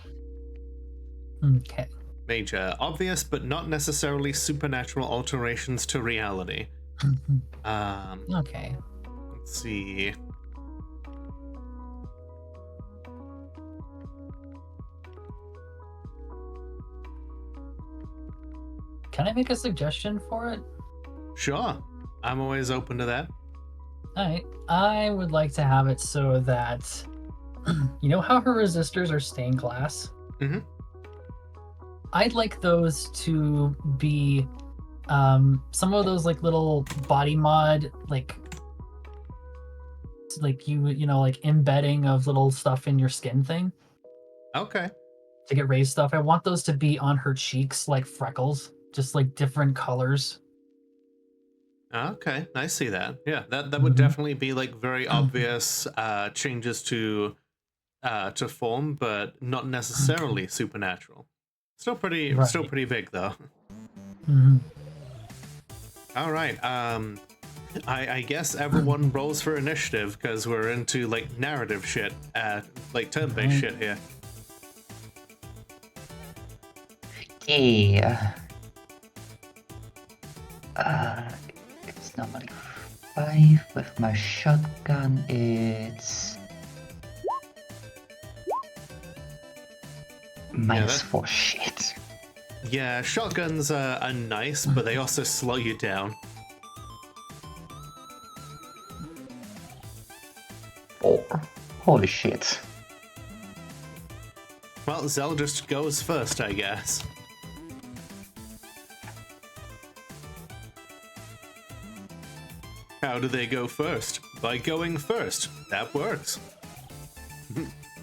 Okay. Major, obvious, but not necessarily supernatural alterations to reality. Okay. Let's see. Can I make a suggestion for it? Sure, I'm always open to that. Alright. I would like to have it so that you know how her resistors are stained glass? Mhm. I'd like those to be some of those like little body mod like you know like embedding of little stuff in your skin thing Okay. to get raised stuff. I want those to be on her cheeks like freckles, just like different colors. Okay, I see that. Yeah, that would definitely be like very obvious changes to form, but not necessarily supernatural. Still pretty big though. All right. I guess everyone rolls for initiative because we're into like narrative shit, like turn-based shit here. Yeah. It's normally 5. With my shotgun, it's -4. Shit. Yeah, shotguns are nice, but they also slow you down. Oh, holy shit. Well, Zell just goes first, I guess. How do they go first? By going first. That works.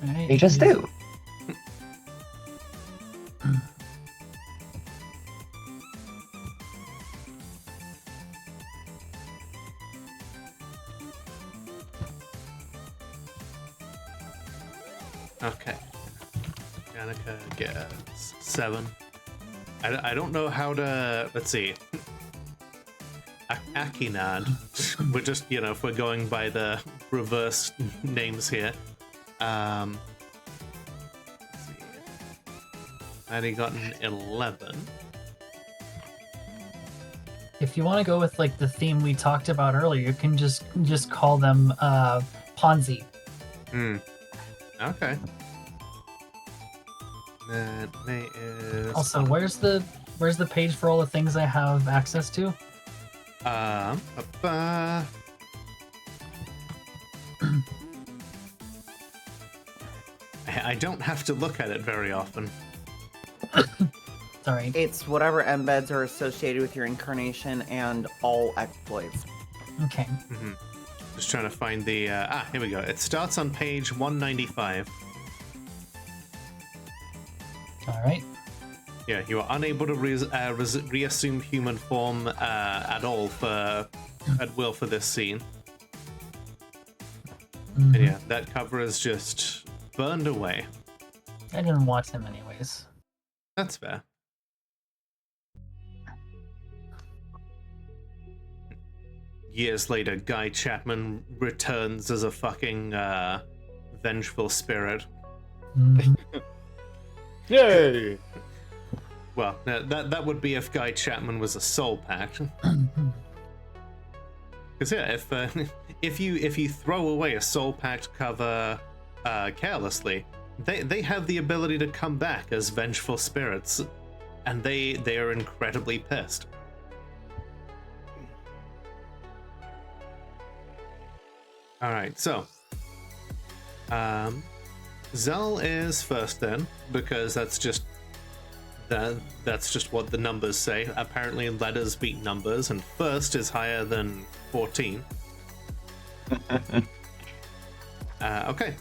Right, They just do. Okay. Danica gets 7. I don't know how to... Let's see. Akinad. We're just, if we're going by the reverse names here. Let's see. Maddie got an 11. If you want to go with like the theme we talked about earlier, you can just call them Ponzi. Okay. Then May is... Also, where's the page for all the things I have access to? I don't have to look at it very often. Sorry. It's whatever embeds are associated with your incarnation and all exploits. Okay. Just trying to find the... here we go. It starts on page 195. All right. Yeah, you are unable to reassume human form at all at will for this scene. And yeah, that cover is just burned away. I didn't watch them anyways. That's fair. Years later, Guy Chapman returns as a fucking vengeful spirit. Yay! Well, that would be if Guy Chapman was a soul pact. Because yeah, if you throw away a soul pact cover carelessly, they have the ability to come back as vengeful spirits, and they are incredibly pissed. All right, so Zell is first then, because that's just what the numbers say. Apparently, letters beat numbers, and first is higher than 14. Okay.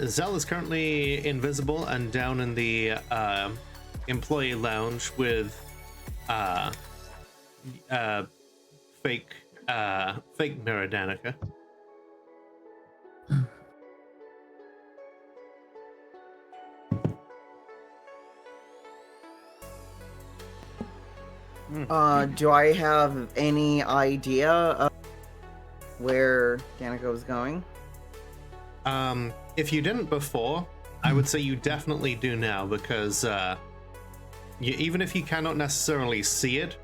Zell is currently invisible and down in the employee lounge with fake Mirror Danica. Do I have any idea of where Danica was going? If you didn't before, I would say you definitely do now, because even if you cannot necessarily see it,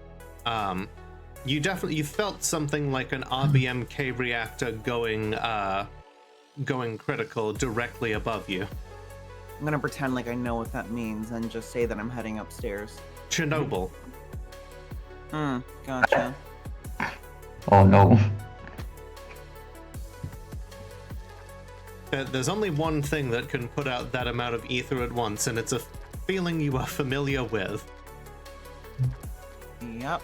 you felt something like an RBMK reactor going critical directly above you. I'm gonna pretend like I know what that means and just say that I'm heading upstairs. Chernobyl. Gotcha. Oh no. There's only one thing that can put out that amount of ether at once, and it's a feeling you are familiar with. Yep.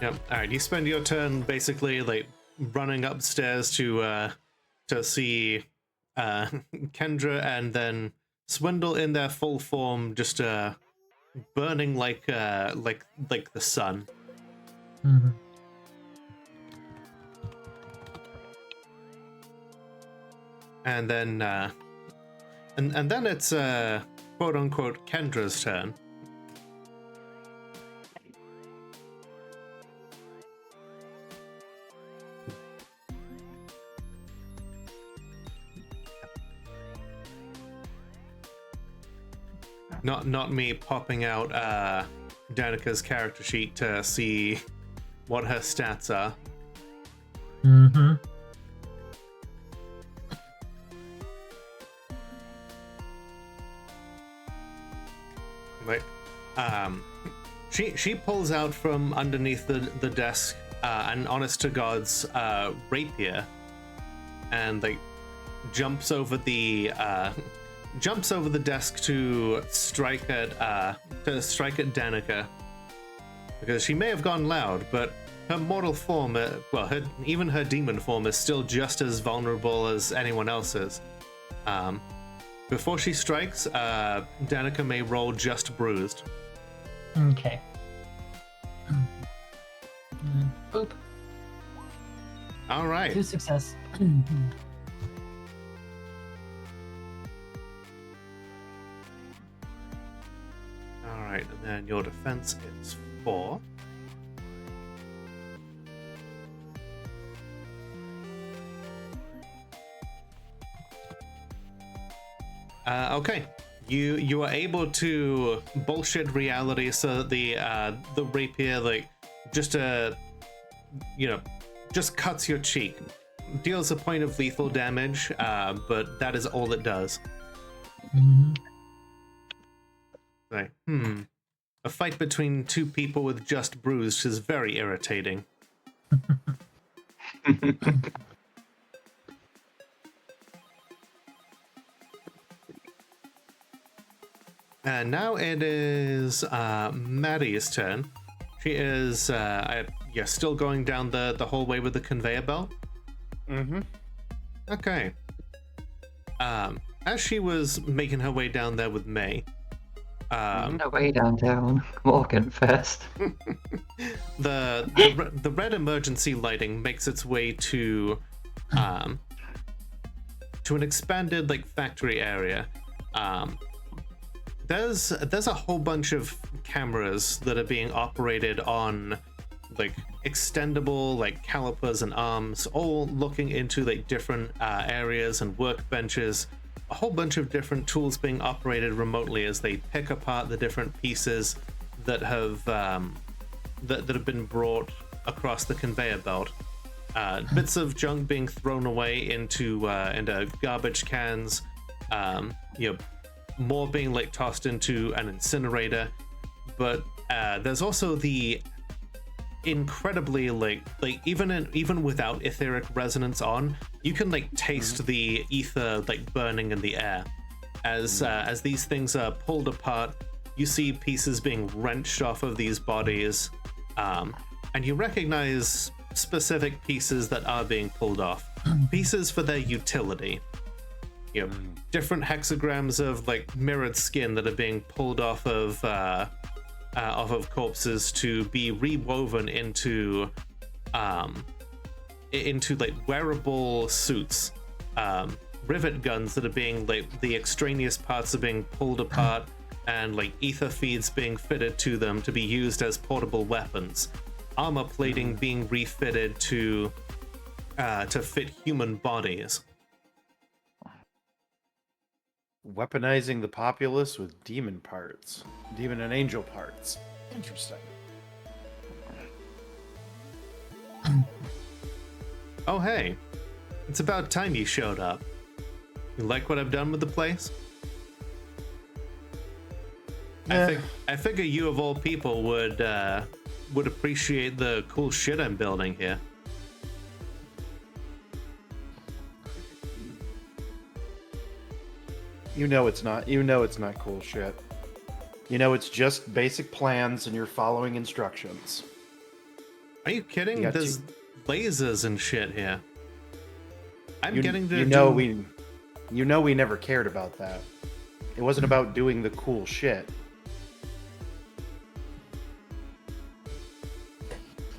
Yep. All right. You spend your turn basically like running upstairs to see Kendra and then Swindle in their full form, just burning like the sun. And then and then it's quote unquote Kendra's turn. Not me popping out Danica's character sheet to see what her stats are. Mm-hmm. Right. She pulls out from underneath the desk an honest to God's rapier, and like jumps over the desk to strike at Danica, because she may have gone loud, but her mortal form, even her demon form, is still just as vulnerable as anyone else's. Before she strikes, Danica may roll just bruised. Okay. Boop. All right. 2 success. All right, and then your defense is 4. Okay, you are able to bullshit reality so that the rapier just cuts your cheek, deals a point of lethal damage, but that is all it does. Mhm. Like, a fight between two people with just bruised is very irritating. And now it is Maddie's turn. She is still going down the hallway with the conveyor belt. Mm-hmm. Okay. As she was making her way down there with May, No way down. Walking fast. the red emergency lighting makes its way to an expanded factory area. There's a whole bunch of cameras that are being operated on extendable calipers and arms, all looking into different areas and workbenches. A whole bunch of different tools being operated remotely as they pick apart the different pieces that have been brought across the conveyor belt. Bits of junk being thrown away into garbage cans. More being tossed into an incinerator. But there's also the incredibly even without etheric resonance on, you can taste the ether burning in the air as these things are pulled apart. You see pieces being wrenched off of these bodies, and you recognize specific pieces that are being pulled off, pieces for their utility. Different hexagrams of mirrored skin that are being pulled off of corpses to be rewoven into wearable suits. Rivet guns that are being the extraneous parts are being pulled apart, and ether feeds being fitted to them to be used as portable weapons. Armor plating being refitted to fit human bodies. Weaponizing the populace with demon parts. Demon and angel parts. Interesting. Oh hey, it's about time you showed up. You like what I've done with the place? Yeah. I figure you of all people would appreciate the cool shit I'm building here. You know it's not cool shit. It's just basic plans and you're following instructions. Are you kidding? You got There's lasers and shit here. I'm getting to we never cared about that. It wasn't about doing the cool shit.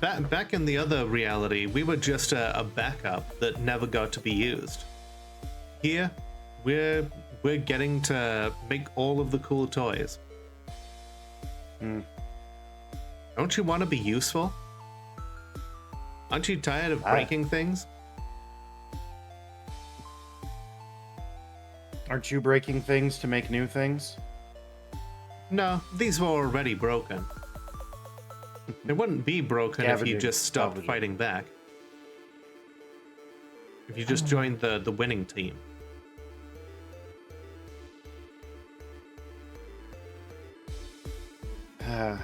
Back in the other reality, we were just a backup that never got to be used. Here, we're getting to make all of the cool toys. Don't you want to be useful? Aren't you tired of breaking things? Aren't you breaking things to make new things? No, these were already broken. They wouldn't be broken if you Scavenging, just stopped salvaging. fighting back. If you just joined the winning team. So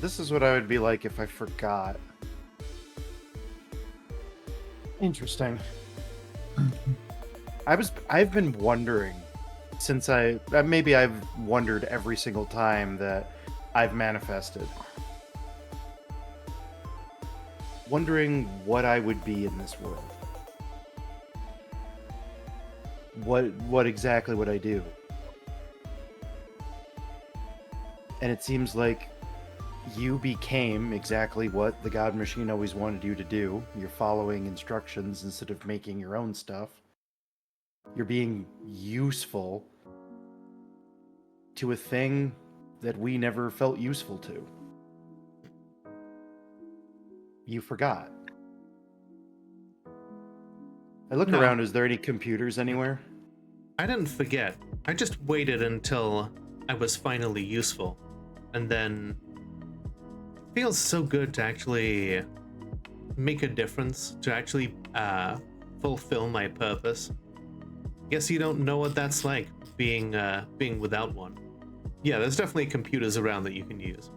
this is what I would be like if I forgot. Interesting. I've been wondering since maybe I've wondered every single time that I've manifested. Wondering what I would be in this world. What exactly would I do? And it seems like you became exactly what the God Machine always wanted you to do. You're following instructions instead of making your own stuff. You're being useful to a thing that we never felt useful to. You forgot. I look No. around, is there any computers anywhere? I didn't forget. I just waited until I was finally useful. And then it feels so good to actually make a difference, to actually fulfill my purpose. Guess you don't know what that's like, being without one. Yeah, there's definitely computers around that you can use.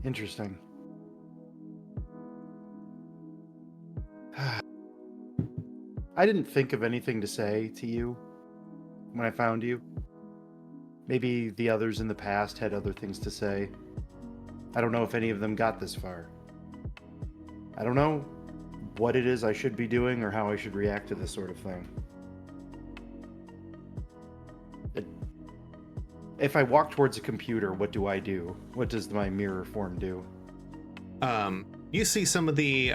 Interesting. I didn't think of anything to say to you when I found you. Maybe the others in the past had other things to say. I don't know if any of them got this far. I don't know what it is I should be doing or how I should react to this sort of thing. If I walk towards a computer, what do I do? What does my mirror form do? You see some of the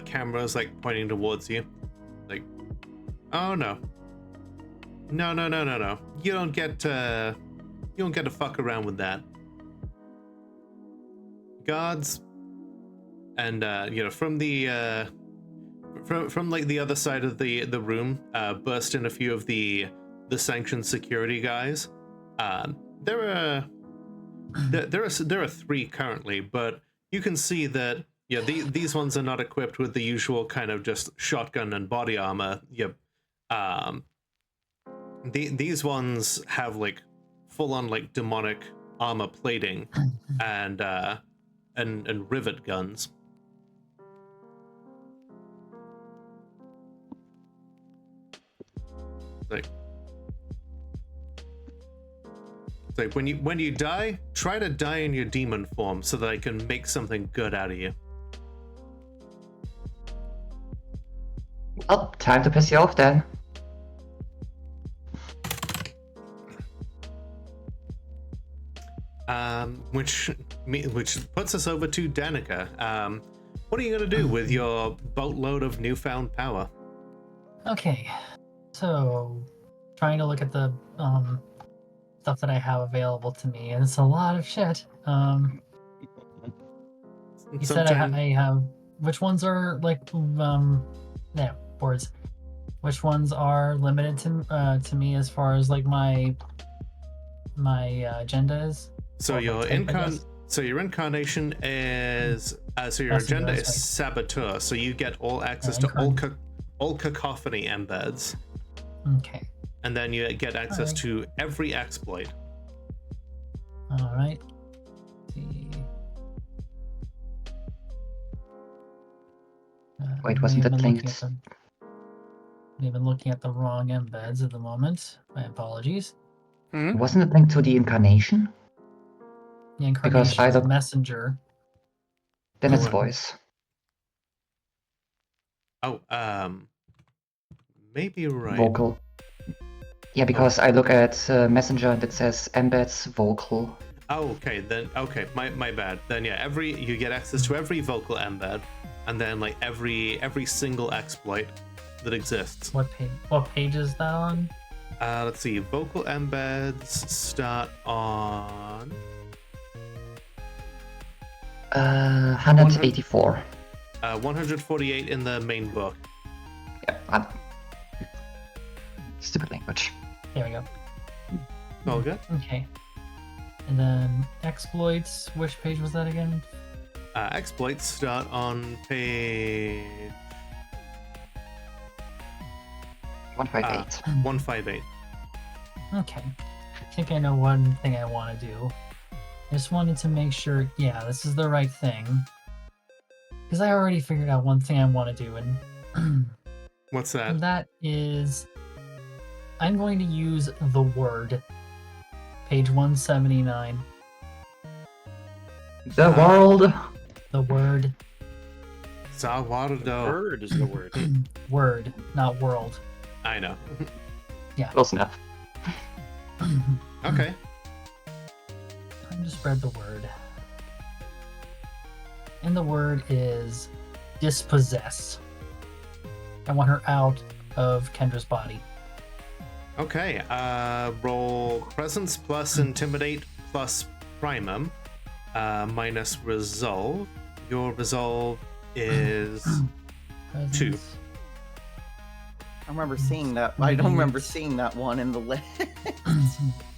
cameras like pointing towards you. Like, oh no. No. You don't get to fuck around with that. Guards and from the from like the other side of the room burst in a few of the sanctioned security guys. There are 3 currently, but you can see that these ones are not equipped with the usual kind of just shotgun and body armor. These ones have like full on like demonic armor plating and rivet guns. Like when you die, try to die in your demon form so that I can make something good out of you. Well, time to piss you off then. Which puts us over to Danica. What are you gonna do with your boatload of newfound power? Okay, so trying to look at the stuff that I have available to me, and it's a lot of shit. You said I have. Which ones are like boards? Which ones are limited to me as far as like my agenda is? So your incarnation is your agenda is saboteur. So you get all access to all cacophony embeds. Okay. And then you get access to every exploit. All right. Let's see. Wait, wasn't it linked? I've been looking at the wrong embeds at the moment. My apologies. Wasn't it linked to the incarnation? The incarnation is messenger. Then it's voice. Oh, maybe you're right. Vocal. Yeah, because I look at messenger and it says embeds vocal. Oh, okay. Then okay, my bad. Then yeah, you get access to every vocal embed, and then like every single exploit that exists. What page is that on? Let's see. Vocal embeds start on 184. 148 in the main book. Yeah, stupid language. There we go. All good. Okay. And then exploits. Which page was that again? Exploits start on page 158. 158. Okay. I think I know one thing I want to do. I just wanted to make sure, yeah, this is the right thing. Because I already figured out one thing I want to do, and What's that? that is I'm going to use the word. Page 179. The world. The word. Sawardo. Bird is the word. Word, not world. I know. Close enough. Okay. Time to spread the word. And the word is dispossess. I want her out of Kendra's body. Okay. Roll presence plus intimidate plus primum minus resolve. Your resolve is 2. Presence. I remember seeing that. I don't remember seeing that one in the list.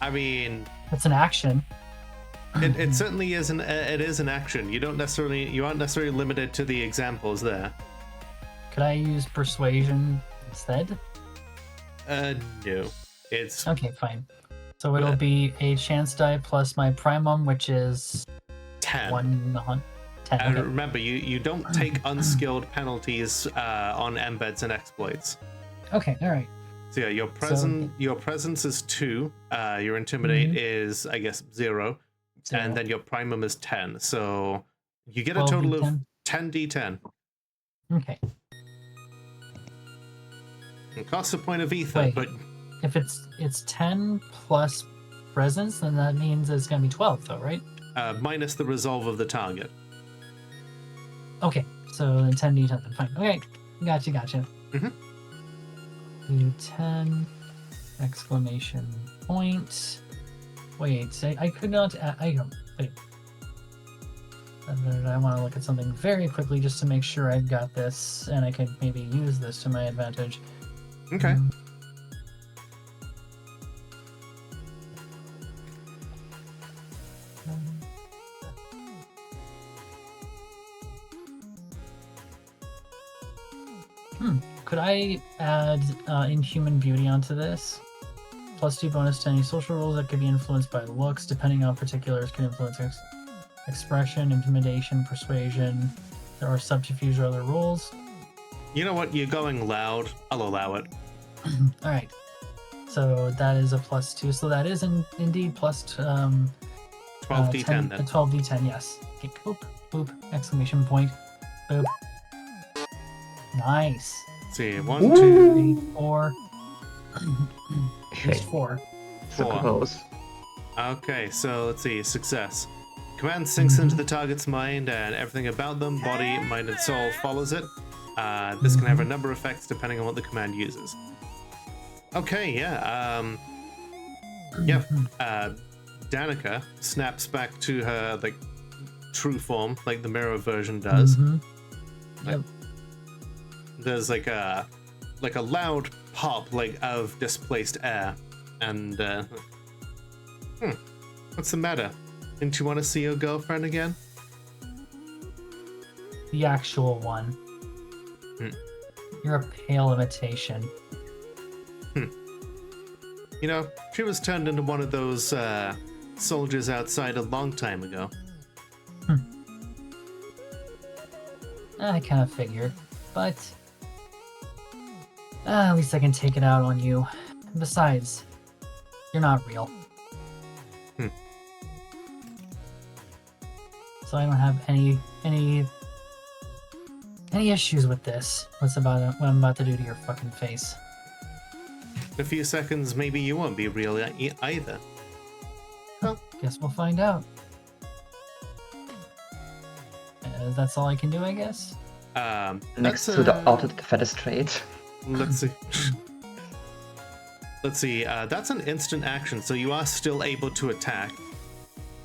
I mean, It's an action. it certainly is it is an action. You aren't necessarily limited to the examples there. Could I use persuasion instead? No. It's Okay, fine. So it'll be a chance die plus my primum, which is 10. 10. And Okay. remember, you don't take unskilled penalties on embeds and exploits. Okay, all right. So yeah, your presence is 2. Your intimidate is, I guess, 0, Zero. and then your primum is 10. So you get a total of 10d10. Okay. It costs a point of ether, Wait. but If it's 10 plus presence, then that means it's gonna be 12, though, right? minus the resolve of the target. Okay, so then 10d10, then fine. Okay, gotcha. Mhm. D10, exclamation point. Wait, I could not, wait. I want to look at something very quickly just to make sure I've got this, and I could maybe use this to my advantage. Okay. Could I add Inhuman Beauty onto this? +2 bonus to any social rules that could be influenced by looks, depending on particulars, can influence expression, intimidation, persuasion, or subterfuge or other rules. You know what? You're going loud. I'll allow it. All right. So that is a +2. So that is indeed plus 12d10 then. 12d10, yes. Okay, boop, boop, exclamation point, boop. Nice. Let's see, 1, 2, 3, 4. Just 4. So 4. close. Okay, so let's see. Success. Command sinks into the target's mind, and everything about them, body, mind, and soul, follows it. This can have a number of effects depending on what the command uses. Okay, yeah. Danica snaps back to her like true form, like the mirror version does. Yep. There's like a loud pop like of displaced air, and what's the matter? Didn't you want to see your girlfriend again? The actual one. You're a pale imitation. You know, she was turned into one of those soldiers outside a long time ago. I kind of figured, but at least I can take it out on you. Besides, you're not real. So I don't have any issues with this. What I'm about to do to your fucking face. In a few seconds, maybe you won't be real either. Guess we'll find out. That's all I can do, I guess. Next to the auto defenestrate. Let's see. let's see. That's an instant action, so you are still able to attack.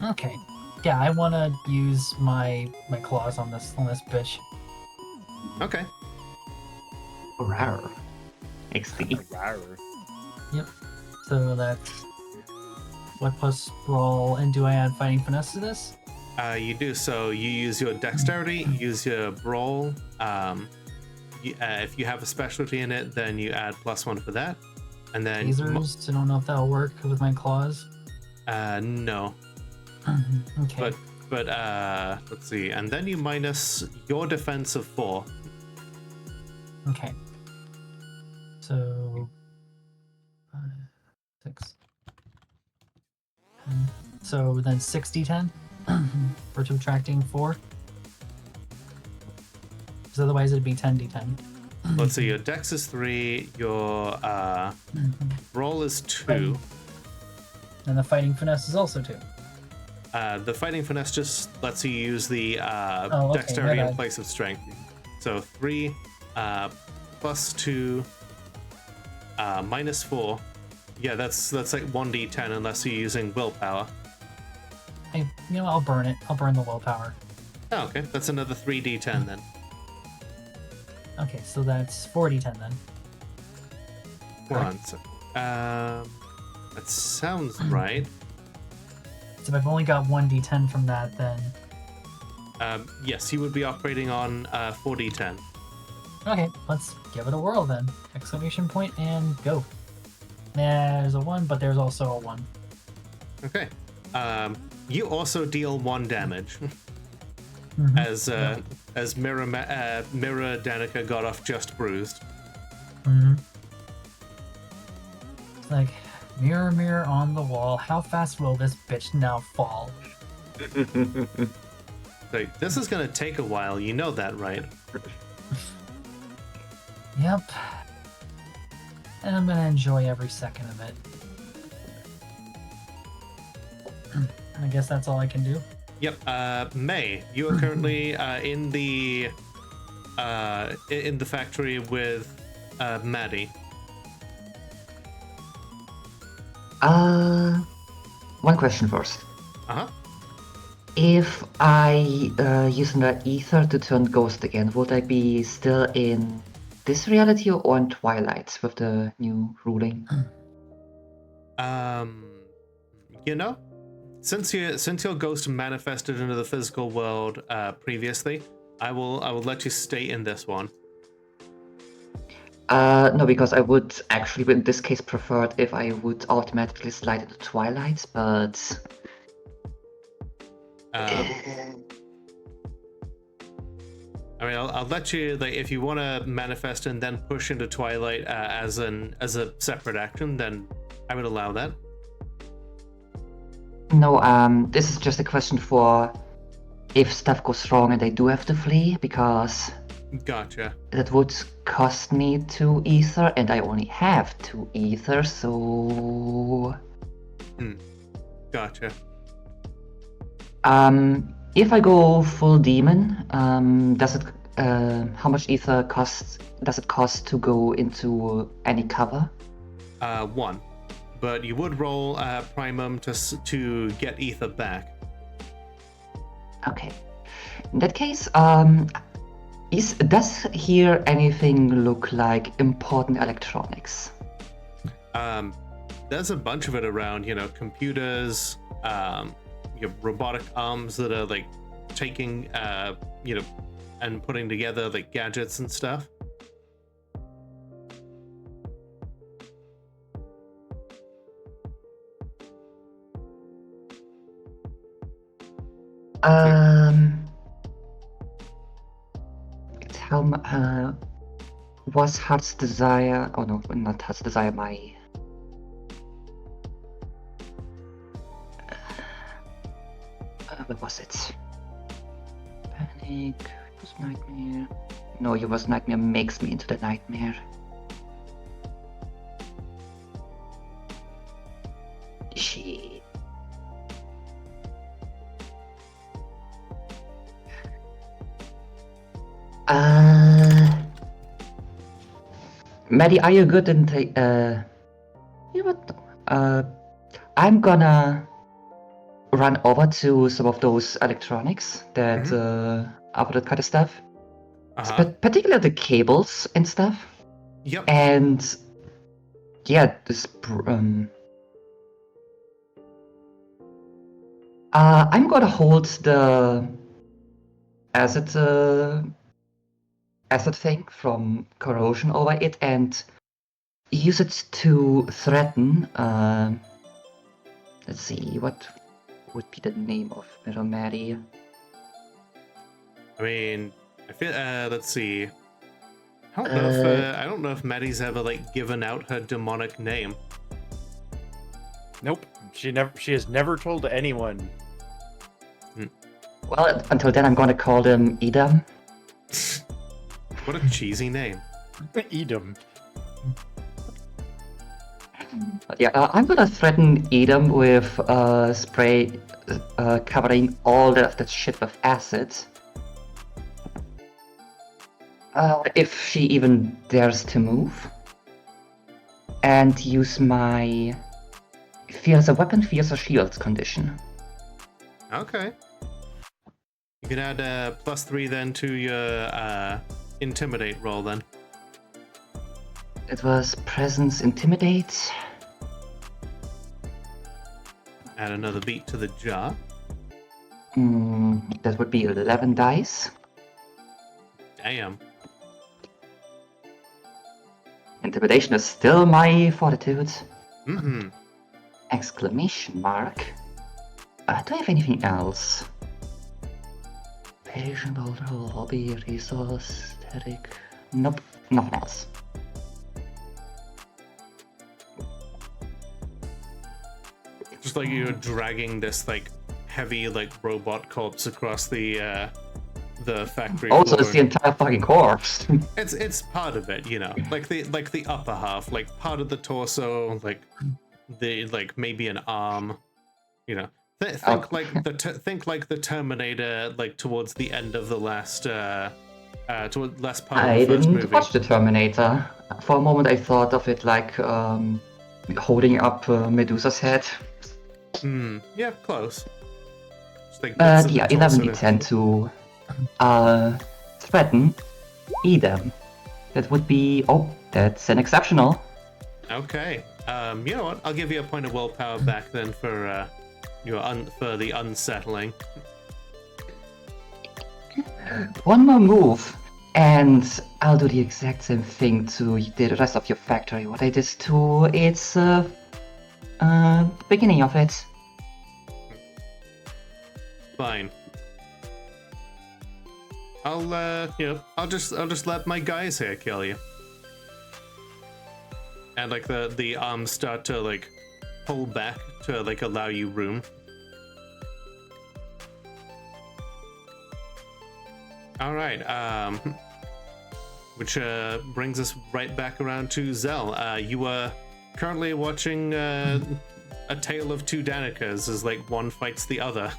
Okay. Yeah, I want to use my claws on this bitch. Okay. Rawr. XD. Yep. So that's what plus roll, and do I add fighting finesse to this? You do. So you use your dexterity, use your brawl. If you have a specialty in it, then you add +1 for that. And then Lasers. I don't know if that'll work with my claws. no. Okay. But let's see. And then you minus your defense of 4. Okay. So 5, 6. So then 6d10 for subtracting 4. Because otherwise it'd be 10d10. Let's see. Your dex is 3. Your brawl is 2. And the fighting finesse is also 2. The fighting finesse just lets you use the okay, dexterity my in bad. place of strength. So 3 plus 2 minus 4. Yeah, that's like 1d10 unless you're using willpower. Hey, I'll burn it. I'll burn the willpower. Oh, okay. That's another 3d10 then. Okay, so that's 4d10 then. One sec. That sounds right. So if I've only got 1d10 from that, then... Yes, you would be operating on 4d10. Okay, let's give it a whirl then. Exclamation point and go. There's a 1, but there's also a 1. Okay. You also deal 1 damage Mhm. as Mirror Danica got off just bruised. Mhm. It's like, mirror, mirror on the wall, how fast will this bitch now fall? Like, this is gonna take a while, you know that, right? Yep. And I'm gonna enjoy every second of it. I guess that's all I can do. Yep. May, you are currently in the factory with Maddie. One question first. Uh-huh. If I use the ether to turn ghost again, would I be still in this reality or in Twilight with the new ruling? You know, since your ghost manifested into the physical world previously, I will let you stay in this one. No, because I would actually, in this case, prefer it if I would automatically slide into Twilight, but... I mean, I'll let you, like, if you want to manifest and then push into Twilight as a separate action, then I would allow that. No, this is just a question for if stuff goes wrong and I do have to flee, because Gotcha. that would cost me 2 ether, and I only have 2 ether, so... Gotcha. If I go full demon, does it how much ether does it cost to go into any cover? 1. But you would roll primum to get ether back. Okay. In that case, does here anything look like important electronics? There's a bunch of it around, computers, your robotic arms that are like taking, and putting together like gadgets and stuff. Was Heart's Desire? Oh no, not Heart's Desire. My what was it? Panic. It was Nightmare. No, it was Nightmare makes me into the nightmare. She. Maddie, are you good in Yeah, but I'm gonna run over to some of those electronics that are for that kind of stuff. Particularly the cables and stuff. Yep. And yeah, this I'm gonna hold the acid thing from corrosion over it and use it to threaten. Let's see, what would be the name of little Maddie? I mean, I feel. Let's see. I don't know if Maddie's ever like given out her demonic name. Nope. She has never told anyone. Well, until then, I'm gonna call them Edam. What a cheesy name. Edam. But yeah, I'm gonna threaten Edam with spray covering all that shit with acid. If she even dares to move. And use my fears a weapon, fears a shield condition. Okay. You can add +3 then to your intimidate roll then. It was presence intimidate. Add another beat to the jar. That would be 11 dice. Damn. Intimidation is still my fortitude. Mm-hmm. Exclamation mark. Do I have anything else? Patient, hobby, resource, static. Nope, nothing else. Just like you're dragging this like heavy like robot corpse across the factory Also, floor. it's the entire fucking corpse. It's part of it, you know, like the upper half, like part of the torso, like the maybe an arm, you know. Think like the Terminator, like towards the end of the last toward last part I of the first didn't movie. watch the Terminator. For a moment, I thought of it like holding up Medusa's head. Yeah, close. Just like But bits of yeah, the torso 11d10 to threaten Edam. That would be... Oh, that's an exceptional. Okay. You know what? I'll give you a point of willpower back then for for the unsettling. One more move, and I'll do the exact same thing to the rest of your factory. What I did to its beginning of it. Fine. I'll just let my guys here kill you. And like the arms start to like pull back to like allow you room. All right. Which brings us right back around to Zell. You are currently watching A Tale of Two Danicas as like one fights the other.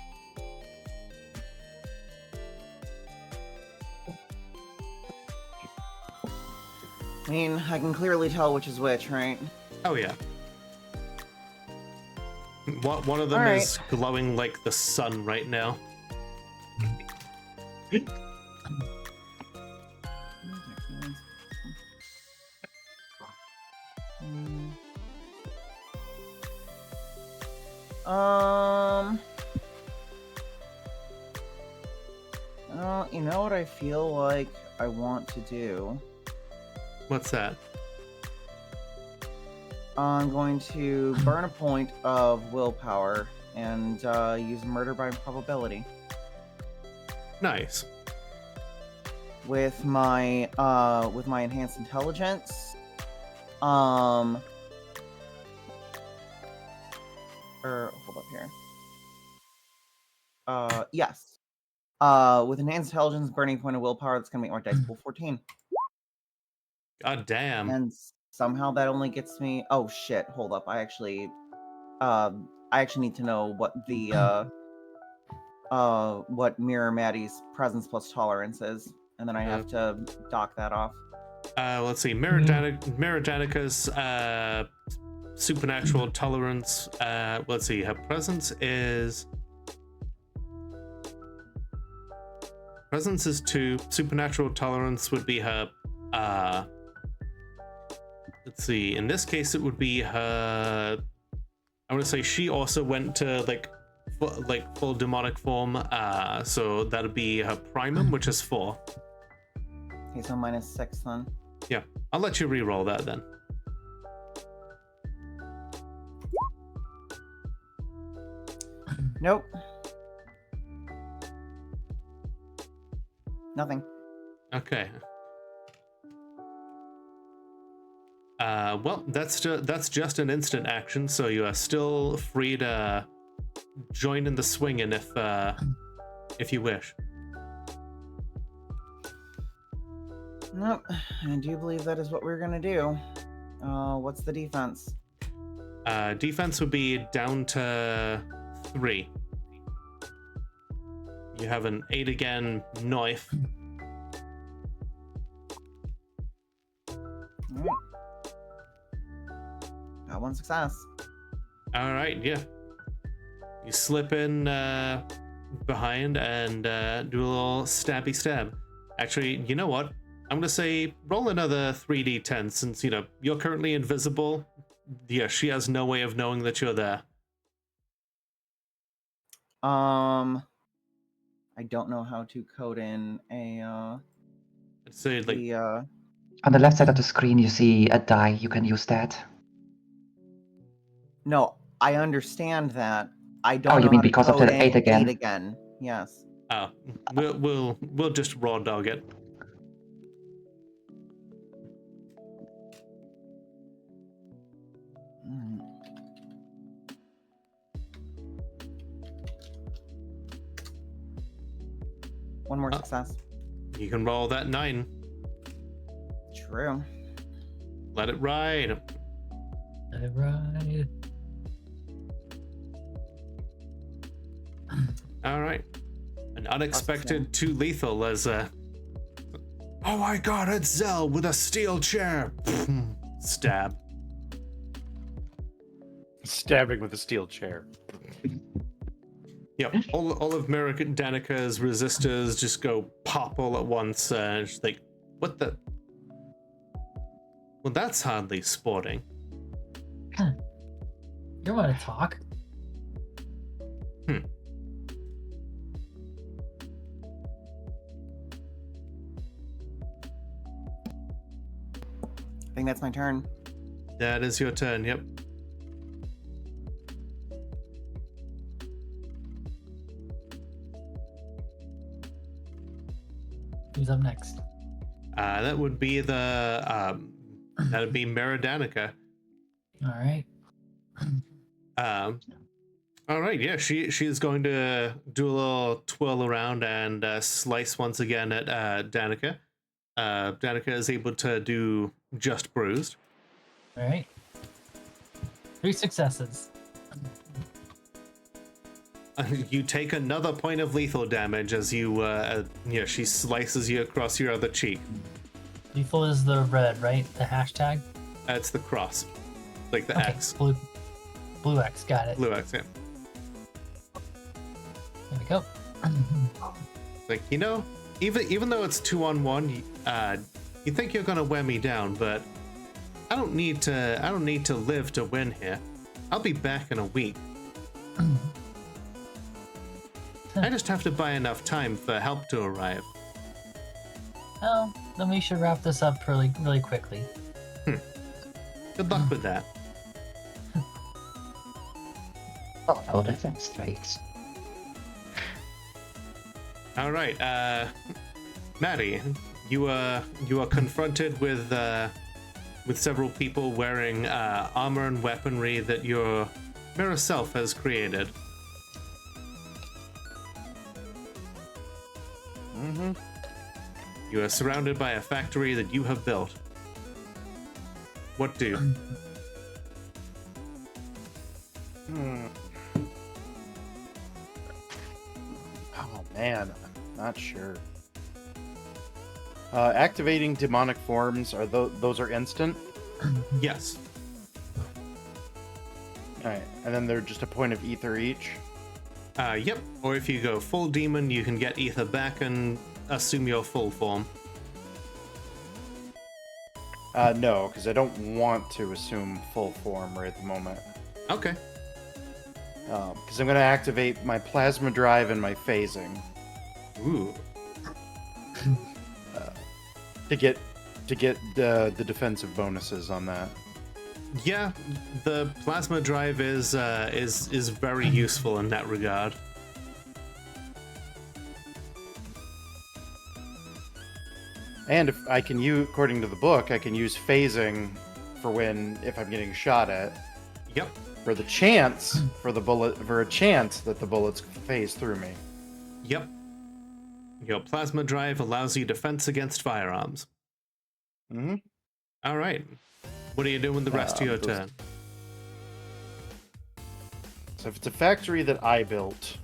I mean, I can clearly tell which is which, right? Oh yeah. One of them All right. is glowing like the sun right now. You know what I feel like I want to do? What's that? I'm going to burn a point of willpower and use murder by probability Nice. with my enhanced intelligence. Hold up here. Yes. With enhanced intelligence, burning point of willpower, that's gonna make my dice pool 14. God damn. And somehow that only gets me. Oh shit! Hold up. I actually need to know what the what Mirror Maddie's presence plus tolerance is, and then I have to dock that off. Let's see. Mirror Danica's supernatural tolerance. Let's see. Her presence is 2. Supernatural tolerance would be her. Let's see. In this case, it would be her. I want to say she also went to full demonic form. So that'd be her primum, which is 4. Okay, so -6 then. Yeah, I'll let you re-roll that then. Nope. Nothing. Okay. Well, that's just an instant action, so you are still free to join in the swinging if you wish. Nope. I do believe that is what we're gonna do. What's the defense? Defense would be down to 3. You have an 8 again, knife. Alright. Got 1 success. All right, yeah. You slip in behind and do a little stabby stab. Actually, you know what? I'm gonna say roll another 3d10 since you're currently invisible. Yeah, she has no way of knowing that you're there. I don't know how to code in a I'd say like On the left side of the screen, you see a die. You can use that. No, I understand that. I don't Oh, know you mean how to because of code the in 8 again? 8 again. Yes. oh, we'll just raw dog it. Mm. One more success. You can roll that 9. True. Let it ride. Let it ride. All right. An unexpected 2 lethal as oh my god, it's Zell with a steel chair. Stab. Stabbing with a steel chair. Yep. All of Maddie and Danica's resistors just go pop all at once. She's like, what the? Well, that's hardly sporting. You want to talk? I think that's my turn. That is your turn, yep. Who's up next? That would be that would be Maddie and Danica. All right. All right, yeah, she is going to do a little twirl around and slice once again at Danica. Danica is able to do just bruised. All right. 3 successes. You take another point of lethal damage as she slices you across your other cheek. Lethal is the red, right? The hashtag? That's the cross, like the Okay, X. Blue X, got it. Blue X, yeah. There we go. Like, even though it's 2-on-1, you think you're gonna wear me down, but I don't need to live to win here. I'll be back in a week. I just have to buy enough time for help to arrive. Well, then we should wrap this up really, really quickly. Good luck with that. Oh, that's straight. All right, Maddie, you are confronted with several people wearing armor and weaponry that your mirror self has created. Mm-hmm. You are surrounded by a factory that you have built. What do? Oh man, I'm not sure. Activating demonic forms those are instant? Yes. Alright, and then they're just a point of ether each. Yep. Or if you go full demon, you can get ether back and assume your full form. No, because I don't want to assume full form right at the moment. Okay. Because I'm going to activate my plasma drive and my phasing. Ooh. To get the defensive bonuses on that. Yeah, the plasma drive is very useful in that regard. And if I can use, according to the book, I can use phasing for if I'm getting shot at. Yep. For a chance that the bullets phase through me. Yep. Your plasma drive allows you defense against firearms. Mm-hmm. All right. What are you doing the rest of your turn? So if it's a factory that I built,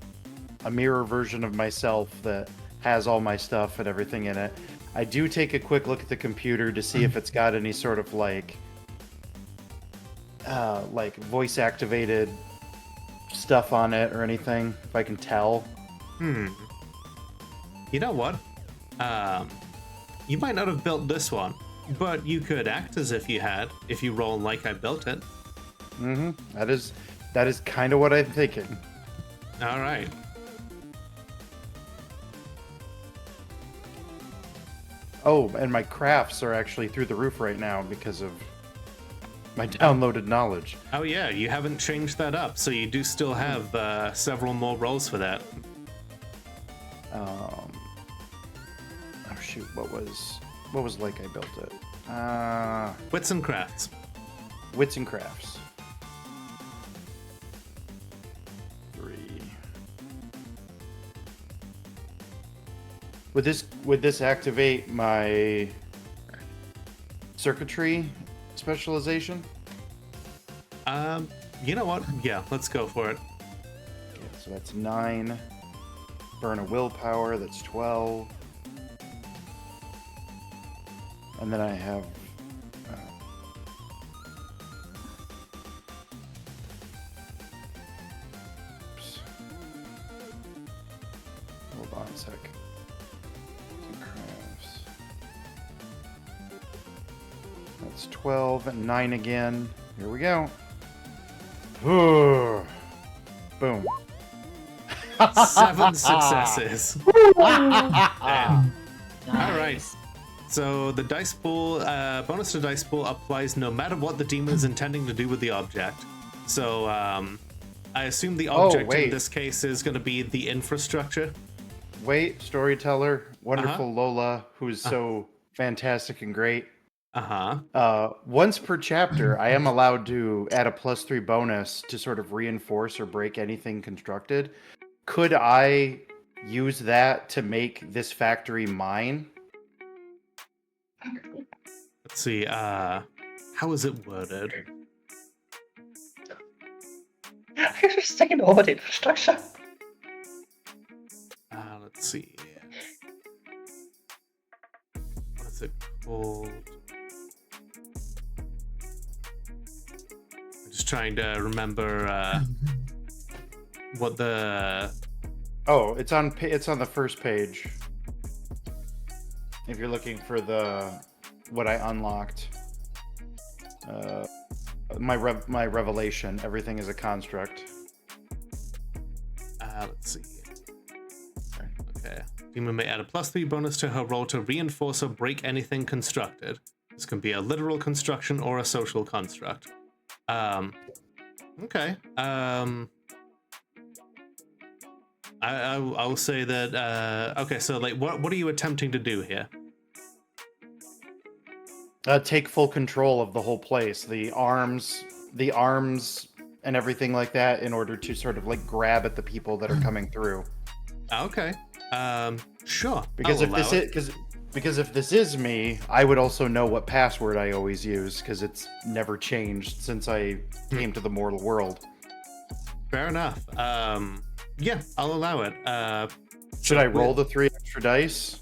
a mirror version of myself that has all my stuff and everything in it, I do take a quick look at the computer to see if it's got any sort of like voice activated stuff on it or anything, if I can tell. You know what? You might not have built this one, but you could act as if you had, if you roll like I built it. Mm-hmm. That is kind of what I'm thinking. All right. Oh, and my crafts are actually through the roof right now because of my downloaded knowledge. Oh yeah, you haven't changed that up, so you do still have several more rolls for that. Oh shoot, what was like I built it? Wits and crafts. Wits and crafts. 3. Would this activate my circuitry specialization? You know what? Yeah, let's go for it. Okay, so that's 9. Burn a willpower, that's 12. And then I have oops. Hold on a sec. Crafts. That's 12 and 9 again. Here we go. Boom. 7 successes. Damn. All right. So the dice pool, bonus to dice pool applies no matter what the demon is intending to do with the object. So I assume the object in this case is going to be the infrastructure. Wait, storyteller, wonderful Lola, who's so fantastic and great. Once per chapter, I am allowed to add a +3 bonus to sort of reinforce or break anything constructed. Could I use that to make this factory mine? Let's see, how is it worded? You're just taking over the infrastructure. Let's see. What is it called? I'm just trying to remember what the... Oh, it's on the first page. If you're looking for what I unlocked, my revelation, everything is a construct. Let's see. Okay. Demon may add a +3 bonus to her roll to reinforce or break anything constructed. This can be a literal construction or a social construct. Okay. I'll say that. Okay, so like, what are you attempting to do here? Take full control of the whole place, the arms, and everything like that, in order to sort of like grab at the people that are coming through. Okay. Sure. Because if this is me, I would also know what password I always use because it's never changed since I came to the mortal world. Fair enough. Yeah, I'll allow it. Should I roll the 3 extra dice?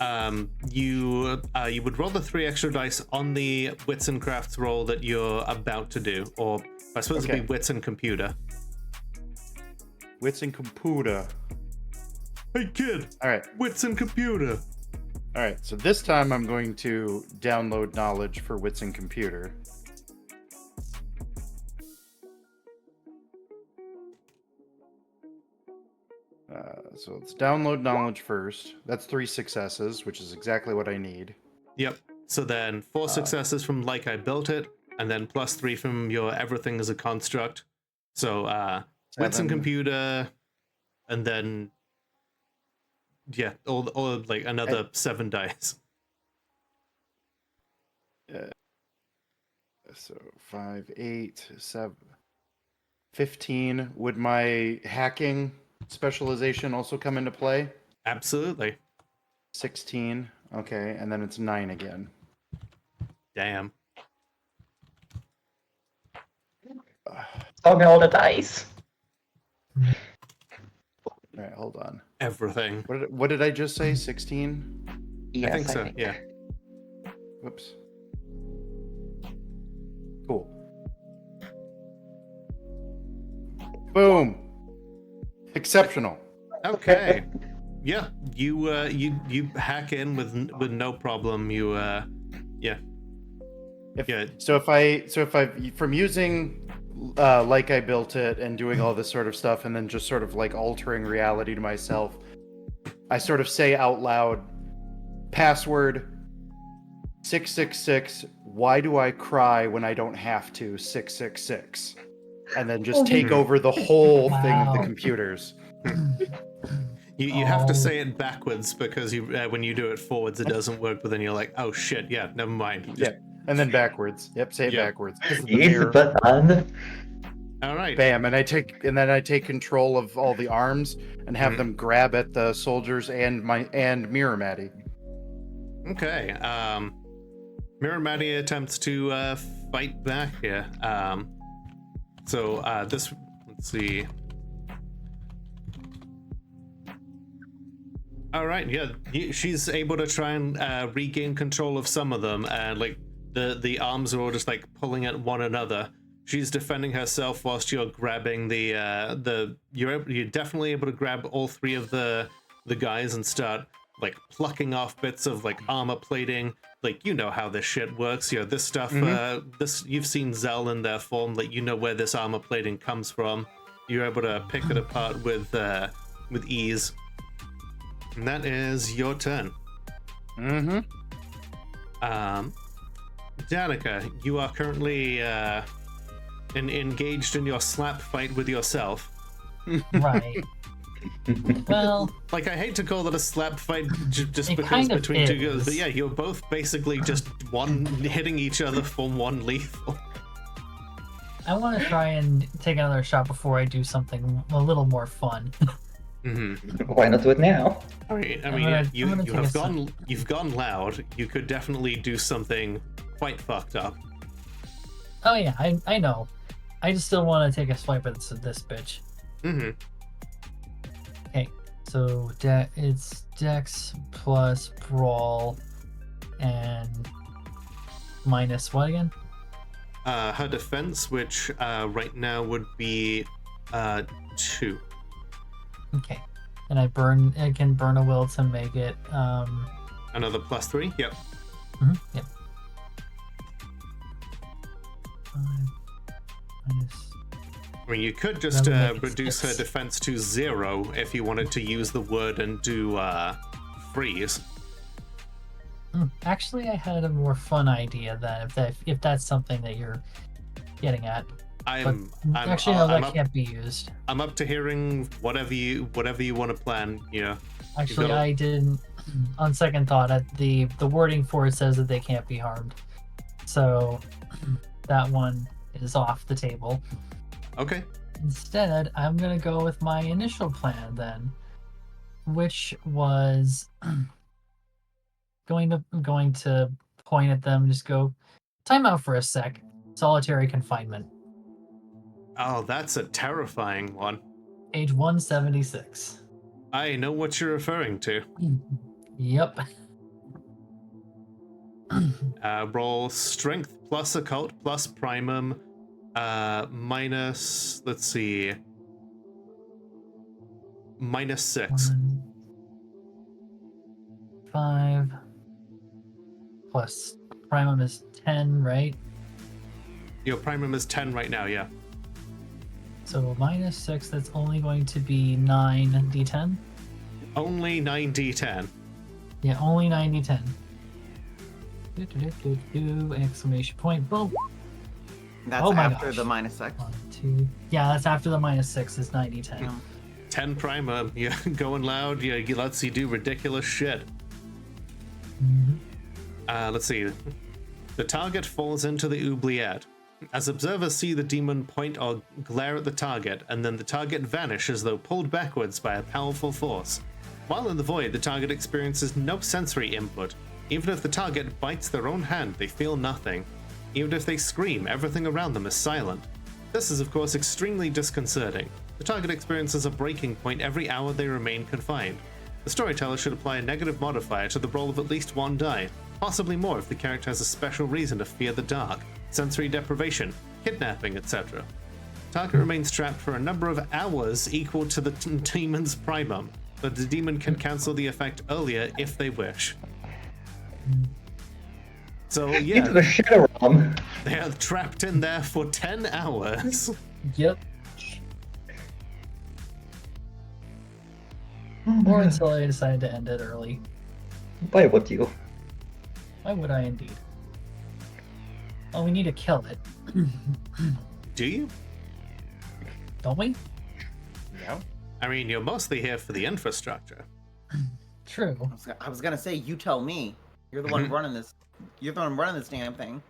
you would roll the 3 extra dice on the wits and crafts roll that you're about to do, or I suppose it'd be wits and computer. Wits and computer. Hey kid, All right. wits and computer. All right. So this time I'm going to download knowledge for wits and computer. So let's download knowledge first. That's 3 successes, which is exactly what I need. Yep. So then 4 successes from like I built it, and then +3 from your everything as a construct. So wits and 7. computer, and then or like another 7 dice. So 5, 8, 7, 15. Would my hacking specialization also come into play? Absolutely. 16. Okay, and then it's 9 again. Damn. Show me all the dice. All right, hold on. Everything. What did I just say? 16? Yes, I think so. Yeah. Whoops. Cool. Boom. Exceptional. Okay. Yeah. You hack in with no problem. You So if I from using like I built it and doing all this sort of stuff and then just sort of like altering reality to myself, I sort of say out loud, password 666, why do I cry when I don't have to, 666, and then just take over the whole thing of the Wow. computers. You have to Oh. say it backwards because you when you do it forwards it doesn't work, but then you're like, oh shit, yeah, never mind. Just, Yeah, and then backwards. Yep, say it Yeah. backwards. This is the Use the mirror. button. all right. Bam, and then I take control of all the arms and have them grab at the soldiers and Mirror Maddie. Okay. Mirror Maddie attempts to fight back here. So this, let's see. All right, yeah, she's able to try and regain control of some of them, and like the arms are all just like pulling at one another. She's defending herself whilst you're grabbing you're definitely able to grab all 3 of the guys and start like plucking off bits of like armor plating. Like, you know how this shit works. You know, this stuff, this you've seen Zell in their form, like you know where this armor plating comes from. You're able to pick it apart with ease. And that is your turn. Mm-hmm. Danica, you are currently engaged in your slap fight with yourself. Right. Well, Like, I hate to call it a slap fight just It because kind of between 2 girls, is. but yeah, you're both basically just hitting each other for 1 lethal. I want to try and take another shot before I do something a little more fun. Why not do it now? I mean, I'm gonna you've gone loud. You could definitely do something quite fucked up. Oh yeah, I know. I just still want to take a swipe at this bitch. Okay, so it's Dex plus Brawl and minus what again? Her defense, which right now would be 2. Okay, and I can burn a will to make it Another +3. Yep. Yep. 5 minus. I mean, you could just That would make it reduce her 6. defense to 0 if you wanted to use the word and do freeze. Actually, I had a more fun idea then. If that's something that you're getting at, I'm actually no, that up, can't be used. I'm up to hearing whatever you want to plan. Yeah. Actually, gotta- I didn't. On second thought, the wording for it says that they can't be harmed, so that one is off the table. Okay. Instead, I'm gonna go with my initial plan then, which was going to point at them, just go, time out for a sec, solitary confinement, Oh, that's a terrifying one. age 176. I know what you're referring to. Yep. Roll strength plus occult plus primum minus, let's see, -6. 5 plus primum is 10, right? Your primum is 10 right now, yeah. So -6, that's only going to be 9d10. Only 9d10. Yeah, only 9d10. Exclamation point. Boom. That's Oh my after gosh. the -6. 1, 2. Yeah, that's after the -6 is 9d10. Yeah. 10 primum. You're going loud. Yeah, he lets you do ridiculous shit. Mhm. Let's see. The target falls into the oubliette. As observers see the demon point or glare at the target, and then the target vanish as though pulled backwards by a powerful force. While in the void, the target experiences no sensory input. Even if the target bites their own hand, they feel nothing. Even if they scream, everything around them is silent. This is of course extremely disconcerting. The target experiences a breaking point every hour they remain confined. The storyteller should apply a negative modifier to the roll of at least 1 die, possibly more if the character has a special reason to fear the dark, sensory deprivation, kidnapping, etc. Target remains trapped for a number of hours equal to the demon's primum, but the demon can cancel the effect earlier if they wish. So Into yeah, the shadow realm. they are trapped in there for 10 hours. Yep. Or until I decide to end it early. Why would you? Why would I indeed? Oh, we need to kill it. Do you? Don't we? Yeah. I mean, you're mostly here for the infrastructure. True. I was gonna say, you tell me. You're the one running this. You're the one running this damn thing.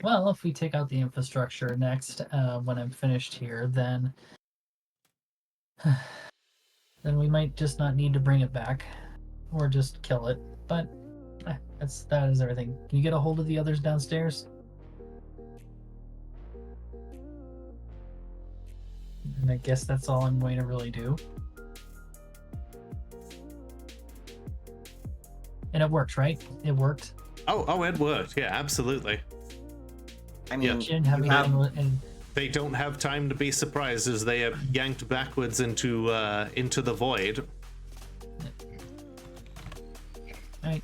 Well, if we take out the infrastructure next, when I'm finished here, then we might just not need to bring it back, or just kill it. But that is everything. Can you get a hold of the others downstairs? And I guess that's all I'm going to really do. And it worked, right? It worked. Oh, it worked. Yeah, absolutely. I mean, She didn't have you have- anything. And They don't have time to be surprised as they are yanked backwards into the void. I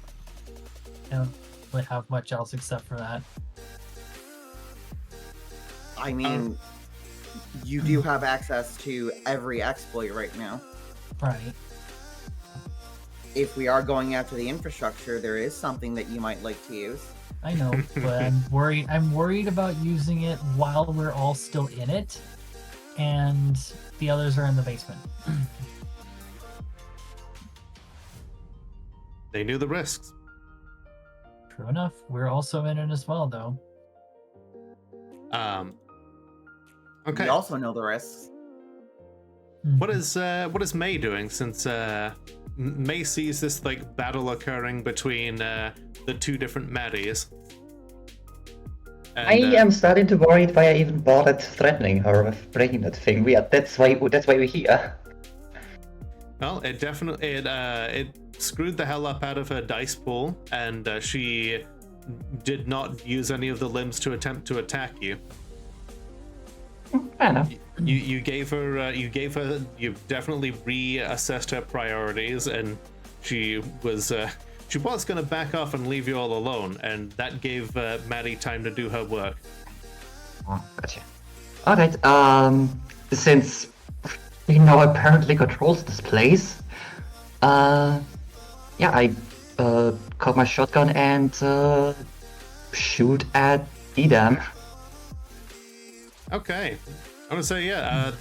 don't really have much else except for that. I mean, you do have access to every exploit right now. Right. If we are going after the infrastructure, there is something that you might like to use. I know, but I'm worried. I'm worried about using it while we're all still in it, and the others are in the basement. They knew the risks. True enough. We're also in it as well, though. Okay. We also know the risks. What is May doing since May sees this like battle occurring between the two different Maddies? And, I am starting to worry why I even bothered threatening her with breaking that thing. That's why we're here. Well, it definitely it screwed the hell up out of her dice pool, and she did not use any of the limbs to attempt to attack you. Fair enough. You definitely reassessed her priorities, and she was gonna back off and leave you all alone, and that gave Maddie time to do her work. Oh, gotcha. Alright, since he now apparently controls this place, yeah, I cock my shotgun and shoot at Edam. Okay, I want to say yeah.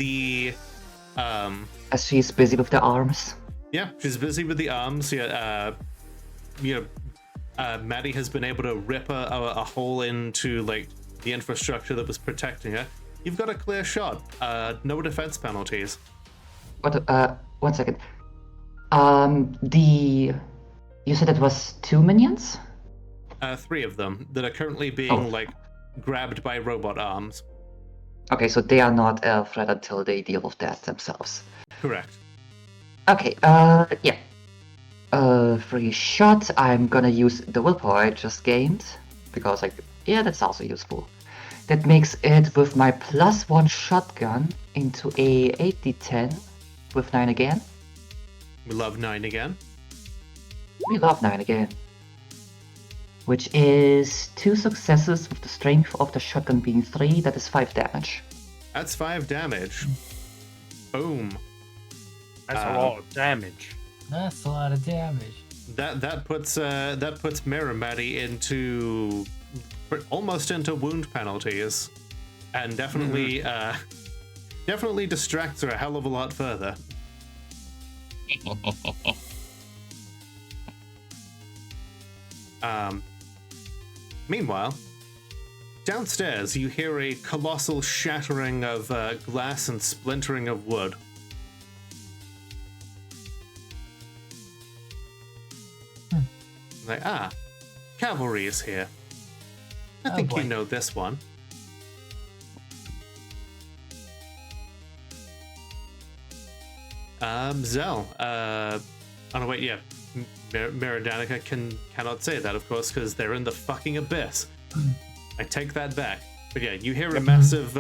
As she's busy with the arms. Yeah, she's busy with the arms. Yeah, Maddie has been able to rip a hole into like the infrastructure that was protecting her. You've got a clear shot. No defense penalties. What? 1 second. You said it was 2 minions? 3 of them that are currently being like grabbed by robot arms. Okay, so they are not a threat until they deal with that themselves. Correct. Okay, yeah. free shot. I'm gonna use the willpower I just gained, because yeah, that's also useful. That makes it with my +1 shotgun into a 8d10 with 9 again. We love 9 again. We love 9 again. Which is 2 successes with the strength of the shotgun being 3, that is 5 damage. That's 5 damage. Boom. That's a lot of damage. That's a lot of damage. That puts Mirror Maddie into almost into wound penalties, and definitely definitely distracts her a hell of a lot further. Meanwhile, downstairs you hear a colossal shattering of glass and splintering of wood. Like, cavalry is here. I think you know this one. Zell. Oh no, wait, yeah. Maddie and Danica cannot say that, of course, because they're in the fucking abyss. I take that back. But yeah, you hear a massive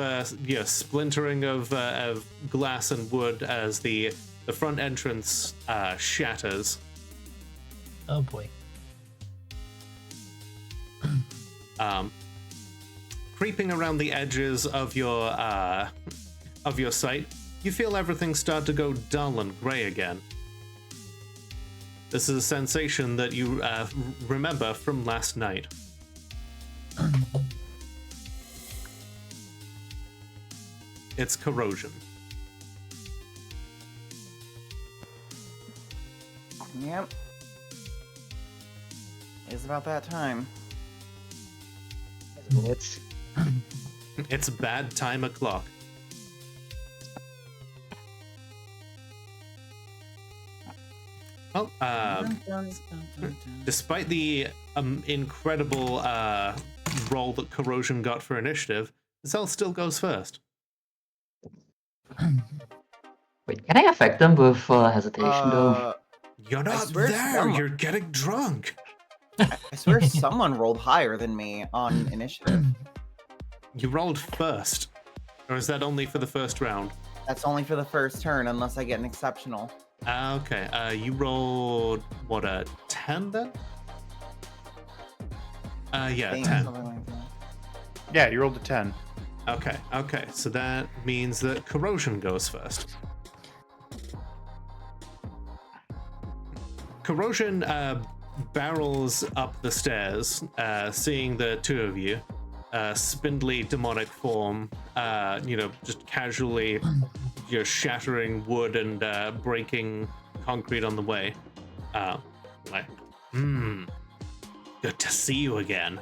splintering of glass and wood as the front entrance shatters. Oh boy. Creeping around the edges of your sight, you feel everything start to go dull and gray again. This is a sensation that you remember from last night. It's corrosion. Yep. It's about that time. It's bad time o'clock. Well, despite the incredible roll that corrosion got for initiative, Zell still goes first. Wait, can I affect them with hesitation though? You're not swear there. someone- You're getting drunk. I swear someone rolled higher than me on initiative. You rolled first, or is that only for the first round? That's only for the first turn, unless I get an exceptional. Okay. You rolled what, a 10 then? Yeah, Think 10. something like that. Yeah, you rolled a 10. Okay. So that means that corrosion goes first. Corrosion barrels up the stairs, seeing the two of you, spindly demonic form, just casually shattering wood and breaking concrete on the way. Good to see you again.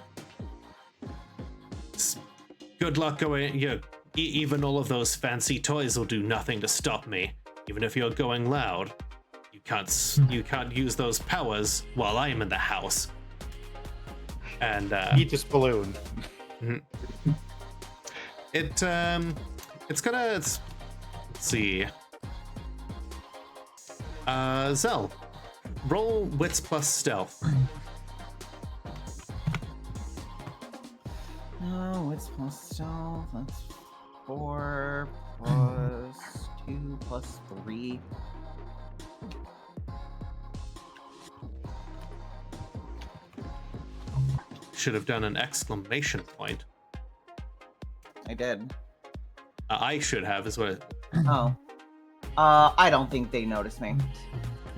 Good luck going. Even all of those fancy toys will do nothing to stop me. Even if you're going loud, you can't use those powers while I am in the house. And Eat this balloon. Let's see. Zell, roll wits plus stealth. Oh, it's plus stealth. That's 4 plus 2 plus 3. Should have done an exclamation point. I did. I should have, is what it. Oh. I don't think they noticed me. 1, 2,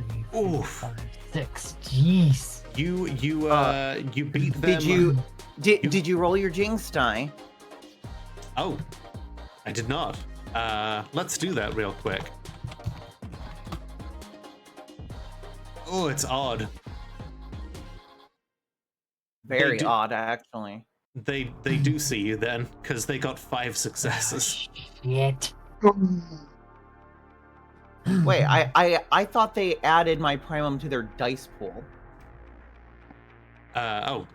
3, 4, Oof. 5, 6. Jeez. You beat them. Did you roll your jinx die? Oh, I did not. Let's do that real quick. Oh, it's odd. Very do- odd, actually. They do see you then, because they got 5 successes. Shit. Wait, I thought they added my primum to their dice pool.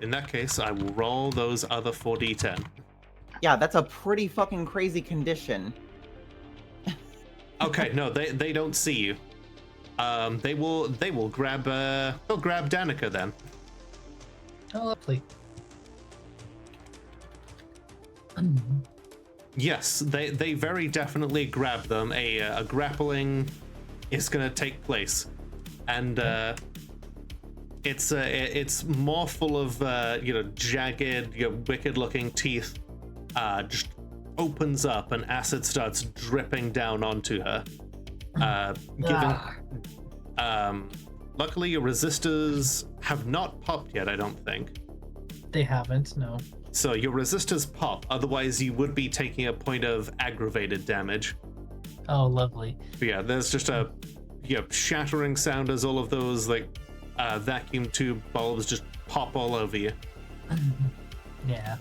In that case, I will roll those other 4d10. Yeah, that's a pretty fucking crazy condition. Okay, no, they don't see you. They will grab they'll grab Danica then. Oh, lovely. Yes, they very definitely grab them. A grappling is going to take place, and it's more full of jagged, wicked-looking teeth. Just opens up, and acid starts dripping down onto her. Luckily, your resistors have not popped yet. I don't think They haven't, no. so. Your resistors pop. Otherwise, you would be taking a point of aggravated damage. Oh, lovely. But yeah, there's just a shattering sound as all of those vacuum tube bulbs just pop all over you. Yeah.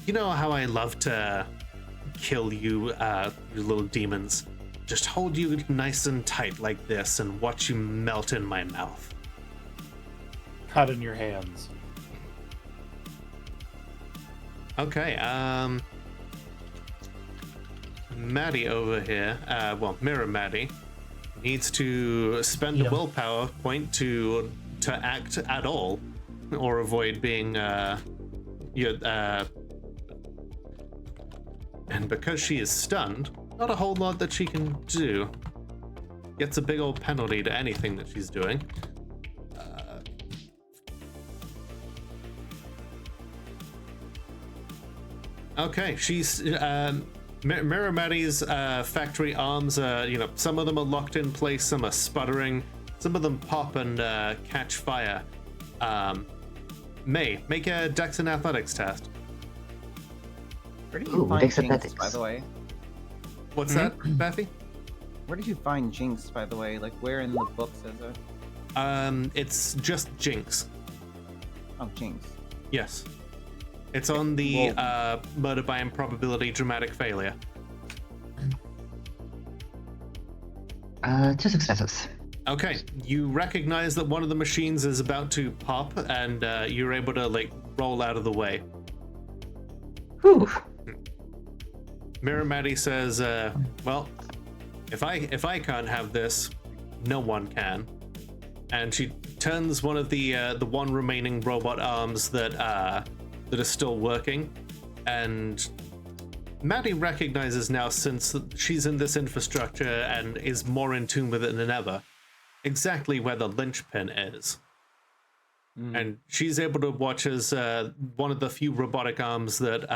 You know how I love to kill you, you little demons. Just hold you nice and tight like this and watch you melt in my mouth. Cut in your hands. Okay, Maddie over here, Mirror Maddie, needs to spend a willpower point to act at all, or avoid being, and because she is stunned, not a whole lot that she can do. Gets a big old penalty to anything that she's doing. Okay, she's Mirror Maddie's factory arms. Some of them are locked in place, some are sputtering, some of them pop and catch fire. May, make a Dex and Athletics test. Where did you find Dex Jinx, Athletics. by the way? What's that, Bethy? Where did you find Jinx, by the way? Like, where in the books is it? It's just Jinx. Oh, Jinx. Yes. It's on the murder by improbability dramatic failure. 2 successes. Okay, you recognize that one of the machines is about to pop, and you're able to roll out of the way. Whew. Mirror Maddie says, "Well, if I can't have this, no one can." And she turns one of the one remaining robot arms that are still working, and Maddie recognizes now, since she's in this infrastructure and is more in tune with it than ever, exactly where the linchpin is. And she's able to watch as one of the few robotic arms that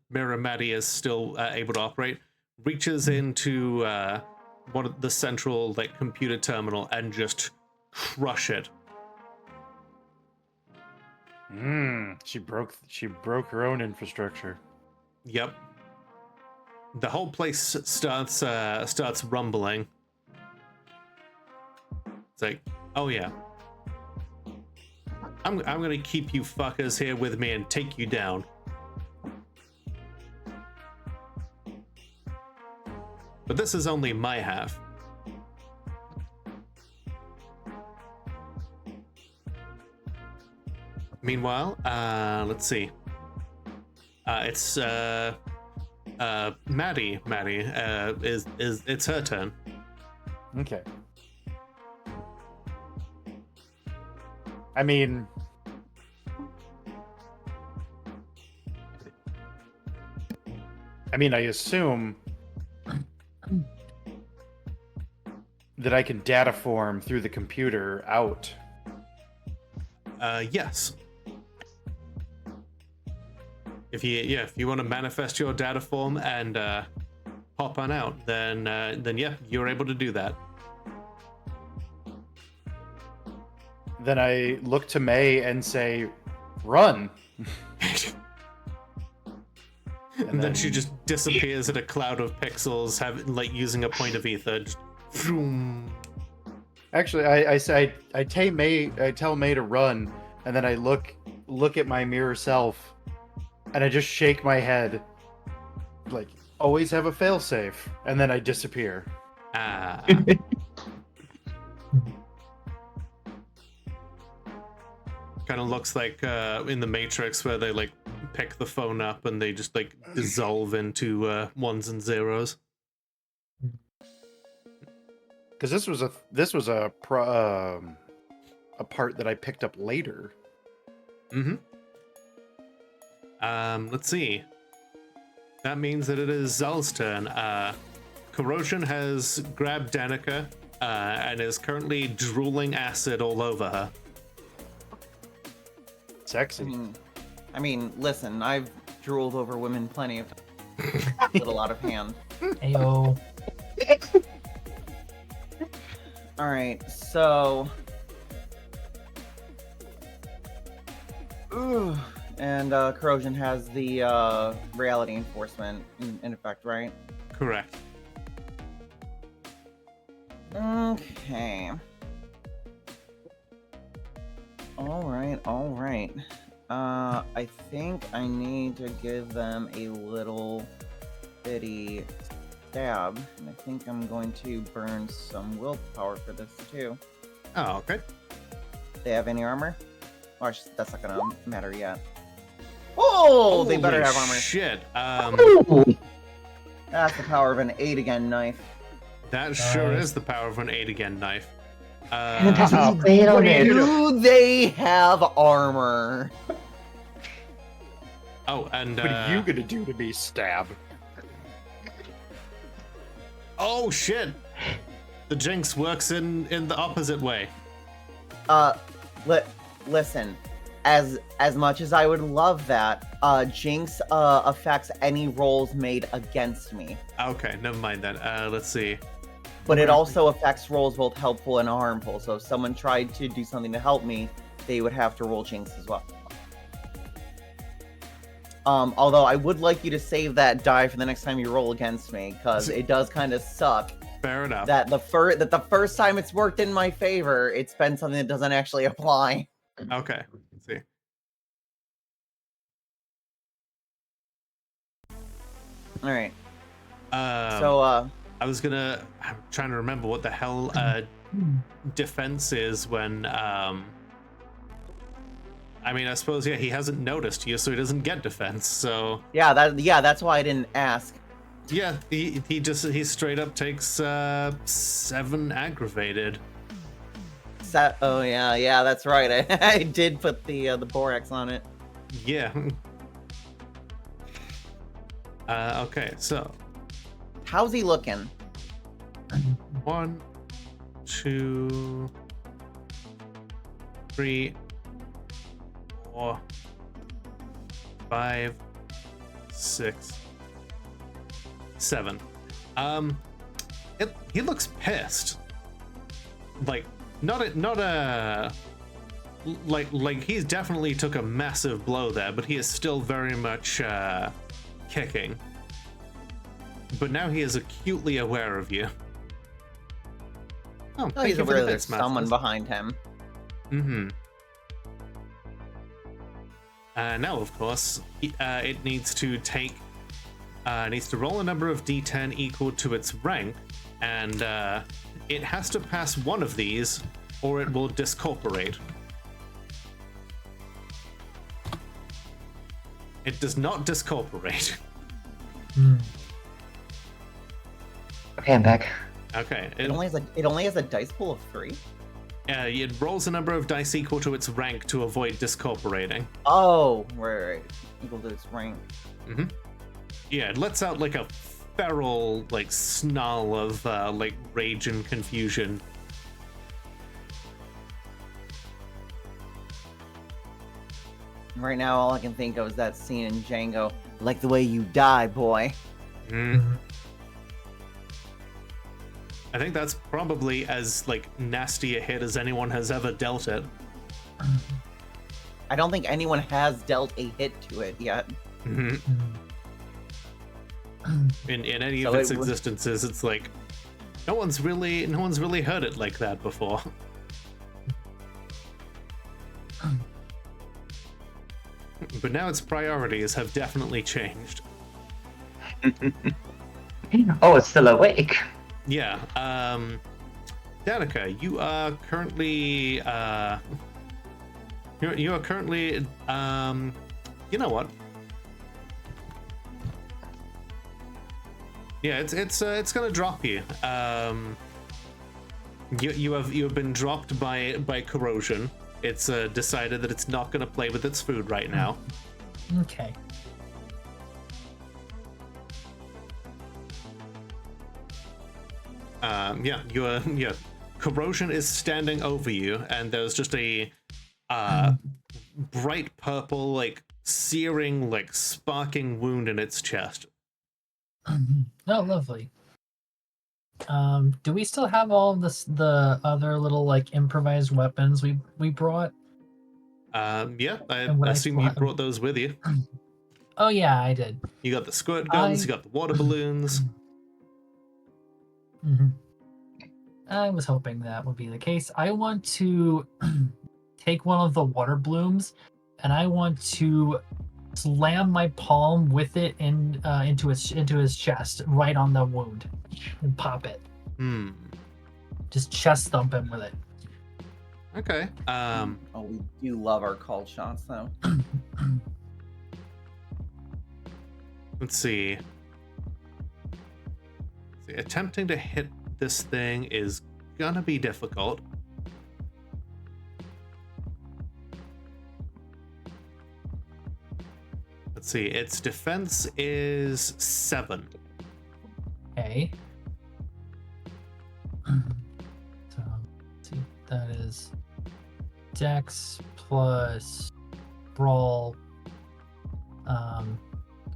Mirror Maddie is still able to operate reaches into one of the central computer terminal and just crush it. She broke her own infrastructure. Yep. The whole place starts rumbling. It's like, oh yeah. I'm gonna keep you fuckers here with me and take you down. But this is only my half. Meanwhile, let's see. It's Maddie. Is it's her turn. Okay. I mean, I assume that I can data form through the computer out. Yes. If you want to manifest your data form and pop on out, then yeah, you're able to do that. Then I look to May and say, "Run!" And then she just disappears in a cloud of pixels, using a point of ether. Just, vroom. Actually, I tell May to run, and then I look at my mirror self, and I just shake my head, like, always have a failsafe, and then I disappear. Ah. Kind of looks like in the Matrix, where they pick the phone up and they just like dissolve into ones and zeros. Because this was a part that I picked up later. Mm-hmm. Let's see. That means that it is Zal's turn. Corrosion has grabbed Danica and is currently drooling acid all over her. Sexy. I mean, listen, I've drooled over women plenty of times. A little out of hand. Ayo. Alright, so... Ooh. And Corrosion has the reality enforcement in effect, right? Correct. Okay. Alright. I think I need to give them a little bitty stab. And I think I'm going to burn some willpower for this too. Oh, okay. They have any armor? Or that's not gonna matter yet. Oh, they better have armor. Shit. That's the power of an 8 again knife. That sure is the power of an 8 again knife. And it has a blade on it. Do they have armor? Oh, and What are you gonna do to me, Stab? oh shit! The Jinx works in the opposite way. Listen. As much as I would love that, Jinx affects any rolls made against me. Okay, never mind then. Let's see. But it also affects rolls both helpful and harmful. So if someone tried to do something to help me, they would have to roll Jinx as well. Although I would like you to save that die for the next time you roll against me, because it does kind of suck. Fair enough. That the first time it's worked in my favor, it's been something that doesn't actually apply. Okay, let's see. All right. I'm trying to remember what the hell defense is when I mean, I suppose he hasn't noticed you, so he doesn't get defense. So Yeah, that's why I didn't ask. yeah, he straight up takes 7 aggravated. Oh yeah, that's right. I did put the borax on it. Yeah. Okay, so How's he looking? 1, 2, 3, 4, 5, 6, 7. He looks pissed. Like not like he's definitely took a massive blow there, but he is still very much kicking. But now he is acutely aware of you. Oh, Oh, he's aware there's someone behind him. Mm-hmm. Now, of course, it needs to take... needs to roll a number of d10 equal to its rank, and it has to pass one of these, or it will discorporate. It does not discorporate. Okay, I'm back. Okay. It only has a dice pool of 3. It rolls a number of dice equal to its rank to avoid discorporating. Oh, right. Equal to its rank. Mm-hmm. Yeah, it lets out like a feral like snarl of like rage and confusion. Right now, all I can think of is that scene in Django. Like the way you die, boy. Mm. I think that's probably as like nasty a hit as anyone has ever dealt it. I don't think anyone has dealt a hit to it yet. Mm-hmm. In any So of its it would- existences, it's like no one's really heard it like that before. But now its priorities have definitely changed. Oh, it's still awake. Yeah, Danica, you are currently you are currently you know what? Yeah, it's gonna drop you. You have been dropped by corrosion. It's decided that it's not gonna play with its food right now. Okay. Yeah, corrosion is standing over you, and there's just a bright purple, like searing, like sparking wound in its chest. Oh, lovely. Do we still have all of the other little like improvised weapons we brought? Yeah, I And what I assume still you have- brought those with you. Oh yeah, I did. You got the squirt guns, you got the water balloons. Mm-hmm. I was hoping that would be the case. I want to take one of the water blooms, and I want to slam my palm with it into his chest, right on the wound, and pop it. Just chest thump him with it. Okay. Oh, we do love our call shots, though. Let's see. Attempting to hit this thing is gonna be difficult. Let's see. Its defense is 7. Okay. So, let's see. That is Dex plus Brawl. Can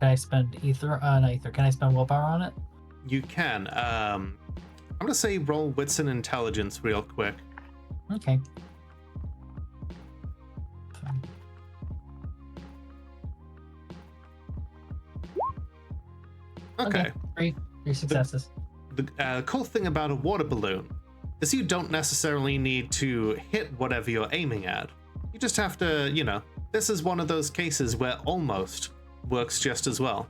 I spend Ether? Not Ether. Can I spend Willpower on it? You can. I'm gonna say roll Wits and Intelligence real quick. Okay. Okay. Three successes. The cool thing about a water balloon is you don't necessarily need to hit whatever you're aiming at. You just have to, this is one of those cases where almost works just as well.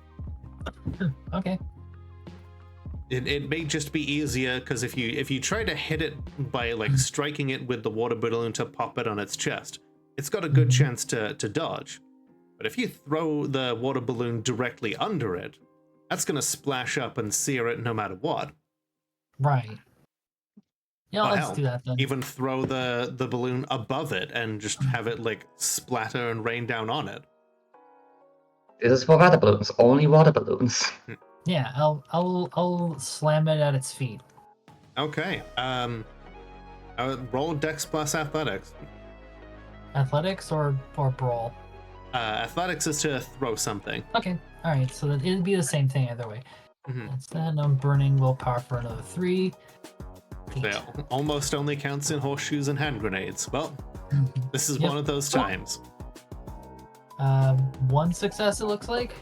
Okay. It may just be easier because if you try to hit it by like striking it with the water balloon to pop it on its chest, it's got a good chance to dodge. But if you throw the water balloon directly under it, that's gonna splash up and sear it no matter what. Right. Yeah, Or let's hell, do that then. even throw the balloon above it and just have it like splatter and rain down on it. This is for water balloons, only water balloons. Yeah, I'll slam it at its feet. Okay. Roll Dex plus Athletics. Athletics or Brawl? Athletics is to throw something. Okay. All right. So that it'd be the same thing either way. That's that. I'm burning willpower for another 3. They almost only counts in horseshoes and hand grenades. Well, this is one of those times. 1 success, it looks like.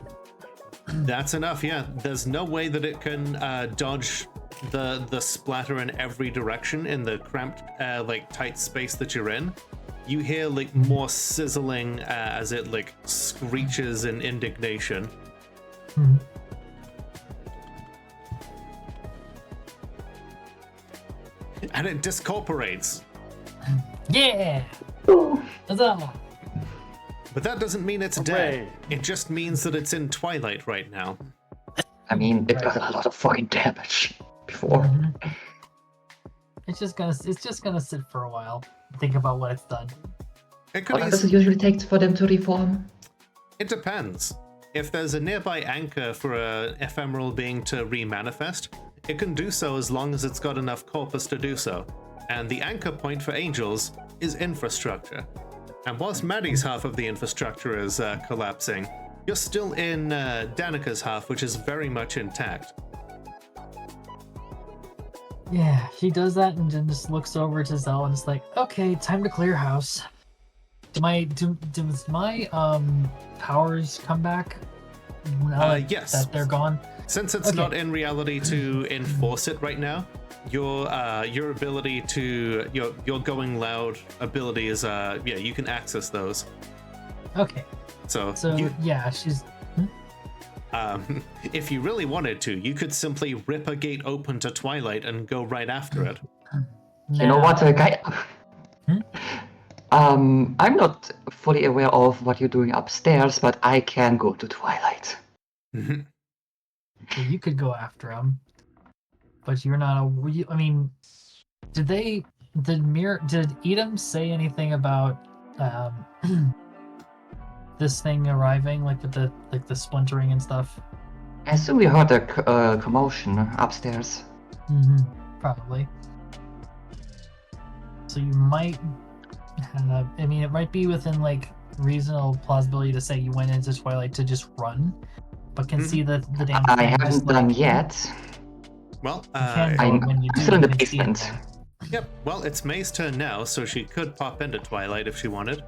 That's enough, yeah. There's no way that it can dodge the splatter in every direction in the cramped, like tight space that you're in. You hear like more sizzling as it like screeches in indignation. And it discorporates. Yeah. Huzzah. But that doesn't mean it's dead. It just means that it's in Twilight right now. I mean, it got a lot of fucking damage before. It's just gonna sit for a while. Think about what it's done. It How could long does it easily... usually take for them to reform? It depends. If there's a nearby anchor for an ephemeral being to remanifest, it can do so as long as it's got enough corpus to do so. And the anchor point for angels is infrastructure. And whilst Maddie's half of the infrastructure is collapsing, you're still in Danica's half, which is very much intact. Yeah, she does that and then just looks over to Zell and is like, "Okay, time to clear house." Does my powers come back? Now yes. that they're gone. Since it's Okay. not in reality to enforce it right now, your ability to your going loud ability is you can access those. Okay. So yeah, she's. if you really wanted to, you could simply rip a gate open to Twilight and go right after it. You know what, guy? I'm not fully aware of what you're doing upstairs, but I can go to Twilight. So you could go after him, but you're not a. I mean, did Edom say anything about this thing arriving, like with the splintering and stuff? I assume we heard a commotion upstairs. Probably. So you might have. I mean, it might be within like reasonable plausibility to say you went into Twilight to just run, but can see the damn thing. I haven't just, done like, yet. Well, can go I'm when you do, still in the you can see it basement. there. yep. Well, it's May's turn now, so she could pop into Twilight if she wanted.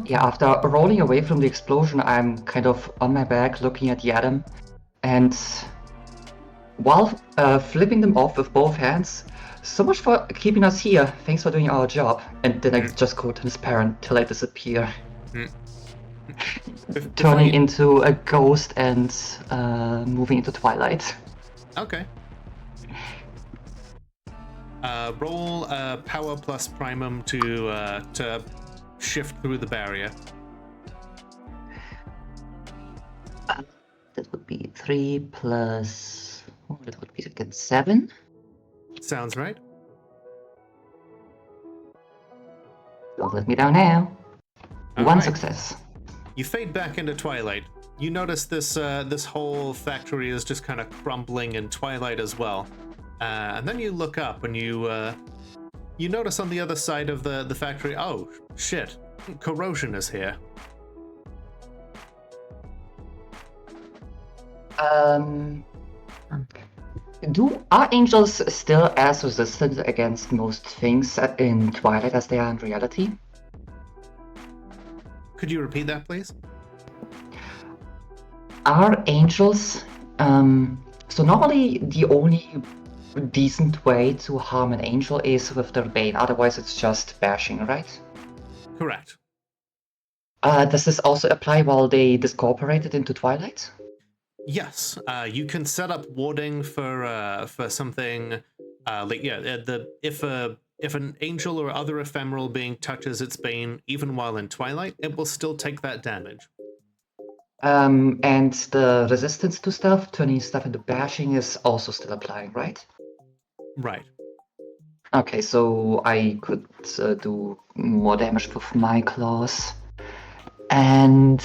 Yeah, after rolling away from the explosion, I'm kind of on my back looking at the atom, and while flipping them off with both hands, so much for keeping us here, thanks for doing our job. And then I just go transparent till I disappear. Turning into a ghost and moving into Twilight. Okay. Roll power plus primum to shift through the barrier. That would be 3 plus... Oh, that would be again 7. Sounds right. Don't let me down now. All One right. success. You fade back into Twilight. You notice this whole factory is just kind of crumbling in Twilight as well. And then you look up and you notice on the other side of the factory, oh shit, corrosion is here. Are angels still as resistant against most things in Twilight as they are in reality? Could you repeat that, please? Are angels... so normally the only decent way to harm an angel is with their bane, otherwise it's just bashing, right? Correct. Does this also apply while they discorporated into Twilight? Yes, you can set up warding for something like if an angel or other ephemeral being touches its bane, even while in Twilight, it will still take that damage. And the resistance to stuff, turning stuff into bashing, is also still applying, right? Right. Okay, so I could do more damage with my claws. And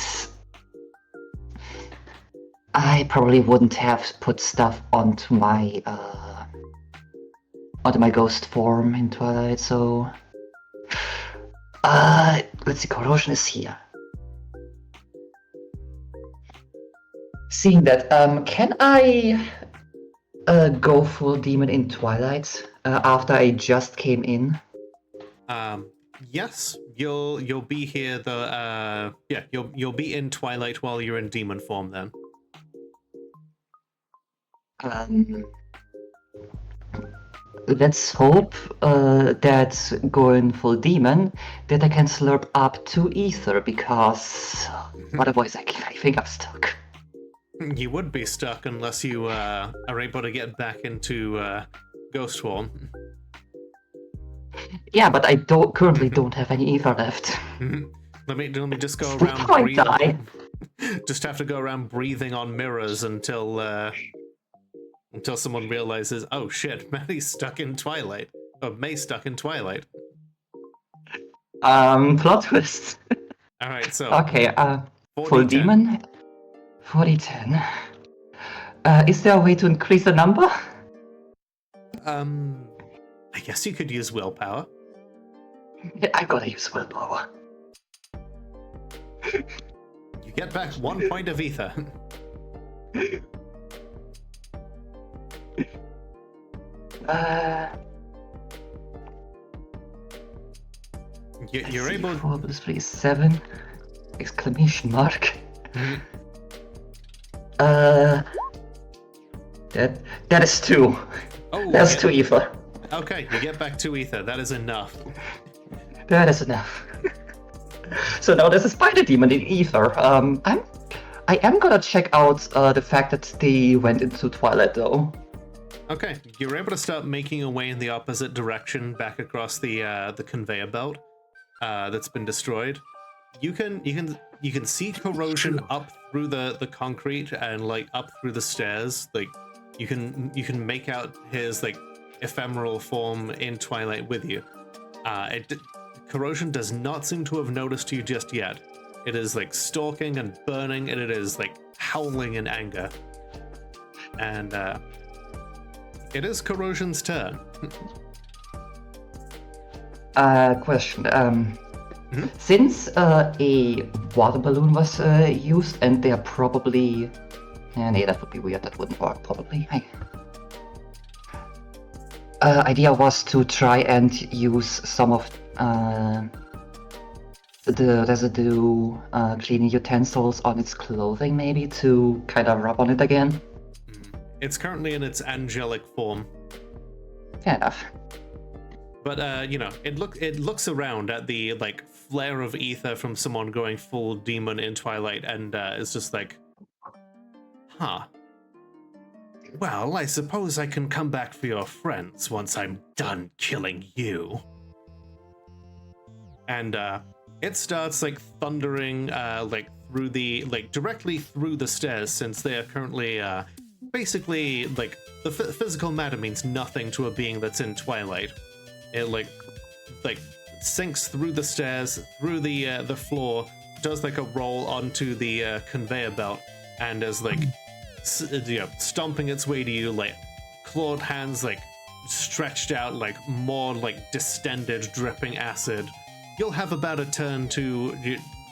I probably wouldn't have put stuff onto my ghost form in Twilight, so let's see, corrosion is here. Seeing that, can I go full demon in Twilight after I just came in? Yes, you'll be here. You'll be in Twilight while you're in demon form then. Let's hope that going full demon that I can slurp up 2 ether, because otherwise I think I'm stuck. You would be stuck unless you are able to get back into ghost form. Yeah, but I currently don't have any ether left. Let me just go Before around I breathing. die. Just have to go around breathing on mirrors until someone realizes, oh shit, Maddie's stuck in Twilight. Or May's stuck in Twilight. Plot twist. Alright, so... Okay, full 40-10. demon, 40-10. Is there a way to increase the number? I guess you could use willpower. I gotta use willpower. You get back 1 point of ether. You're able... 4 plus 3 is 7. Exclamation mark. That is 2. Oh, That's yeah. 2 ether. Okay, you get back 2 ether. That is enough. That is enough. So now there's a spider demon in ether. I am gonna check out the fact that they went into Twilight though. Okay, you're able to start making your way in the opposite direction back across the conveyor belt that's been destroyed. you can see corrosion up through the concrete and like up through the stairs. Like you can make out his like ephemeral form in twilight with you. Corrosion does not seem to have noticed you just yet. It is like stalking and burning, and it is like howling in anger. And it is Corrosion's turn. Question. Since a water balloon was used, and they're probably... nee, that would be weird. That wouldn't work, probably. Idea was to try and use some of the residue cleaning utensils on its clothing, maybe, to kind of rub on it again. It's currently in its angelic form. Fair enough. But you know, it looks around at the like flare of ether from someone going full demon in Twilight, and it's just like, huh. Well, I suppose I can come back for your friends once I'm done killing you. And it starts like thundering like through the directly through the stairs, since they are currently basically like the physical matter means nothing to a being that's in Twilight. It like sinks through the stairs, through the floor, does like a roll onto the conveyor belt, and is like stomping its way to you, like clawed hands like stretched out, like more like distended, dripping acid. You'll have about a turn to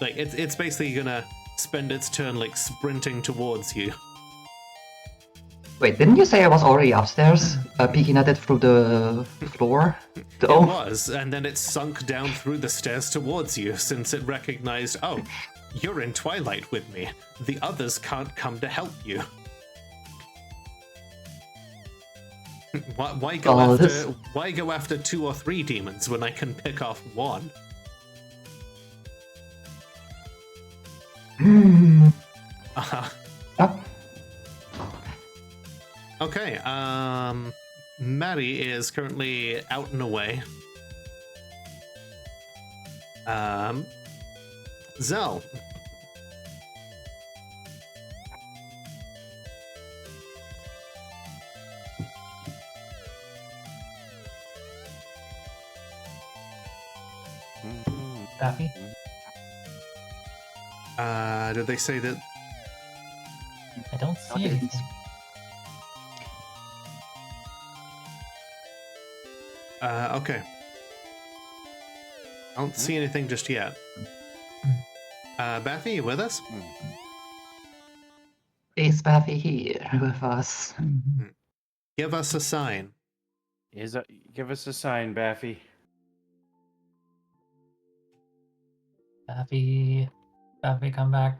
like it's basically gonna spend its turn like sprinting towards you. Wait, didn't you say I was already upstairs, peeking at it through the floor? It was, and then it sunk down through the stairs towards you, since it recognized, oh, you're in Twilight with me. The others can't come to help you. Why go after 2 or 3 demons when I can pick off one? Okay, Maddie is currently out and away. Zell. Daffy? Did they say that? I don't see anything. Okay. I don't see anything just yet. Baffy, you with us? Is Baffy here with us? Give us a sign. Give us a sign, Baffy. Baffy, come back.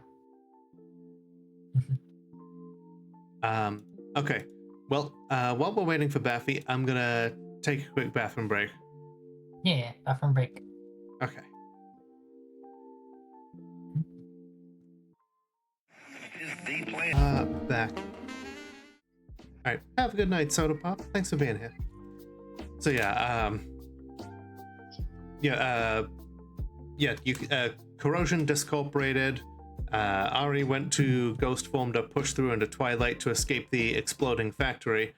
Okay. Well, while we're waiting for Baffy, I'm gonna take a quick bathroom break. Yeah, bathroom break. Okay. Back. Alright, have a good night, Soda Pop. Thanks for being here. So Corrosion discorporated. Ari went to ghost form to push through into Twilight to escape the exploding factory.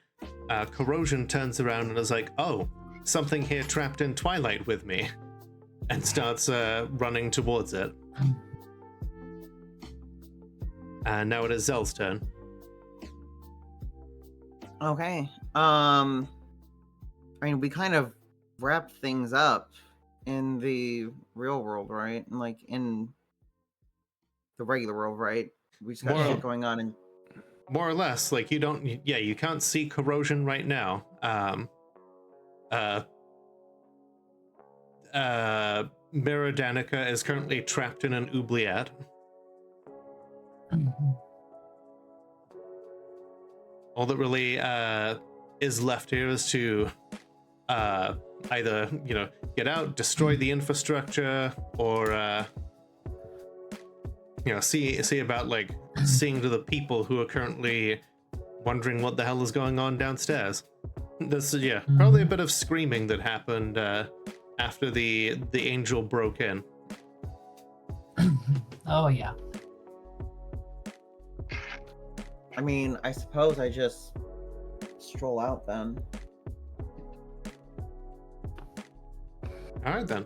Corrosion turns around and is like, oh, something here trapped in Twilight with me, and starts running towards it. And now it is Zell's turn. Okay. I mean, we kind of wrapped things up in the real world, right? And like in the regular world, right? We just got shit going on in more or less. Like you can't see Corrosion right now. Mirror Danica is currently trapped in an oubliette. All that really is left here is to either get out, destroy the infrastructure, or see about like seeing to the people who are currently wondering what the hell is going on downstairs. This is probably a bit of screaming that happened after the angel broke in. Oh yeah. I mean, I suppose I just stroll out then. All right then.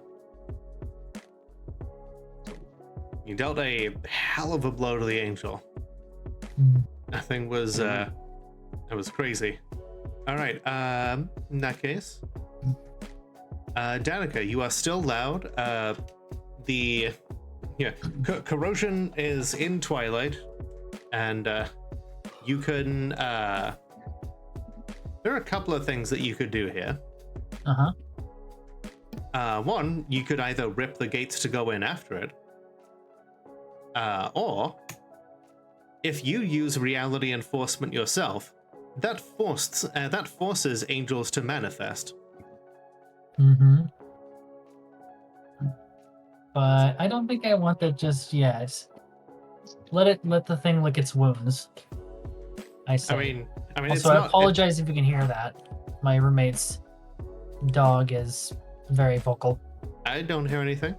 You dealt a hell of a blow to the angel. That thing was it was crazy. All right. In that case, Danica, you are still loud. Corrosion is in Twilight, and you can. There are a couple of things that you could do here. One, you could either rip the gates to go in after it, or if you use reality enforcement yourself, that forces angels to manifest. But I don't think I want that just yet. Let the thing lick its wounds. I say. I mean, also, it's I not, apologize if you can hear that. My roommate's dog is very vocal. I don't hear anything.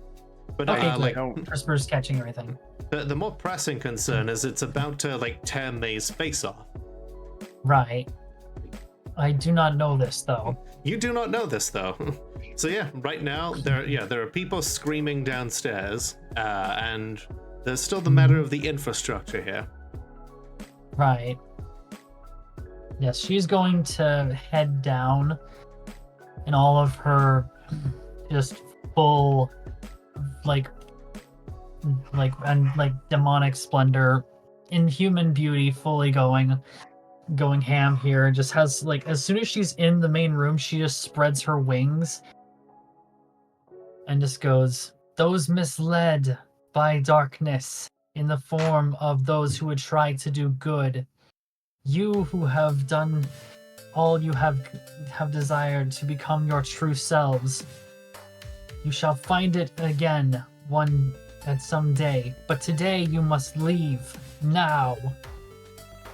But Okay, like Christopher's catching everything. the more pressing concern is it's about to like tear May's face off. Right. I do not know this though. You do not know this though. So yeah, right now there are people screaming downstairs, and there's still the matter of the infrastructure here. Right. Yes, she's going to head down in all of her just full like demonic splendor, inhuman beauty, fully going ham here, and just has like, as soon as she's in the main room, she just spreads her wings and just goes, "Those misled by darkness in the form of those who would try to do good, you who have done all you have desired to become your true selves, you shall find it again at some day, but today you must leave now."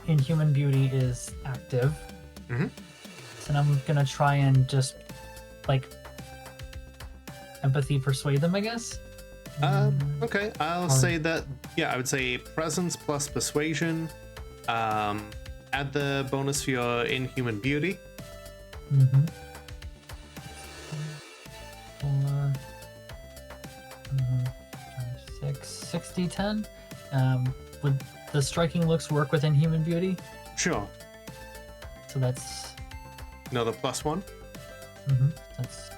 Inhuman beauty is active. So I'm gonna try and just like empathy persuade them, I guess. Okay, I'll say that. Yeah, I would say presence plus persuasion. Add the bonus for your inhuman beauty. 4, 6, 60, 10. Would the striking looks work with inhuman beauty? Sure. So that's Another +1. That's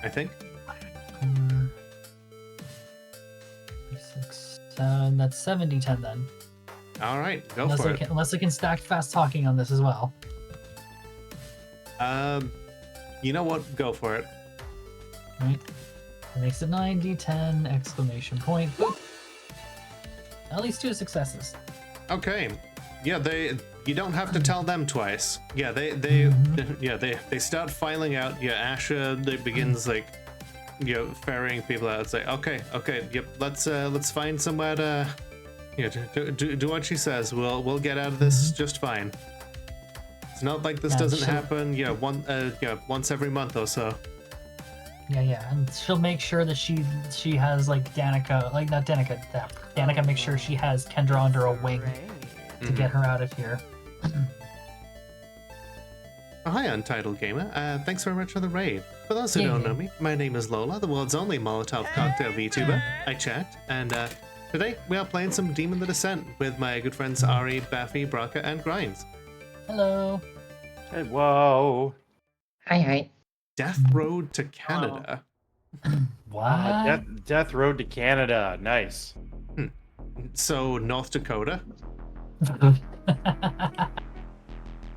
I think. 4, 6, 7. That's 70, 10 then. All right, go for it. Unless I can stack fast talking on this as well. You know what? Go for it. Right. That makes it 90, 10, exclamation point. Boop. At least 2 successes. Okay. Yeah, you don't have to tell them twice. Yeah, they start filing out. Yeah, Asher begins like, ferrying people out. It's like, okay, yep, let's find somewhere to, do what she says. We'll get out of this just fine. It's not like this doesn't happen. Once every month or so. Yeah, and she'll make sure that she has like Danica, like not Danica, Danica makes sure she has Kendra under a wing to get her out of here. Oh, hi, Untitled Gamer. Thanks very much for the raid. For those who don't know me, my name is Lola, the world's only Molotov cocktail VTuber. I checked, and today we are playing some Demon the Descent with my good friends Ari, Baffy, Braka, and Grinds. Hello. Hey, whoa. Hi. Death Road to Canada. What? Death Road to Canada. Nice. So, North Dakota?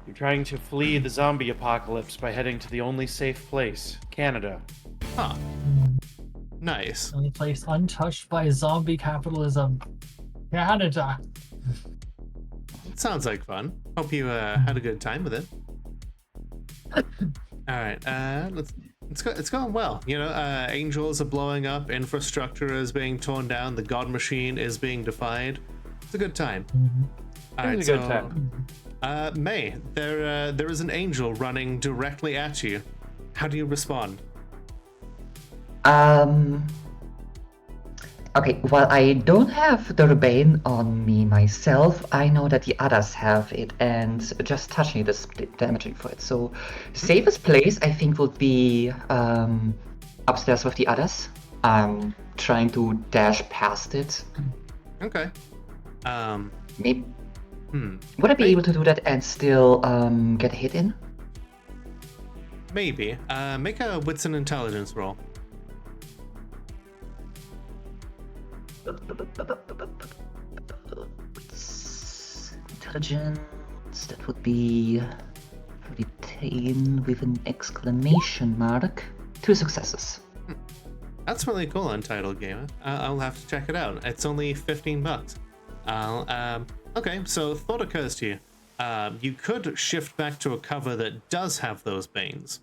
You're trying to flee the zombie apocalypse by heading to the only safe place, Canada. Huh. Nice. Only place untouched by zombie capitalism. Canada. Sounds like fun. Hope you had a good time with it. All right, it's going well. Angels are blowing up, infrastructure is being torn down, the God Machine is being defied. It's a good time. All right, It's a good time. May, there is an angel running directly at you. How do you respond? Okay, while I don't have the Rebane on me myself, I know that the others have it, and just touching it is damaging for it. So, safest place I think would be upstairs with the others. I'm trying to dash past it. Okay. Maybe would I be able to do that and still get a hit in? Maybe. Make a wits and intelligence roll. Intelligence, that would be retain with an exclamation mark. 2 successes. That's really cool, Untitled Gamer. I'll have to check it out. It's only $15. Okay, so thought occurs to you. You could shift back to a cover that does have those banes.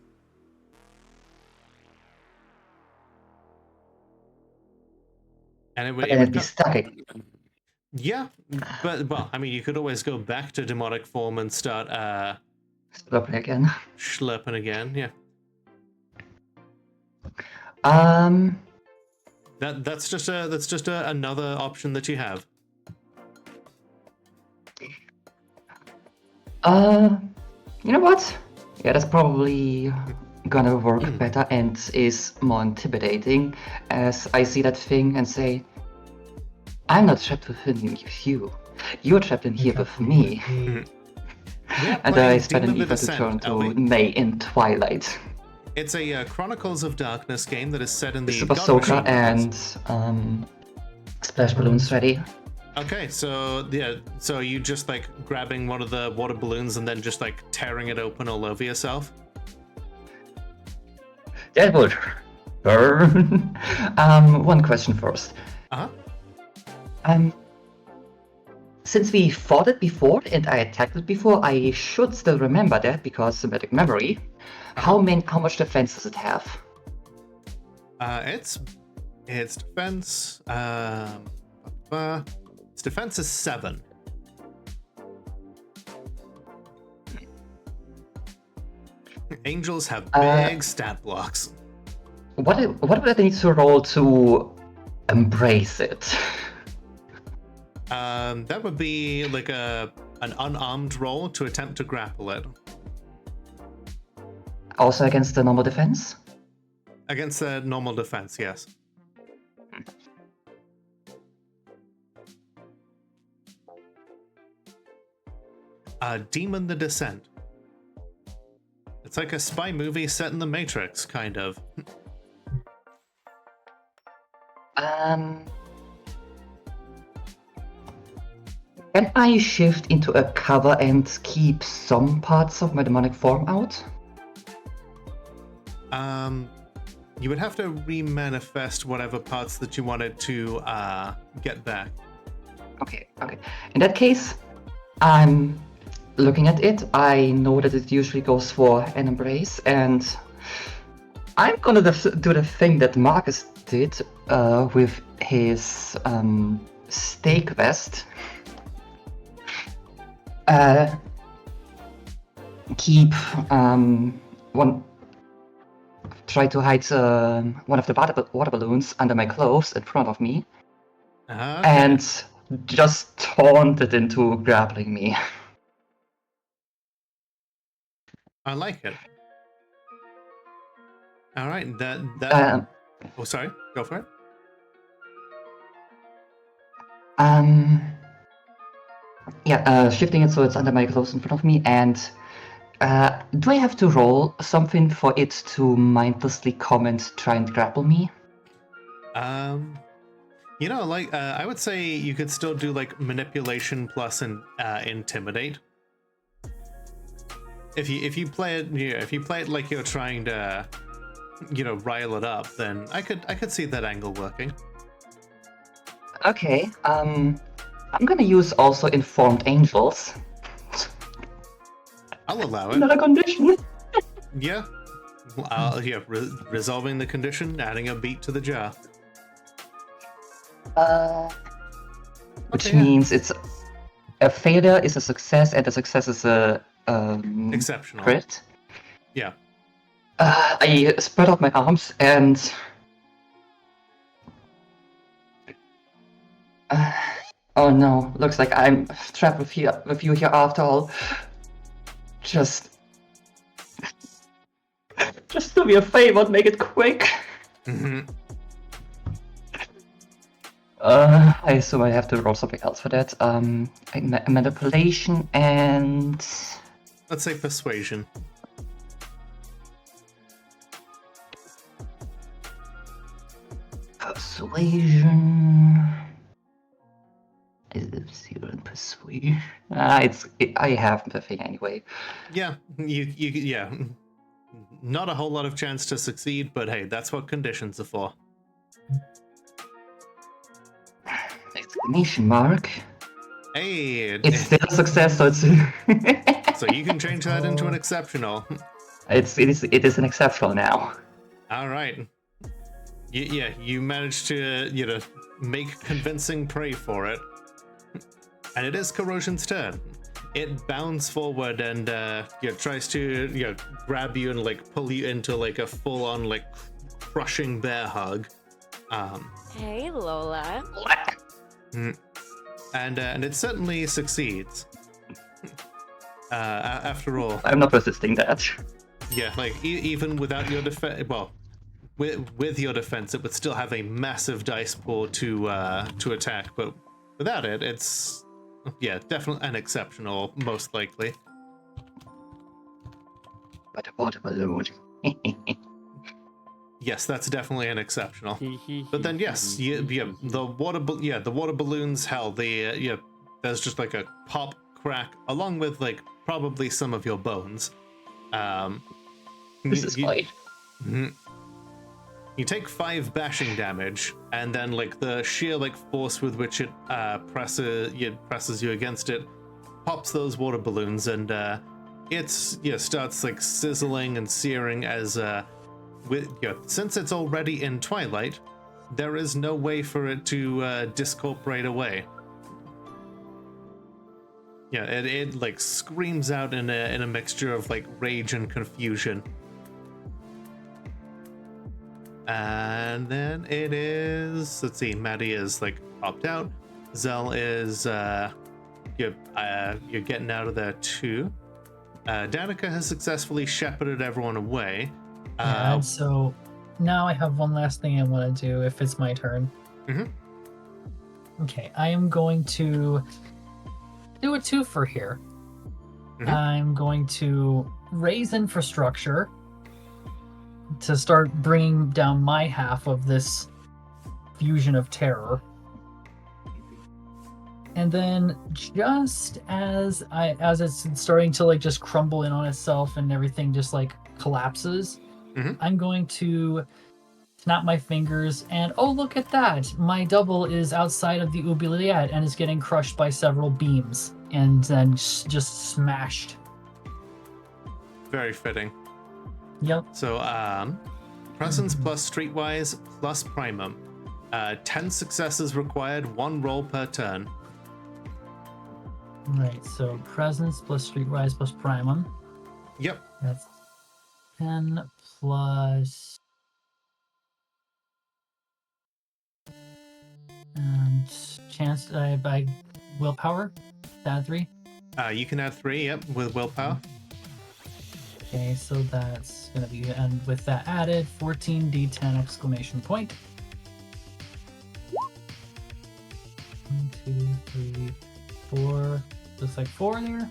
And it would And it'd be stuck again. Yeah, but well, I mean, you could always go back to demonic form and start Slurping again. schlurping again. Yeah, that's just another option that you have. You know what? Yeah, that's probably gonna work better and is more intimidating as I see that thing and say, I'm not trapped within you. You're trapped in here with me. Yeah, And playing I spend an Demon of event to turn Descent, to LB. May in Twilight. It's a Chronicles of Darkness game that is set in the Super God Soaker Machine times. and splash balloons ready. Okay, so yeah, so you just like grabbing one of the water balloons and then just like tearing it open all over yourself. That would burn. One question first. Uh-huh. Since we fought it before and I attacked it before, I should still remember that because somatic memory. How much defense does it have? Its defense. Its defense is 7. Angels have big stat blocks. What would I need to roll to embrace it? That would be like an unarmed roll to attempt to grapple it. Also against the normal defense? Against the normal defense, yes. Demon the Descent. It's like a spy movie set in the Matrix, kind of. Can I shift into a cover and keep some parts of my demonic form out? You would have to remanifest whatever parts that you wanted to get back. Okay. In that case, I'm looking at it. I know that it usually goes for an embrace, and I'm gonna do the thing that Marcus did with his stake vest. Keep try to hide one of the water balloons under my clothes in front of me, Okay. and just taunt it into grappling me. I like it. All right, that. Oh, sorry. Go for it. Shifting it so it's under my clothes in front of me, and do I have to roll something for it to mindlessly come and try and grapple me? You know, like I would say you could still do like manipulation plus intimidate. If you play it, if you play it like you're trying to, rile it up, then I could see that angle working. Okay. I'm gonna use also informed angels. I'll allow it. Another condition. Yeah. Resolving the condition, adding a beat to the jar. Which Okay, yeah. means it's a failure is a success and a success is a Exceptional. crit. Yeah. I spread out my arms and Oh no, looks like I'm trapped with you here after all. Just do me a favor and make it quick. Mm-hmm. I assume I have to roll something else for that. Manipulation and Let's say persuasion. persuasion. Is it 0 in persuasion? I have the thing anyway. Yeah, yeah. Not a whole lot of chance to succeed, but hey, that's what conditions are for. Exclamation mark. Hey, It's still a success, so it's so you can change that into an exceptional. it is an exceptional now. All right. Yeah, you managed to make convincing prey for it, and it is Corrosion's turn. It bounds forward and tries to grab you and like pull you into like a full-on like crushing bear hug. Hey, Lola. And it certainly succeeds. After all, I'm not resisting that. yeah, like even without your defense, well, with your defense, it would still have a massive dice pool to attack, but without it, it's definitely an exceptional, most likely. But a water balloon. Yes, that's definitely an exceptional. But then yes, the water balloons, hell, there's just like a pop crack along with like probably some of your bones. This is fine. You take 5 bashing damage, and then like the sheer like force with which it presses you against it pops those water balloons, and it starts like sizzling and searing as since it's already in twilight, there is no way for it to discorp right away. Yeah, it like screams out in a mixture of like rage and confusion. And then it is, let's see, Maddie is like popped out. Zell is you're getting out of there too. Danica has successfully shepherded everyone away. And so now I have one last thing I want to do if it's my turn. Okay, I am going to do a twofer here. I'm going to raise infrastructure to start bringing down my half of this fusion of terror. And then just as it's starting to like just crumble in on itself and everything just like collapses, I'm going to snap my fingers and oh, look at that! My double is outside of the oubliette and is getting crushed by several beams and then just smashed. Very fitting. Yep. So, presence plus streetwise plus primum. 10 successes required, 1 roll per turn. Right, so presence plus streetwise plus primum. Yep. That's 10 plus... And chance by willpower? Add 3? You can add 3, yep, with willpower. Okay, so that's gonna be, and with that added, 14d10 exclamation point. 1, 2, 3, 4. Looks like 4 there.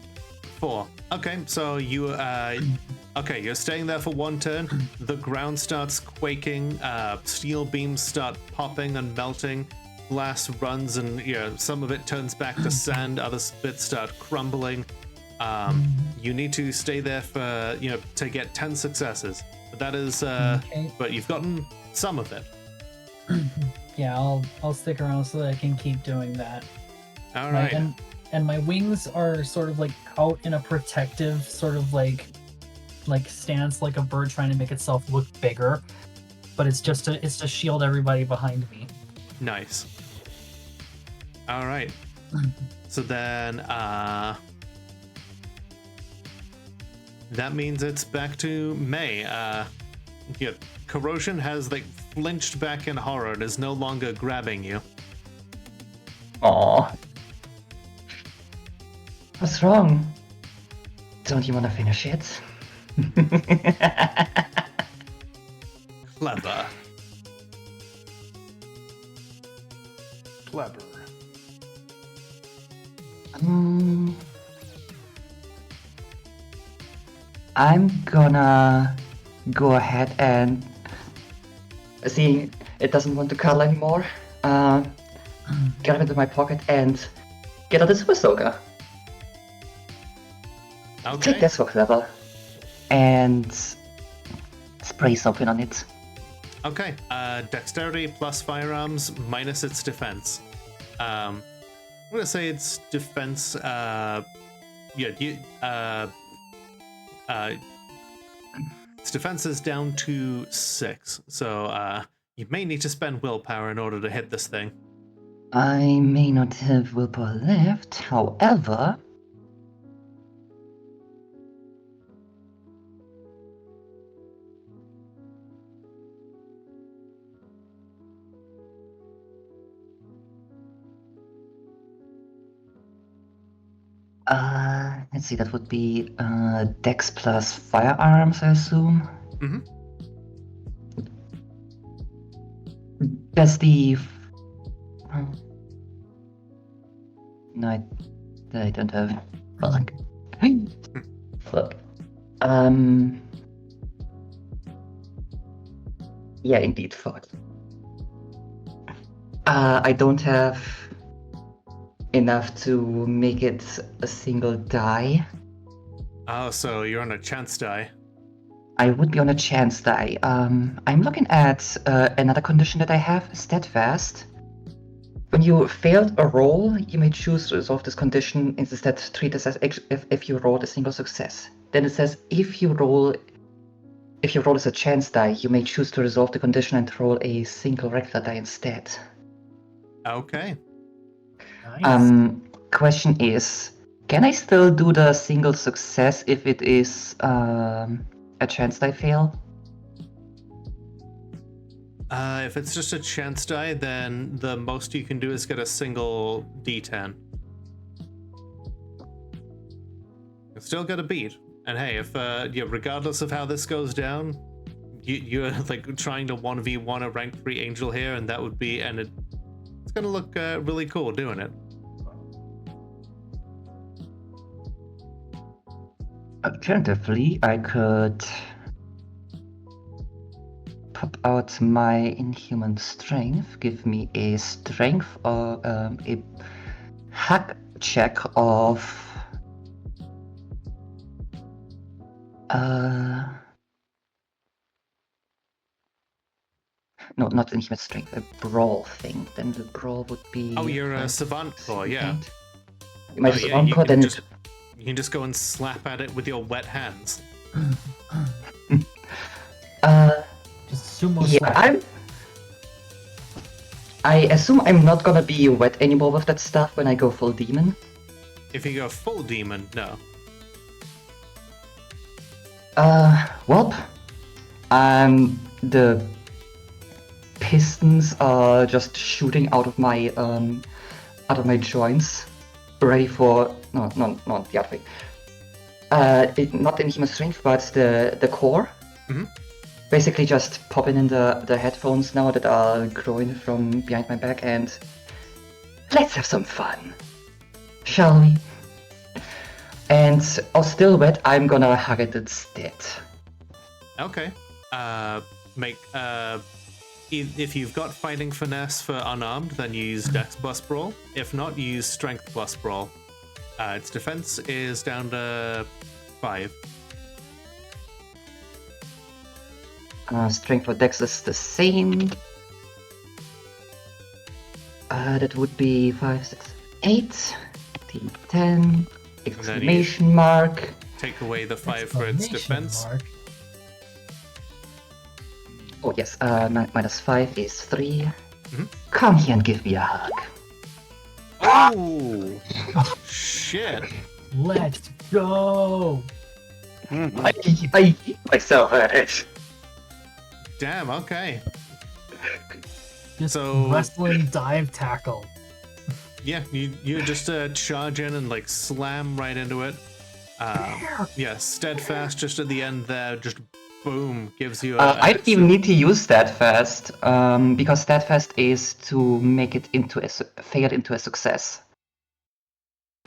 4. Okay, so you you're staying there for 1 turn. The ground starts quaking, steel beams start popping and melting, glass runs and some of it turns back to sand, other bits start crumbling. You need to stay there for to get 10 successes. But that is Okay. but you've gotten some of it. Yeah, I'll stick around so that I can keep doing that. All right. And my wings are sort of like out in a protective sort of like stance, like a bird trying to make itself look bigger. But it's to shield everybody behind me. Nice. All right. So then that means it's back to May. Corrosion has like flinched back in horror and is no longer grabbing you. Aw. What's wrong? Don't you want to finish it? Clever. Clever. I'm gonna go ahead and see it doesn't want to cuddle anymore. Get it into my pocket and get out the Super Soaker. Okay. Take this for clever and spray something on it. Okay. Dexterity plus firearms minus its defense. I'm gonna say its defense. Its defense is down to 6. So you may need to spend willpower in order to hit this thing. I may not have willpower left, however. Let's see, that would be Dex plus firearms, I assume. Mm-hmm. Does the... No, I don't have... Fuck. Fuck. Yeah, indeed, fuck. I don't have enough to make it a single die. Oh, so you're on a chance die. I would be on a chance die. I'm looking at another condition that I have, Steadfast. When you failed a roll, you may choose to resolve this condition. Instead, treat this as if you rolled a single success. Then it says if you roll as a chance die, you may choose to resolve the condition and roll a single regular die instead. Okay. Nice. Question is, can I still do the single success if it is a chance die fail? If it's just a chance die, then the most you can do is get a single D10. You still got a beat. And hey, if regardless of how this goes down, you're like trying to 1v1 a rank 3 angel here, and that would be, and it's gonna look really cool doing it. Alternatively, I could pop out my inhuman strength, give me a strength or a hack check of no, not inhuman strength, a brawl thing. Then the brawl would be. Oh, you're a savant core, yeah. My savant core, then you can just go and slap at it with your wet hands. Just sumo yeah, slap. I assume I'm not gonna be wet anymore with that stuff when I go full demon. If you go full demon, no. Well, the pistons are just shooting out of my joints, ready for no, the other way. Not in human strength, but the core. Mm-hmm. Basically, just popping in the headphones now that are growing from behind my back, and let's have some fun, shall we? And still wet, I'm gonna hug it instead. Okay. If you've got fighting finesse for unarmed, then use Dex plus Brawl. If not, use Strength plus Brawl. Its defense is down to 5. Strength for Dex is the same. That would be 5, 6, 8, 10, exclamation mark. Take away the 5 for its defense. Mark. Oh yes, minus 5 is 3. Mm-hmm. Come here and give me a hug. Oh! Shit! Let's go! I hit myself at it. Damn, okay. Just So- wrestling dive tackle. Yeah, you just charge in and like slam right into it. Yeah, steadfast just at the end there, just boom, gives you I don't even need to use Steadfast, because Steadfast is to make it into fail into a success.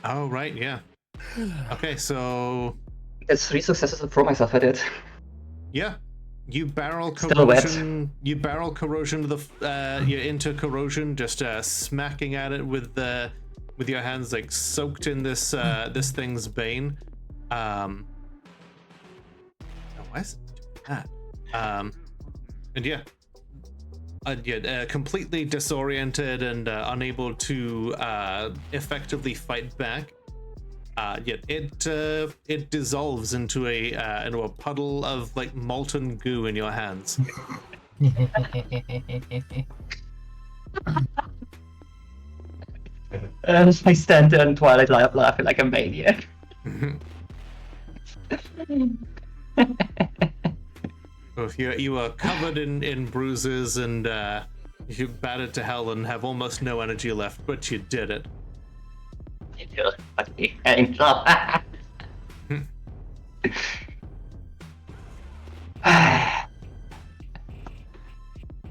Oh, right, yeah. Okay, so... There's 3 successes to throw myself at it. Yeah. You barrel Still wet. corrosion. You barrel corrosion to the you're into corrosion, just smacking at it with your hands like soaked in this this thing's bane. Oh, why is it doing that? And yeah, completely disoriented and unable to effectively fight back. Yet it dissolves into a puddle of like molten goo in your hands. I stand there in Twilight laughing like a maniac. If you are covered in bruises and you battered to hell and have almost no energy left, but you did it. You fucking angel.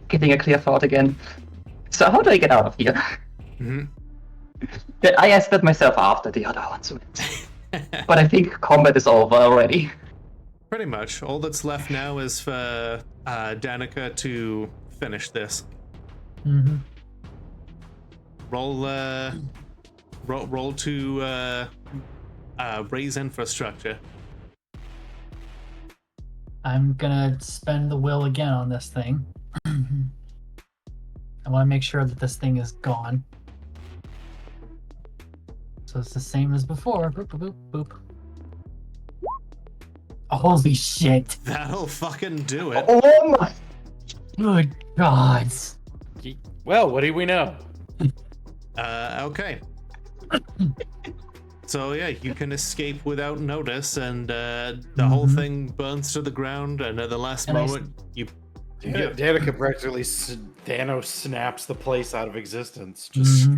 Getting a clear thought again. So how do I get out of here? Mm-hmm. I asked that myself after the other ones went. But I think combat is over already. Pretty much. All that's left now is for Danica to finish this. Mm-hmm. Roll to raise infrastructure. I'm gonna spend the will again on this thing. I want to make sure that this thing is gone. So it's the same as before. Boop, boop, boop, boop. Oh, holy shit. That'll fucking do it. Oh my! Good God. Well, what do we know? Okay. So yeah, you can escape without notice, and the whole thing burns to the ground. And at the last And moment, you get Danica practically Thanos snaps the place out of existence. Just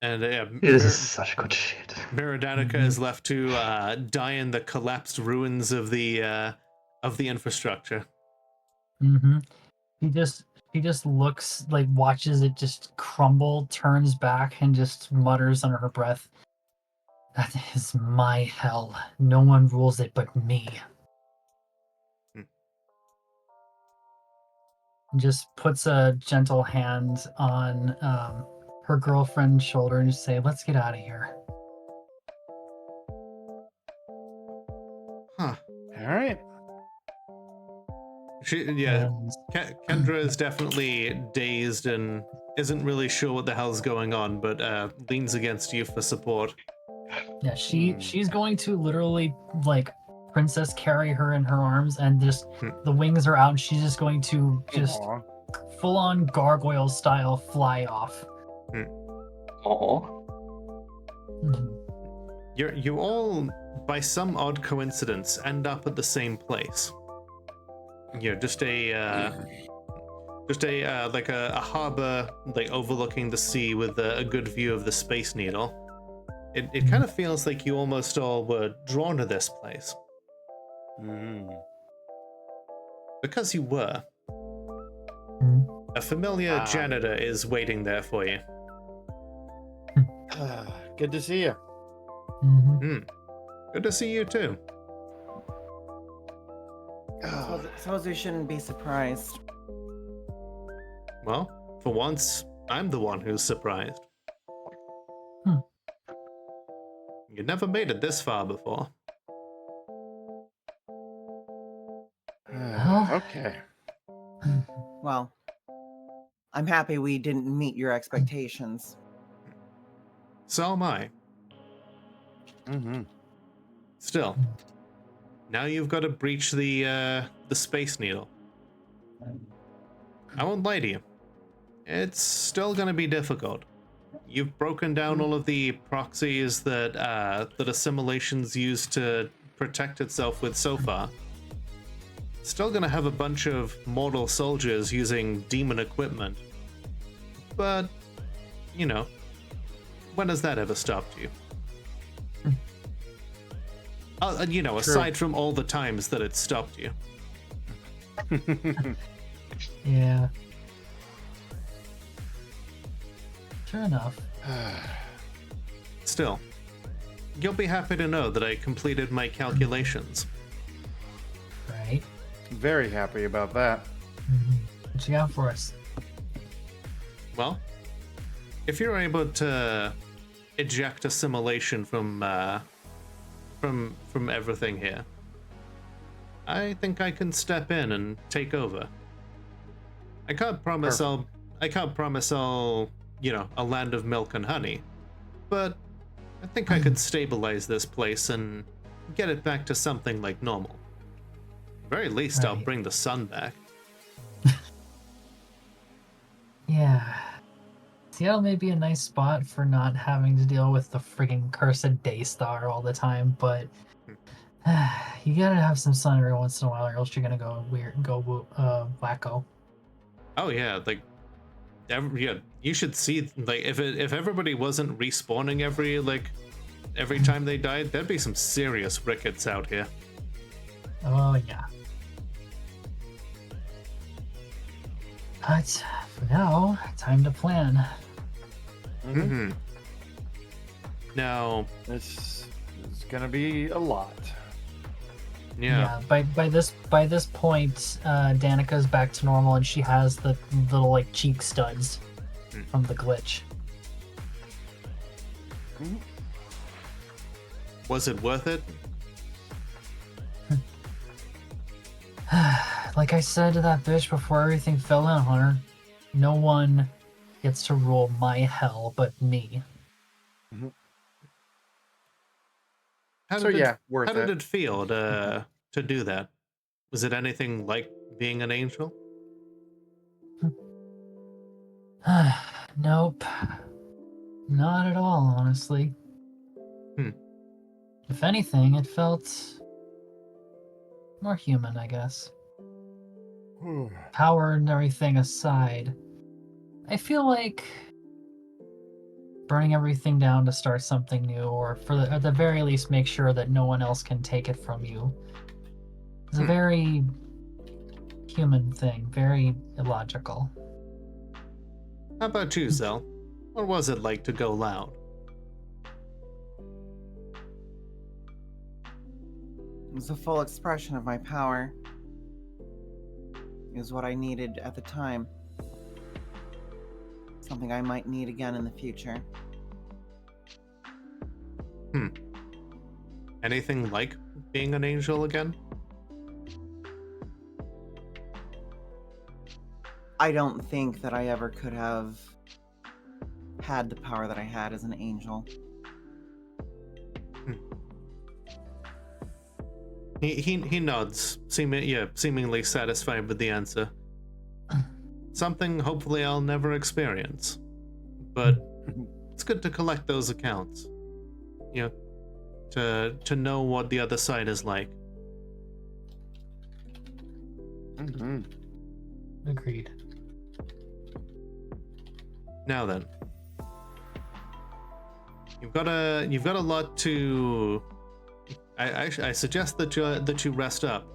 and yeah, This is such good shit. Mirror Danica is left to die in the collapsed ruins of the infrastructure. Mm-hmm. He just looks, like, watches it just crumble, turns back, and just mutters under her breath, "That is my hell. No one rules it but me." Just puts a gentle hand on her girlfriend's shoulder and just say, "Let's get out of here." Huh. all right. Yeah, And Kendra is definitely dazed and isn't really sure what the hell's going on, but leans against you for support. yeah, she's going to literally, like, princess carry her in her arms, and just the wings are out, and she's just going to just Aw. full on gargoyle style fly off. Oh. You all, by some odd coincidence, end up at the same place. Yeah, just a harbor, like, overlooking the sea with a good view of the Space Needle. It kind of feels like you almost all were drawn to this place. Because you were. A familiar janitor is waiting there for you. Good to see you. Good to see you too. Suppose we shouldn't be surprised. Well, for once, I'm the one who's surprised. You never made it this far before. Okay. Well, I'm happy we didn't meet your expectations. So am I. Still, now you've got to breach the Space Needle. I won't lie to you. It's still going to be difficult. You've broken down all of the proxies that Assimilation's used to protect itself with so far. Still going to have a bunch of mortal soldiers using demon equipment. But, you know, when has that ever stopped you? You know, True. aside from all the times that it stopped you. Yeah. Sure enough. Still, you'll be happy to know that I completed my calculations. Right. Very happy about that. What you got for us? Well, if you're able to eject assimilation from everything here, I think I can step in and take over. I can't promise I'll, you know, a land of milk and honey, but I think I could stabilize this place and get it back to something like normal. At the very least, I'll Right. bring the sun back. Yeah. Seattle may be a nice spot for not having to deal with the friggin' cursed Daystar all the time, but you gotta have some sun every once in a while, or else you're gonna go wacko. Oh yeah, like, yeah, you should see, like, if everybody wasn't respawning every time they died, there'd be some serious rickets out here. Oh yeah. But for now, time to plan. Mm-hmm. Now, It's gonna be a lot. yeah. By this point, Danica's back to normal, and she has the little like cheek studs from the glitch. Was it worth it? Like I said to that bitch before everything fell in on her, no one gets to rule my hell but me. How So did yeah, it, worth how did it. it feel to do that? Was it anything like being an angel? Nope. Not at all, honestly. If anything, it felt more human, I guess. Power and everything aside, I feel like burning everything down to start something new, or at the very least make sure that no one else can take it from you, is a very human thing, very illogical. How about you, Zell? What was it like to go loud? It was a full expression of my power. It was what I needed at the time. Something I might need again in the future. Anything like being an angel again? I don't think that I ever could have had the power that I had as an angel. He nods, seemingly satisfied with the answer. Something hopefully I'll never experience. But it's good to collect those accounts. You know, to know what the other side is like. Agreed. Now then, you've got a lot to. I suggest that you rest up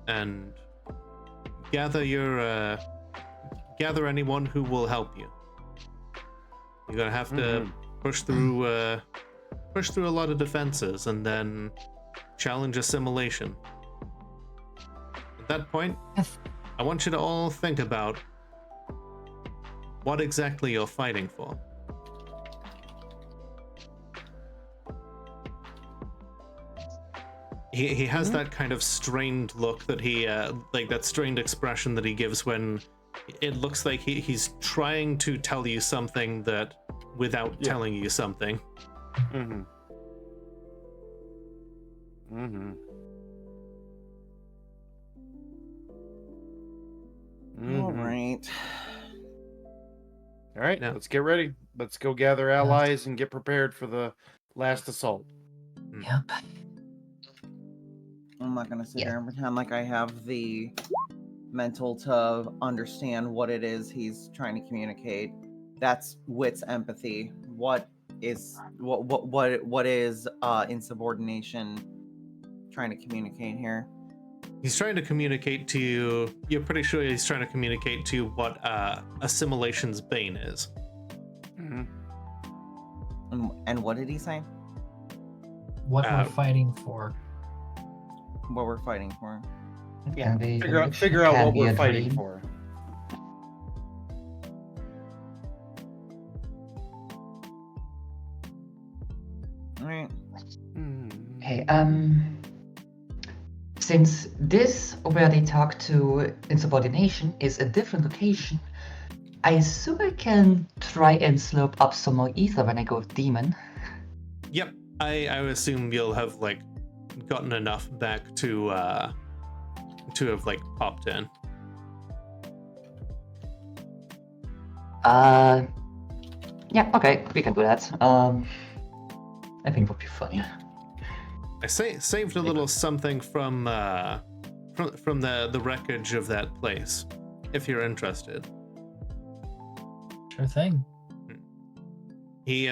and gather anyone who will help you. You're gonna have to push through a lot of defenses and then challenge assimilation. At that point, I want you to all think about what exactly you're fighting for. He has that kind of strained look that he like that strained expression that he gives when it looks like he's trying to tell you something that without telling you something. All right. All right, Now- let's get ready. Let's go gather allies and get prepared for the last assault. Yep. I'm not gonna sit here and pretend like I have the mental to understand what it is he's trying to communicate. That's Wit's empathy. What what is insubordination trying to communicate here? He's trying to communicate to you. You're pretty sure he's trying to communicate to you what assimilation's bane is. Mm-hmm. And what did he say? What we're fighting for. What we're fighting for? Yeah, Figure out what we're fighting for. All right. Okay, since this where they talk to insubordination is a different location, I assume I can try and slurp up some more ether when I go with demon. Yep, I assume you'll have like gotten enough back to have like popped in. Yeah, okay, we can do that. I think it would be funny. I saved a little something from the wreckage of that place, if you're interested. Sure thing. He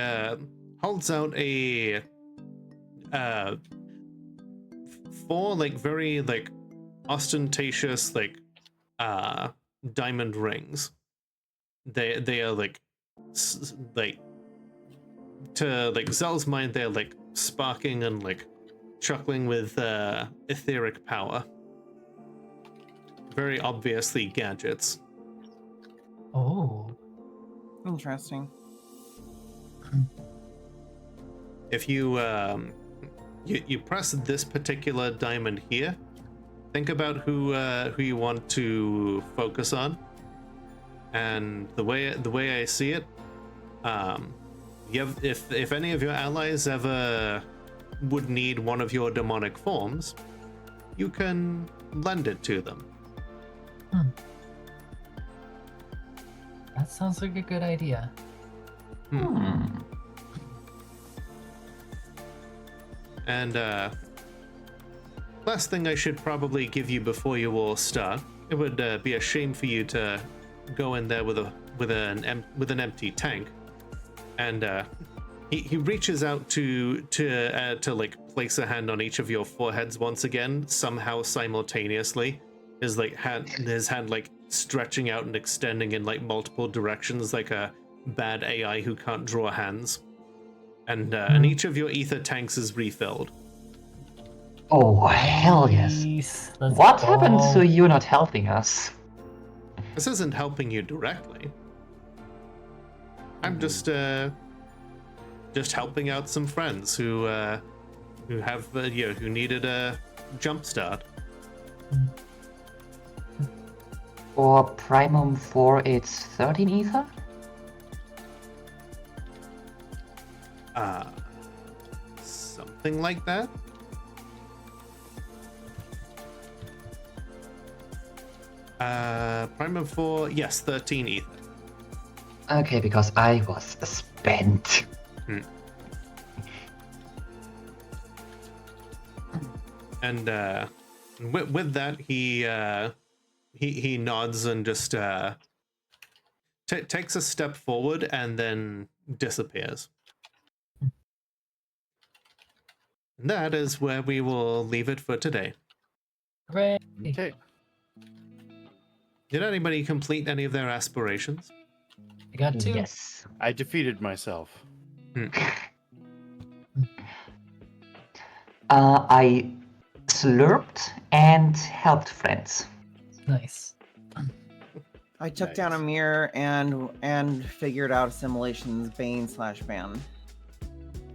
holds out a 4 like very like ostentatious like diamond rings. They are like to like Zell's mind, they're like sparking and like chuckling with etheric power. Very obviously gadgets. Oh. Interesting. If you you press this particular diamond here, think about who you want to focus on, and the way I see it, if any of your allies ever would need one of your demonic forms, you can lend it to them. That sounds like a good idea. And last thing I should probably give you before you all start, it would be a shame for you to go in there with an empty tank. And he reaches out to like place a hand on each of your foreheads once again, somehow simultaneously. His hand like stretching out and extending in like multiple directions, like a bad AI who can't draw hands. And each of your ether tanks is refilled. Oh, hell yes. Nice. Let's What go. happened to you not helping us? This isn't helping you directly. I'm just helping out some friends who have who needed a jump start. For Primum 4, it's 13 ether? Something like that. Primum 4, yes, 13 ether. Okay, because I was spent. And with that, he nods and just takes a step forward and then disappears. And that is where we will leave it for today. Hooray. Okay. Did anybody complete any of their aspirations? I got 2. Yes. I defeated myself. I slurped and helped friends. Nice. I took down a mirror and figured out assimilation's bane/ban.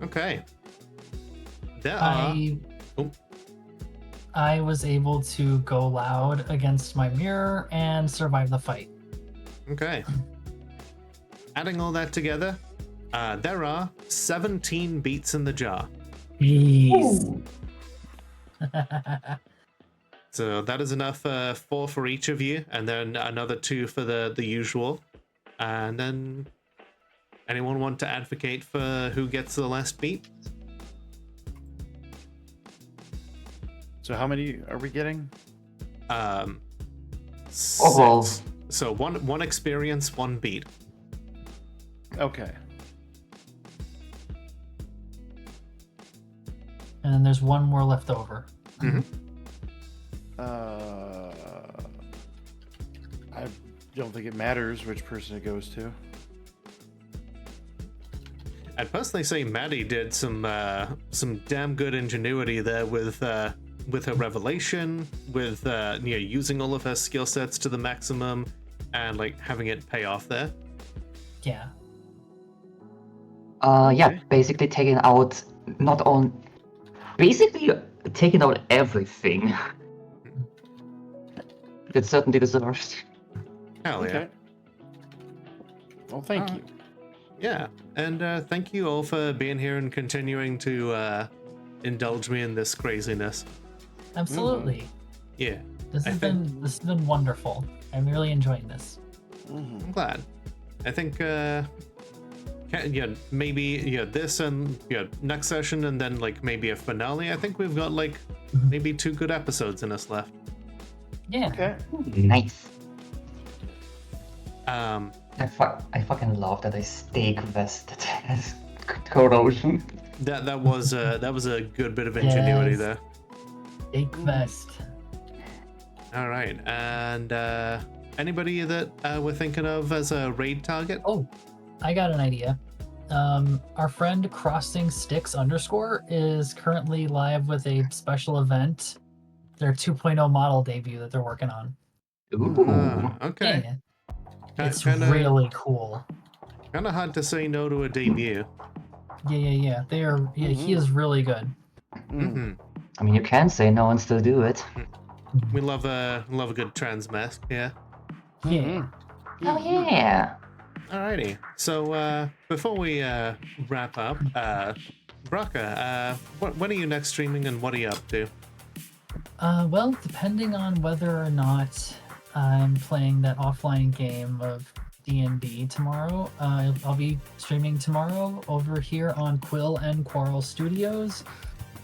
Okay. There are... I was able to go loud against my mirror and survive the fight. Okay. Adding all that together, there are 17 beats in the jar. Jeez. So that is enough 4 for each of you, and then another 2 for the usual. And then anyone want to advocate for who gets the last beat? So how many are we getting? 6. well. So one experience, 1 beat. Okay. and then there's one more left over. I don't think it matters which person it goes to. I'd personally say Maddie did some damn good ingenuity there with her revelation, with using all of her skill sets to the maximum, and like having it pay off there. Yeah. Yeah, basically taking out taking out everything. It certainly deserves. Hell yeah. Okay. Well, thank you. Yeah, and thank you all for being here and continuing to indulge me in this craziness. Absolutely. Yeah, This has been wonderful. I'm really enjoying this. I'm glad. I think maybe this and next session, and then like maybe a finale. I think we've got like maybe 2 good episodes in us left. Yeah. Okay. Nice. I I fucking love that I steak vested as corrosion. that was a good bit of ingenuity Yes. there. Steak vest. All right, and anybody that we're thinking of as a raid target? Oh, I got an idea. Our friend Crossing Sticks _ is currently live with a special event, their 2.0 model debut that they're working on. Ooh. Okay. Yeah. It's Kinda- really cool. Kind of hard to say no to a debut. Yeah. They are. Yeah, he is really good. Mm-hmm. I mean, you can say no and still do it. We love a good trans mask. Yeah. Yeah. Oh yeah. Alrighty. So before we wrap up, Brocka, when are you next streaming and what are you up to? Well, depending on whether or not I'm playing that offline game of D&D tomorrow, I'll be streaming tomorrow over here on Quill and Quarrel Studios.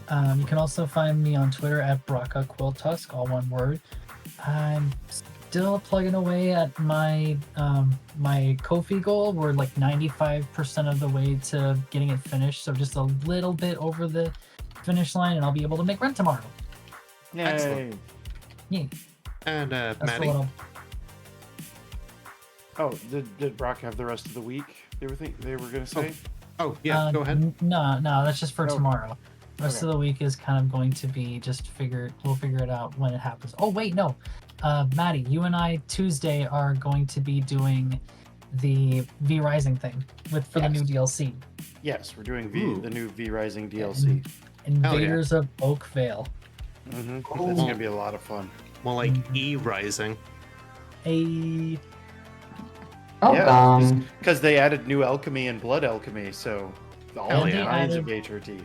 You can also find me on Twitter at BrockaQuillTusk, all one word. I'm still plugging away at my my Ko-fi goal. We're like 95% of the way to getting it finished, so just a little bit over the finish line, and I'll be able to make rent tomorrow. Yay. Excellent. Yeah, And that's Maddie? what Oh, did Brock have the rest of the week? They were gonna say. Oh yeah, go ahead. No, that's just for Oh. tomorrow. The rest Okay. of the week is kind of going to be we'll figure it out when it happens. Oh wait, no. Maddie, you and I Tuesday are going to be doing the V Rising thing for the new DLC. Yes, we're doing Ooh. the new V Rising DLC. Invaders of Oakvale. Mm-hmm. Oh. It's gonna be a lot of fun. More like E Rising. A Oh, Yeah, because they added new alchemy and blood alchemy, so all Hell the yeah. kinds of HRT.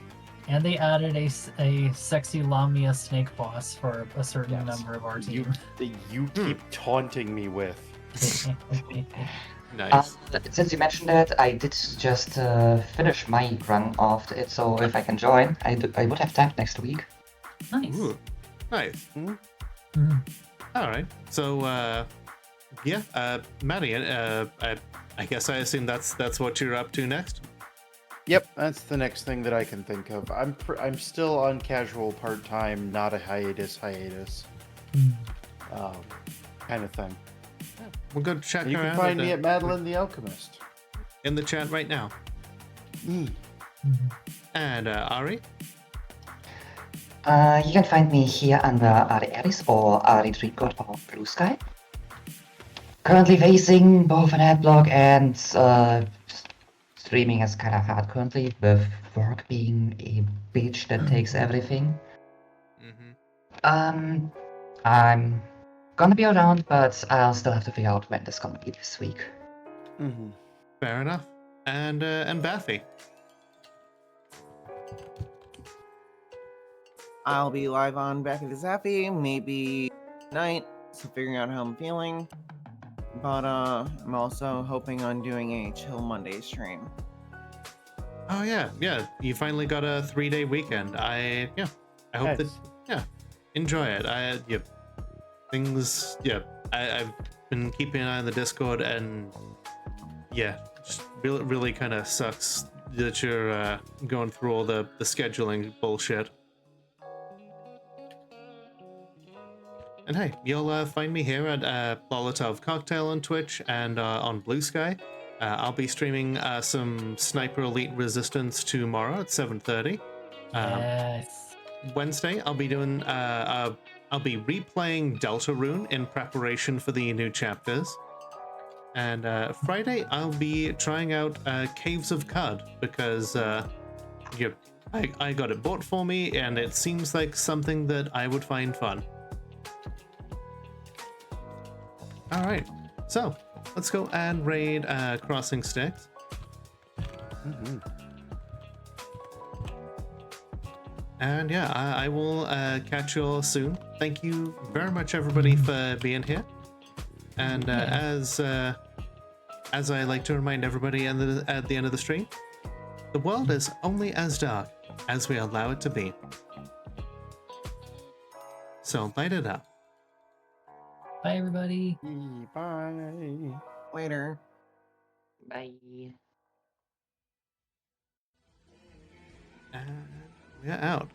and they added a sexy Lamia snake boss for a certain Yes. number of our You, team. you keep taunting me with. Nice. since you mentioned that, I did just finish my run of it, so if I can join, I would have time next week. Nice. Ooh, nice. Mhm. All right. So Maddie, I guess I assume that's what you're up to next. Yep, that's the next thing that I can think of. I'm still on casual part time, not a hiatus, Mm. kind of thing. We'll go check And you around can find at me at Madeline the Alchemist. in the chat right now. Mhm. And Ari, You can find me here under Ari Aris or Ari Dreamgod or Blue Sky. Currently facing both an adblock and streaming is kind of hard currently, with work being a bitch that takes everything. mm-hmm. I'm gonna be around, but I'll still have to figure out when this gonna be this week. Mm-hmm. Fair enough. And Baffy. I'll be live on Back of the Zappy, maybe tonight, so figuring out how I'm feeling. But I'm also hoping on doing a Chill Monday stream. Oh yeah. You finally got a 3-day weekend. I hope that enjoy it. I've been keeping an eye on the Discord, and just really kind of sucks that you're going through all the scheduling bullshit. And hey, you'll find me here at Molotov Cocktail on Twitch and on Blue Sky. I'll be streaming some Sniper Elite Resistance tomorrow at 7:30. Yes. Wednesday, I'll be doing I'll be replaying Deltarune in preparation for the new chapters. And Friday, I'll be trying out Caves of Cud because I got it bought for me, and it seems like something that I would find fun. All right, so let's go and raid Crossing Sticks. And yeah, I will catch you all soon. Thank you very much, everybody, for being here. And as I like to remind everybody at the end of the stream, the world is only as dark as we allow it to be. So light it up. Bye, everybody. Bye. Later. Bye. And we're out.